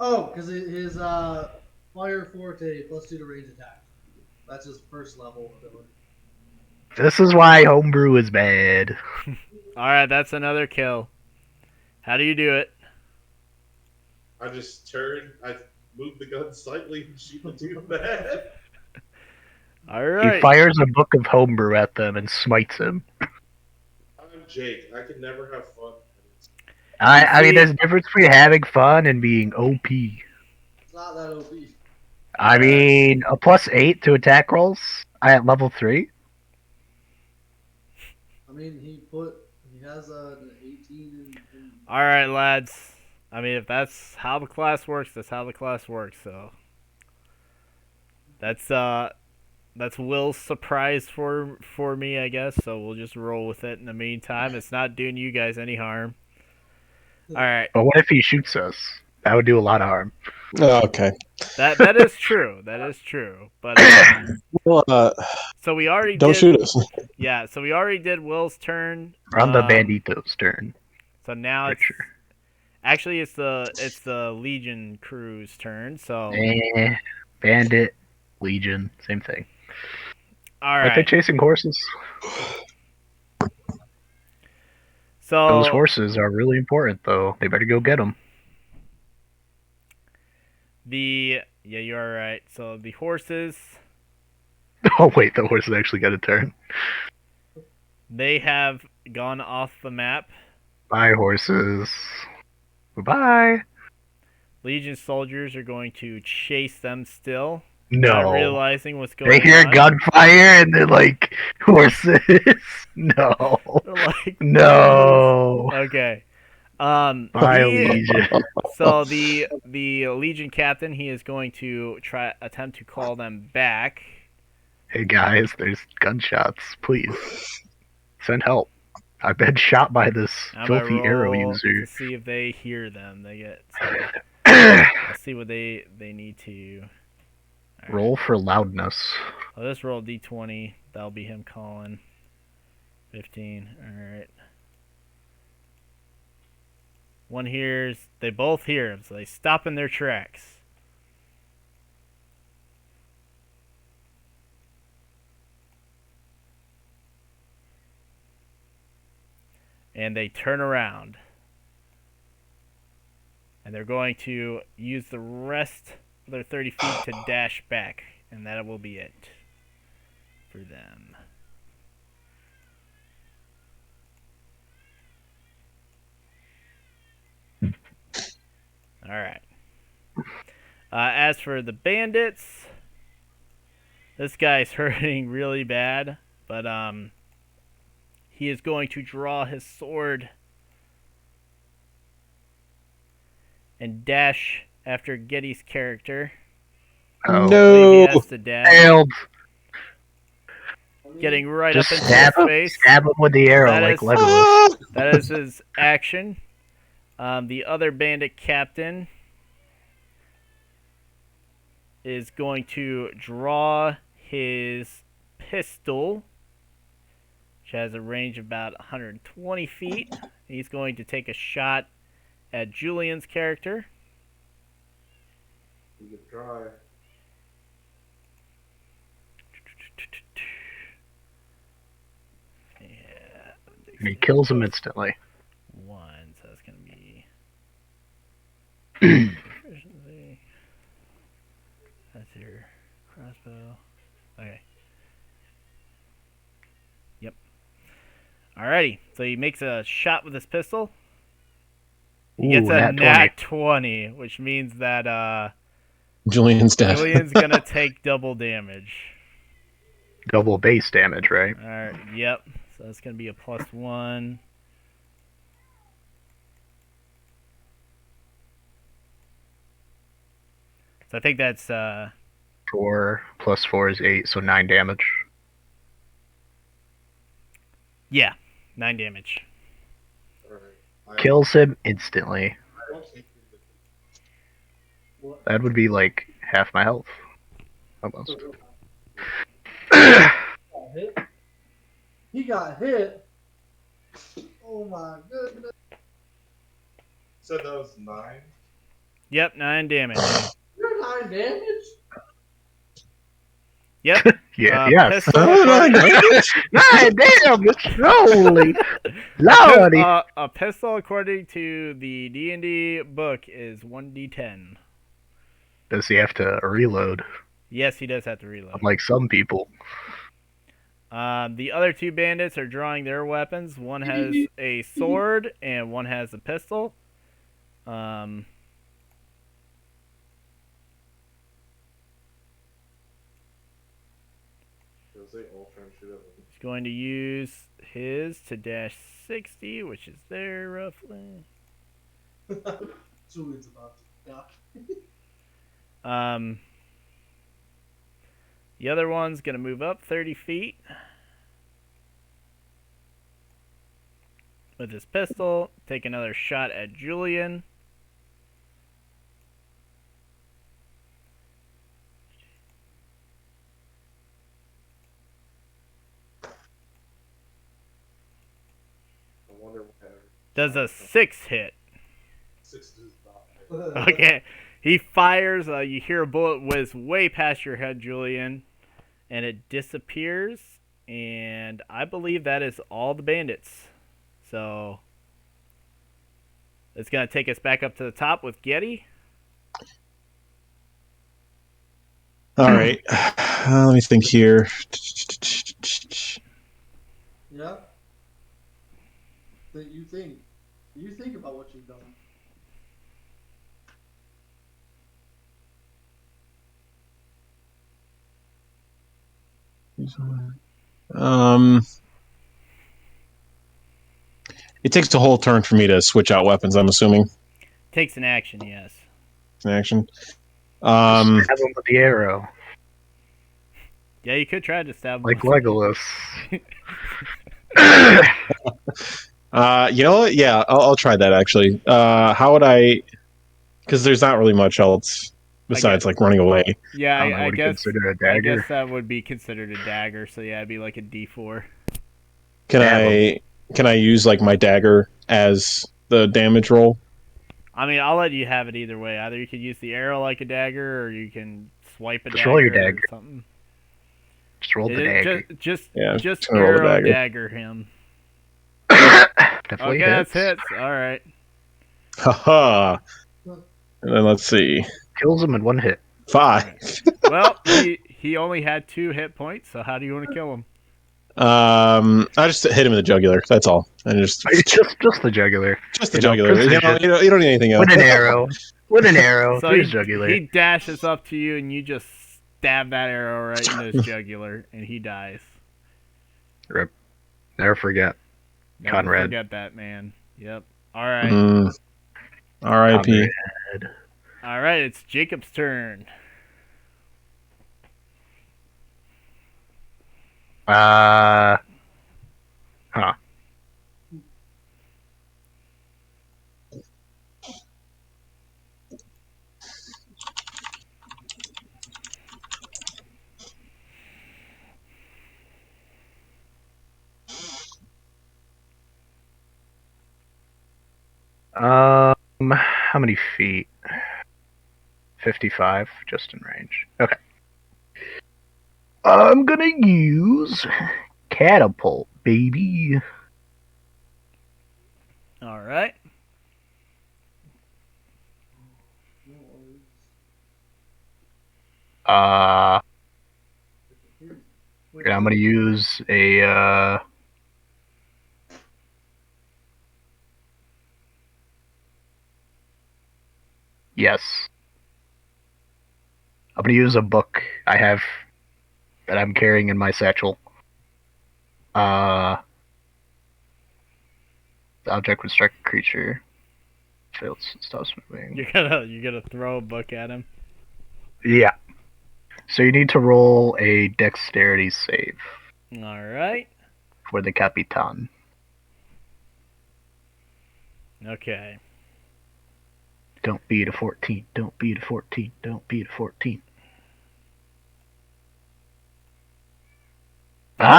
Oh, because his fire forte +2 to range attack. That's his first level ability. This is why homebrew is bad. Alright, that's another kill. How do you do it? I just turn, I move the gun slightly and shoot the 2 bad. He Alright. fires a book of homebrew at them and smites him. I'm Jake. I can never have fun. I mean, there's a difference between having fun and being OP. It's not that OP. I mean, a +8 to attack rolls at level 3? I mean, he has an 18 in Alright, lads. I mean, if that's how the class works, that's how the class works, so. That's Will's surprise for me, I guess, so we'll just roll with it in the meantime. It's not doing you guys any harm. Alright. But what if he shoots us? That would do a lot of harm. Oh, okay. That is true. That is true. But Well, so we already don't did, shoot us. Yeah, so we already did Will's turn. We're on the Bandito's turn. So now it's Sure. actually it's the Legion crew's turn. So Bandit, Legion, same thing. all Aren't they right. chasing horses? So Those horses are really important, though. They better go get them. yeah, you're right. So the horses, Oh wait, the horses actually got a turn. they have gone off the map. Bye, horses. Bye. Legion soldiers are going to chase them still. Not No. realizing what's going They hear on. gunfire and they're like, horses. No. They're like, No. okay. Bye, he- Legion. So the Legion captain, he is going to attempt to call them back. Hey guys, there's gunshots. Please. Send help. I've been shot by this I'm gonna filthy arrow roll user. to see if they hear them. They get. So let's see what they need to. All right. Roll for loudness. I'll just roll d20. That'll be him calling. 15. All right. One hears. They both hear him, so they stop in their tracks. And they turn around. And they're going to use the rest of their 30 feet to dash back. And that will be it for them. As for the bandits, this guy's hurting really bad, but he is going to draw his sword and dash after Getty's character. Oh, I believe No. he has to dash, failed. getting right Just up into stab his him, face. stab him with the arrow That like is- Legolas. That is his action. The other bandit captain is going to draw his pistol, which has a range of about 120 feet. He's going to take a shot at Julian's character. You can try. Yeah. And he kills him instantly. One, so that's going to be proficiency. That's your crossbow. Okay. Yep. Alrighty. So he makes a shot with his pistol. He gets Ooh, a nat 20. nat 20, which means that Julian's dead. Julian's gonna take double damage. Double base damage, right? Alright, yep. So that's gonna be a +1. So I think that's 4 plus 4 is 8, so 9 damage. yeah, 9 damage. Alright. Kills him instantly. I don't think What? That would be like half my health. Almost. Got hit. He got hit. Oh my goodness. said that was 9. Yep, 9 damage. You're 9 damage? Yep. Yeah, yes. Pistol, Oh, 9 damage. 9 damage! Holy lordy! a pistol, according to the D&D book, is 1d10. Does he have to reload? Yes, he does have to reload. Unlike some people. The other two bandits are drawing their weapons. One has a sword and one has a pistol. Because they all try and shoot at me. He's going to use his to dash 60, which is there roughly. Julian's about to die. The other one's going to move up 30 feet with his pistol, take another shot at Julian. I wonder what happened. Does a 6 hit. 6 does not. Okay. He fires. You hear a bullet whiz way past your head, Julian, and it disappears. And I believe that is all the bandits. So it's going to take us back up to the top with Getty. All right. Let me think here. Yeah. That you think. You think about what you've done. It takes a whole turn for me to switch out weapons, I'm assuming. Takes an action, yes. In action. Stab him with the arrow. Yeah, you could try to stab him. Like with- Legolas. You know what? Yeah, I'll try that actually. How would I? Because there's not really much else besides like running away. Yeah, I don't know, I would you guess. consider a I dagger? guess that would be considered a dagger. So yeah, it'd be like a D4. Can I use like my dagger as the damage roll? I mean, I'll let you have it either way. Either you could use the arrow like a dagger, or you can swipe a Just dagger, roll your or dagger. something. Just roll the dagger. Just Yeah, just gonna roll the arrow dagger. dagger him. Definitely Okay, that's hits. hits. All right. Haha. And then let's see. Kills him in one hit. 5. Well, he only had 2 hit points. So how do you want to kill him? I just hit him in the jugular. That's all. And just Just the jugular. the you know, jugular. You precision. don't need anything else. With an arrow. With an arrow So through his jugular. he dashes up to you, and you just stab that arrow right in his jugular, and he dies. Rip. Never forget. Never Conrad. forget that, man. Yep. All right. R.I.P. Conrad. All right, it's Jacob's turn. Huh. How many feet? 55, just in range. Okay. I'm gonna use catapult, baby. All right. And I'm gonna use a yes. I'm gonna use a book I have that I'm carrying in my satchel. The object would strike a creature. Fails, stops moving. You're gonna throw a book at him. Yeah. So you need to roll a dexterity save All right. for the Capitan. Okay. Don't beat a 14. Don't beat a 14. Don't beat a 14. Let's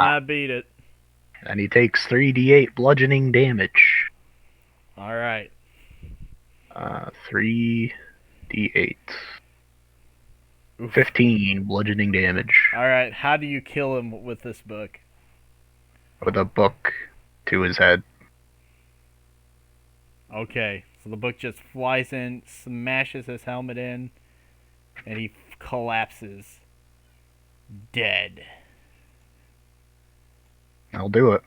not beat it. And he takes 3d8 bludgeoning damage. All right. 3d8. Oof. 15 bludgeoning damage All right. How do you kill him with this book? with a book to his head. Okay. So the book just flies in, smashes his helmet in, and he collapses. Dead. I'll do it.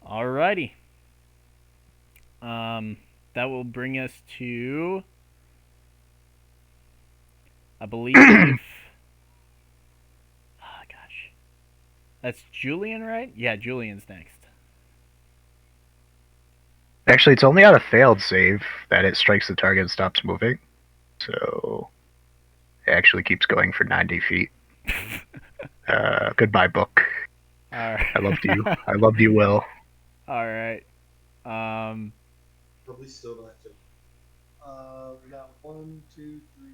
Alrighty. That will bring us to, I believe. Oh gosh, that's Julian, right? Yeah, Julian's next. Actually, it's only on a failed save that it strikes the target and stops moving. So it actually keeps going for 90 feet. Goodbye, book. All right. I loved you. I loved you well. All right. Probably still not to. We got 1, 2, 3,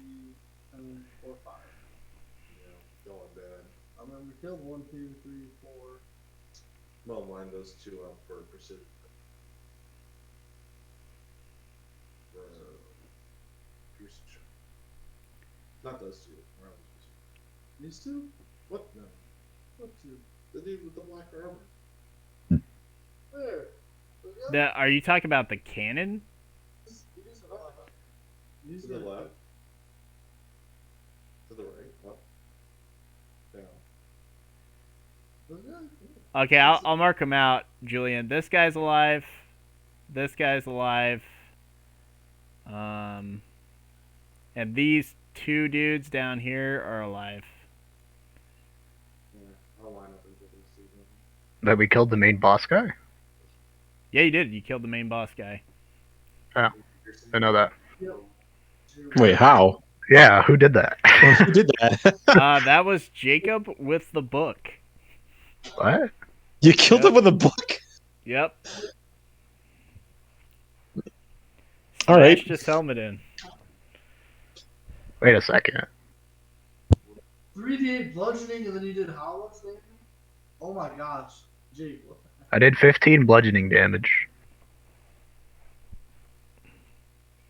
4, 5. Yeah, going bad. I mean, we killed 1, 2, 3, 4. Well, line those two up for pursuit. Piercing shot. Not those two. Where are those two? These 2? What? No. What 2? The dude with the black armor. Where? Are you talking about the cannon? These To the are left. To the right. Up. Down. those guys? Okay, I'll mark them out, Julian. This guy's alive. This guy's alive. And these 2 dudes down here are alive. Yeah, I'll line up into these two. That we killed the main boss guy? Yeah, you did. You killed the main boss guy. I know that. Wait, how? Yeah, who did that? Who did that? That was Jacob with the book. What? You killed him with a book? Yep. All right. Smashed his helmet in. Wait a second. 3d8 bludgeoning, and then you did how much damage? Oh my gosh. Jake, what the heck? I did 15 bludgeoning damage.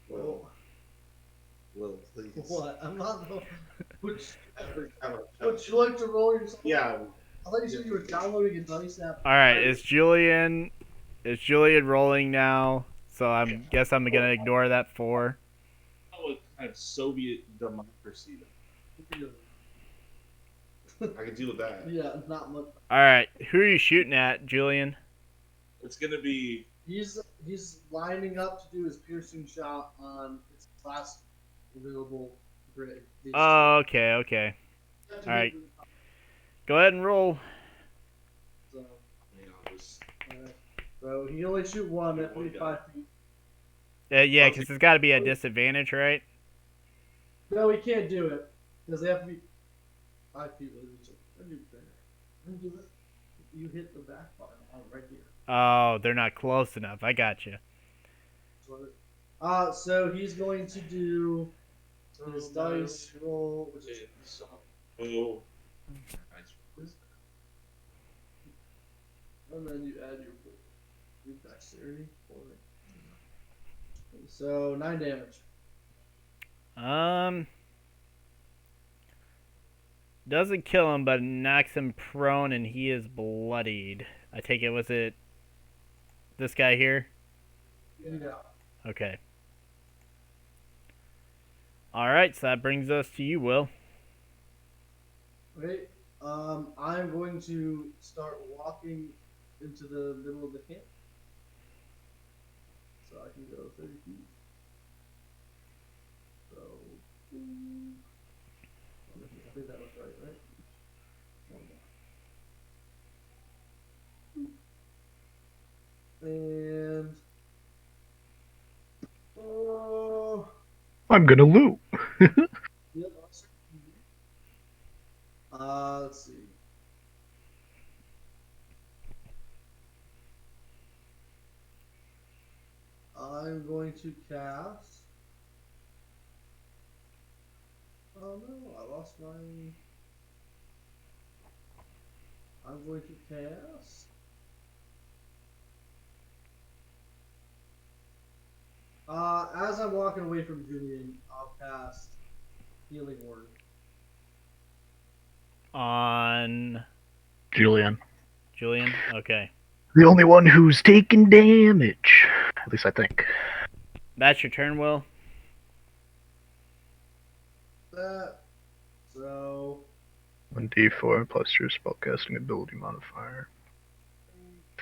Well, please. What? I'm not the. Would Every you like to roll yourself? Yeah. I thought you said you were downloading a dice app. All right, it's Julian rolling now. So I guess I'm gonna ignore that 4. Oh, kind of Soviet democracy. I can deal with that. Yeah, not much. All right, who are you shooting at, Julian? It's gonna be. He's lining up to do his piercing shot on its last available grid. Oh, okay, okay. All right. Go ahead and roll. So, Hang on, just so he only shoot one at 25 feet. Yeah, because it's got to be a disadvantage, right? No, he can't do it because they have to be 5 feet with each other. I do better. I do it. You hit the back button right here. Oh, they're not close enough. I got you. So he's going to do his dice roll, which is oh. and then you add your dexterity for it. So 9 damage. Doesn't kill him, but knocks him prone, and he is bloodied. I take it, was it this guy here? Yeah. Okay. Alright, so that brings us to you, Will. Okay. I'm going to start walking into the middle of the camp. So I can go 30 feet. So, I think that was right? And I'm gonna loot. yeah, let's see. I'm going to cast. Oh no, I lost my. I'm going to cast. As I'm walking away from Julian, I'll cast Healing Word. On Julian. Julian? Okay. The only one who's taking damage. At least I think. That's your turn, Will? That. So. 1d4 plus your spellcasting ability modifier.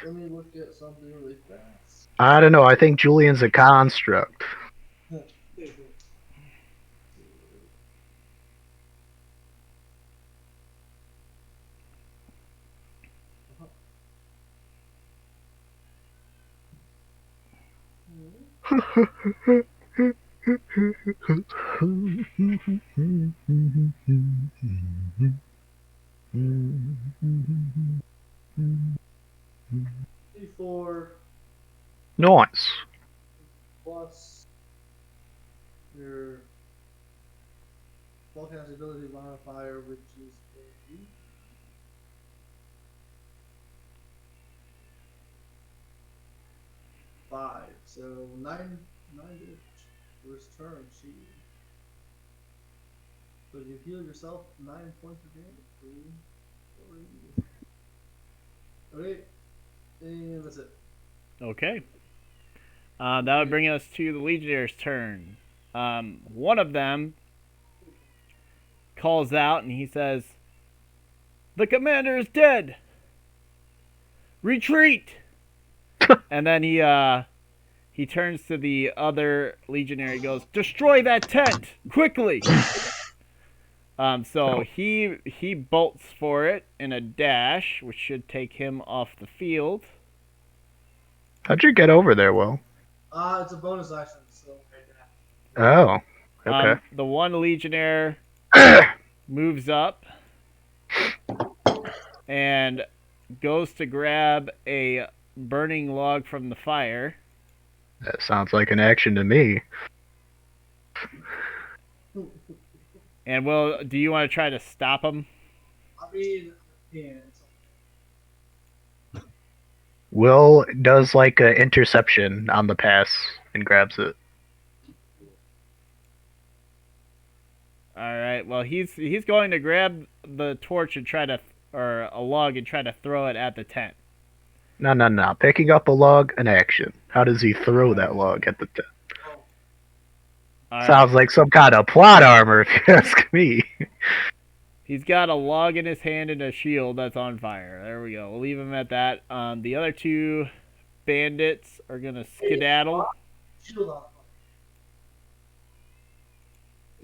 Let me look at something really fast. I don't know. I think Julian's a construct. D4 Nice. plus your spellcasting ability modifier, which is a 5. So 9 damage. First turn, she. So you heal yourself 9 points of damage. Okay, and that's it. Okay. That would bring us to the Legionnaires' turn. One of them calls out and he says, "The commander is dead! Retreat!" And then he turns to the other legionary and goes, "Destroy that tent! Quickly!" So he bolts for it in a dash, which should take him off the field. How'd you get over there, Will? It's a bonus action, so right now. Oh. Okay. The one legionnaire moves up and goes to grab a burning log from the fire. That sounds like an action to me. And Will, do you want to try to stop him? I mean, yeah. Will does like a interception on the pass and grabs it. All right. Well, he's going to grab the torch and or a log and try to throw it at the tent. No. Picking up a log, an action. How does he throw that log at the tent? All Sounds right. like some kind of plot armor, if you ask me. He's got a log in his hand and a shield that's on fire. There we go. We'll leave him at that. The other two bandits are gonna skedaddle. Shield off.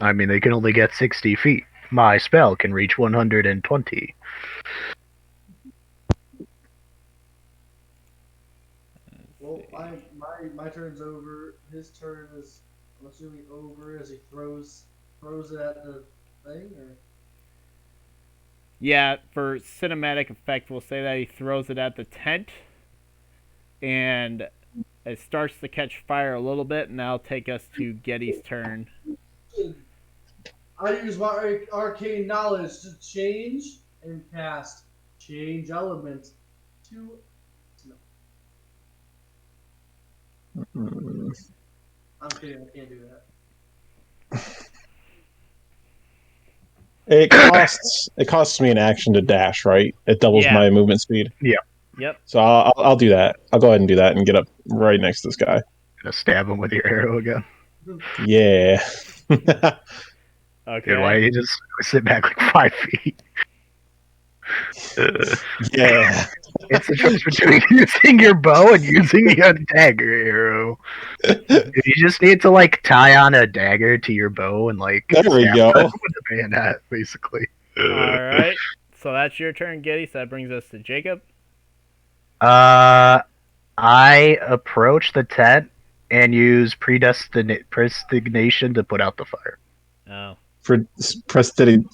I mean, they can only get 60 feet. My spell can reach 120. Well, my turn's over. His turn is, I'm assuming, over as he throws it at the thing, or Yeah, for cinematic effect, we'll say that he throws it at the tent, and it starts to catch fire a little bit, and that'll take us to Getty's turn. I use my arcane knowledge to change and cast change element to. No, I'm kidding. I can't do that. It costs me an action to dash, right? It doubles Yeah. my movement speed. Yep. So I'll do that. I'll go ahead and do that and get up right next to this guy. Gonna stab him with your arrow again. Yeah. Okay. Dude, why don't you just sit back like 5 feet? Yeah. It's the choice between using your bow and using the dagger arrow. You just need to like tie on a dagger to your bow and like There we stab go. them with the bayonet, basically. All right. So that's your turn, Getty. So that brings us to Jacob. I approach the tent and use predestination to put out the fire. Oh. For prestidigitation.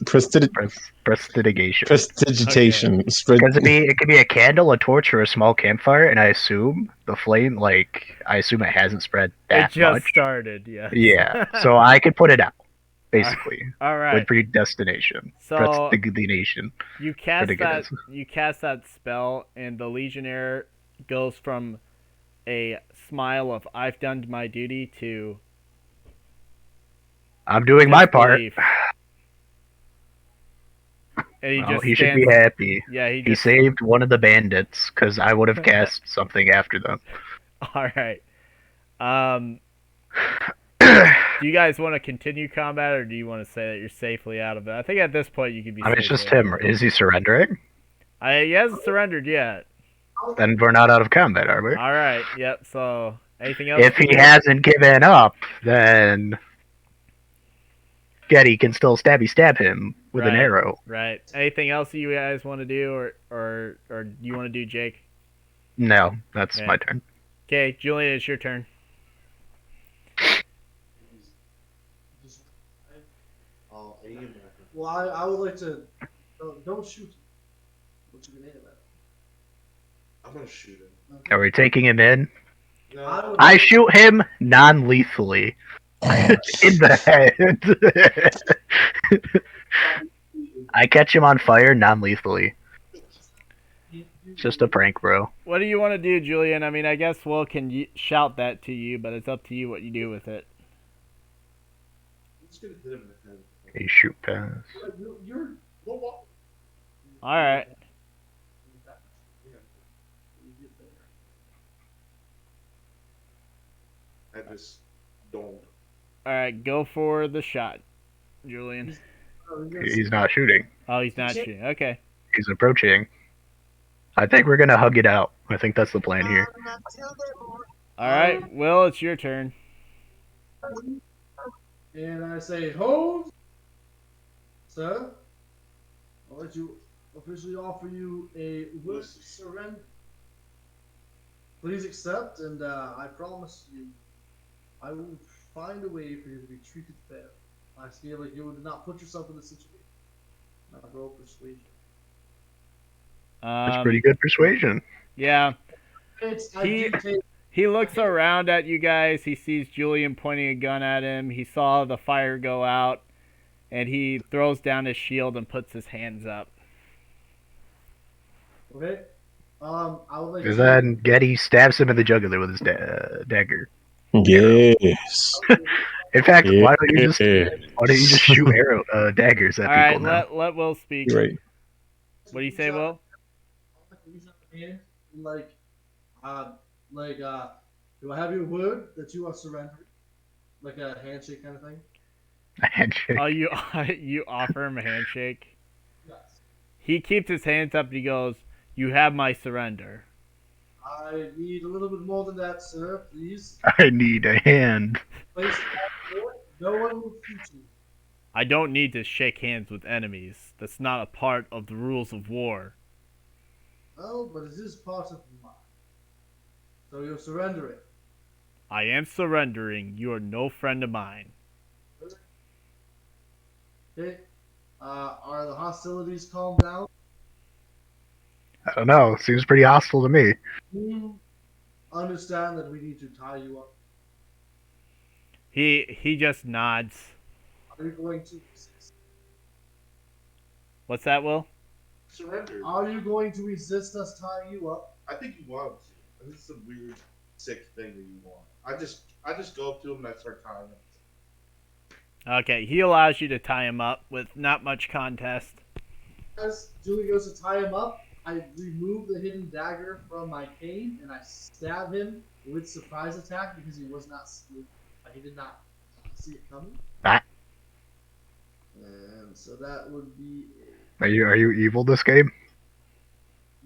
Prestidigitation. Because it could be a candle, a torch, or a small campfire, and I assume the flame, I assume it hasn't spread that It just much. started, yeah. Yeah, so I could put it out, basically, All right. with predestination. So Prestidigitation. you cast that spell, and the Legionnaire goes from a smile of "I've done my duty" to I'm doing my part. disbelief. And he Well, just he should stands, be happy. Yeah, he He just. saved one of the bandits, because I would have cast something after them. All right. Do you guys want to continue combat, or do you want to say that you're safely out of it? I think at this point you could be. I mean, it's just safely out him. of it. Is he surrendering? He hasn't surrendered yet. Then we're not out of combat, are we? All right. Yep. So anything else? If he hasn't given up, then Getty can still stab him with an Right. arrow. Right. Anything else you guys want to do, or do you want to do Jake? No, that's Okay. my turn. Okay, Julian, it's your turn. I'll aim at him. Well, I would like to. Don't shoot. What you can aim at? I'm gonna shoot him. Okay. Are we taking him in? No, I shoot him non-lethally in the head. I catch him on fire non-lethally. Just a prank, bro. What do you want to do, Julian? I mean, I guess Will can shout that to you, but it's up to you what you do with it. I'm just gonna hit him in the head. You shoot pass. You're. All right. I just don't. All right, go for the shot, Julian. He's not shooting. Oh, he's not shooting. Okay. He's approaching. I think we're gonna hug it out. I think that's the plan here. All right, Will, it's your turn. And I say, hold, sir. I'll let you officially offer you a word of surrender. Please accept, and I promise you, I will find a way for you to be treated fair. I feel like you would not put yourself in this situation. Not roll persuasion. That's pretty good persuasion. Yeah. I He- do take He looks around at you guys. He sees Julian pointing a gun at him. He saw the fire go out, and he throws down his shield and puts his hands up. Okay. I would like And to. then Getty stabs him in the jugular with his dagger. Yes. In fact, why don't you just Yeah. shoot daggers at All right, people now? let Will speak. You're right. What do you say, Will? Do I have your word that you are surrendering? Like a handshake kind of thing? A handshake. Oh, you you offer him a handshake. Yes. He keeps his hands up and he goes, "You have my surrender." I need a little bit more than that, sir. Please. I need a hand. Place your order. No one will shoot you. I don't need to shake hands with enemies. That's not a part of the rules of war. Oh, but it is part of mine. So you're surrendering. I am surrendering. You are no friend of mine. Okay. Are the hostilities calmed down? I don't know. Seems pretty hostile to me. Understand that we need to tie you up. He just nods. Are you going to resist? What's that, Will? Surrender. Are you going to resist us tying you up? I think you want to. I think it's a weird, sick thing that you want. I just go up to him and I start tying him. Okay, he allows you to tie him up with not much contest. As Julie goes to tie him up, I remove the hidden dagger from my cane and I stab him with surprise attack because he did not see it coming. Ah. And so that would be Are you evil this game?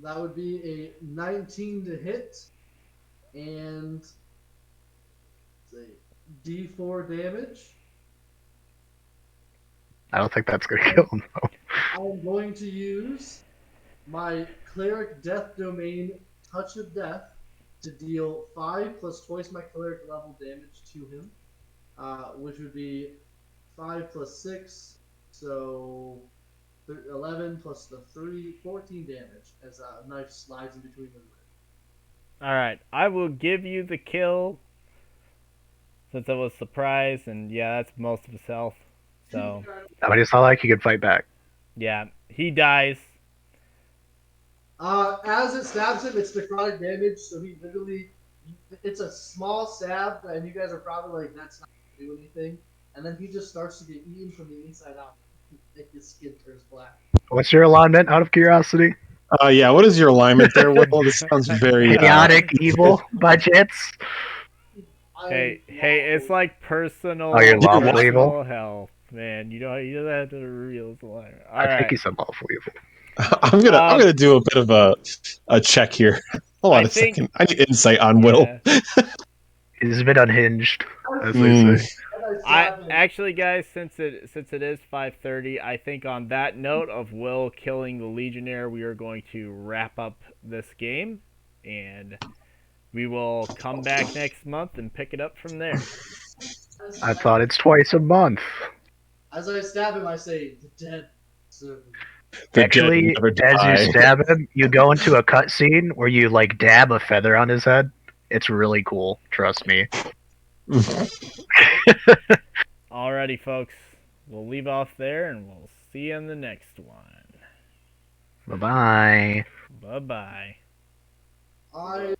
a 19 to hit and say D4 damage. I don't think that's gonna kill him though. I'm going to use my Cleric Death Domain Touch of Death to deal 5 plus twice my Cleric level damage to him, which would be 5 plus 6, so 11 plus the 3, 14 damage as a knife slides in between the ribs. Alright, I will give you the kill since I was surprised, and yeah, that's most of his health. So, But it's not like you can fight back. yeah, he dies. As it stabs him, it's necrotic damage, so he literally, it's a small stab, and you guys are probably like, that's not going to do anything. And then he just starts to get eaten from the inside out. His skin turns black. What's your alignment, out of curiosity? Yeah, what is your alignment there, Will? This sounds very Chaotic evil budgets. Hey, it's like personal, Oh, you're lawful personal evil? health, man. You don't have to reveal the line. I think Alright. he's a lawful evil. I'm gonna do a bit of a check here. Hold on I a think- second. I need insight on Will. Yeah. He's a bit unhinged, as they say. Actually, guys, since it is 5:30, I think on that note of Will killing the Legionnaire, we are going to wrap up this game, and we will come back next month and pick it up from there. I thought it's twice a month. As I stab him, I say, the dead servant. The Actually, dead never as die. you stab him, you go into a cutscene where you like dab a feather on his head. It's really cool. Trust me. Alrighty, folks, we'll leave off there, and we'll see you in the next one. Bye bye. Bye bye. I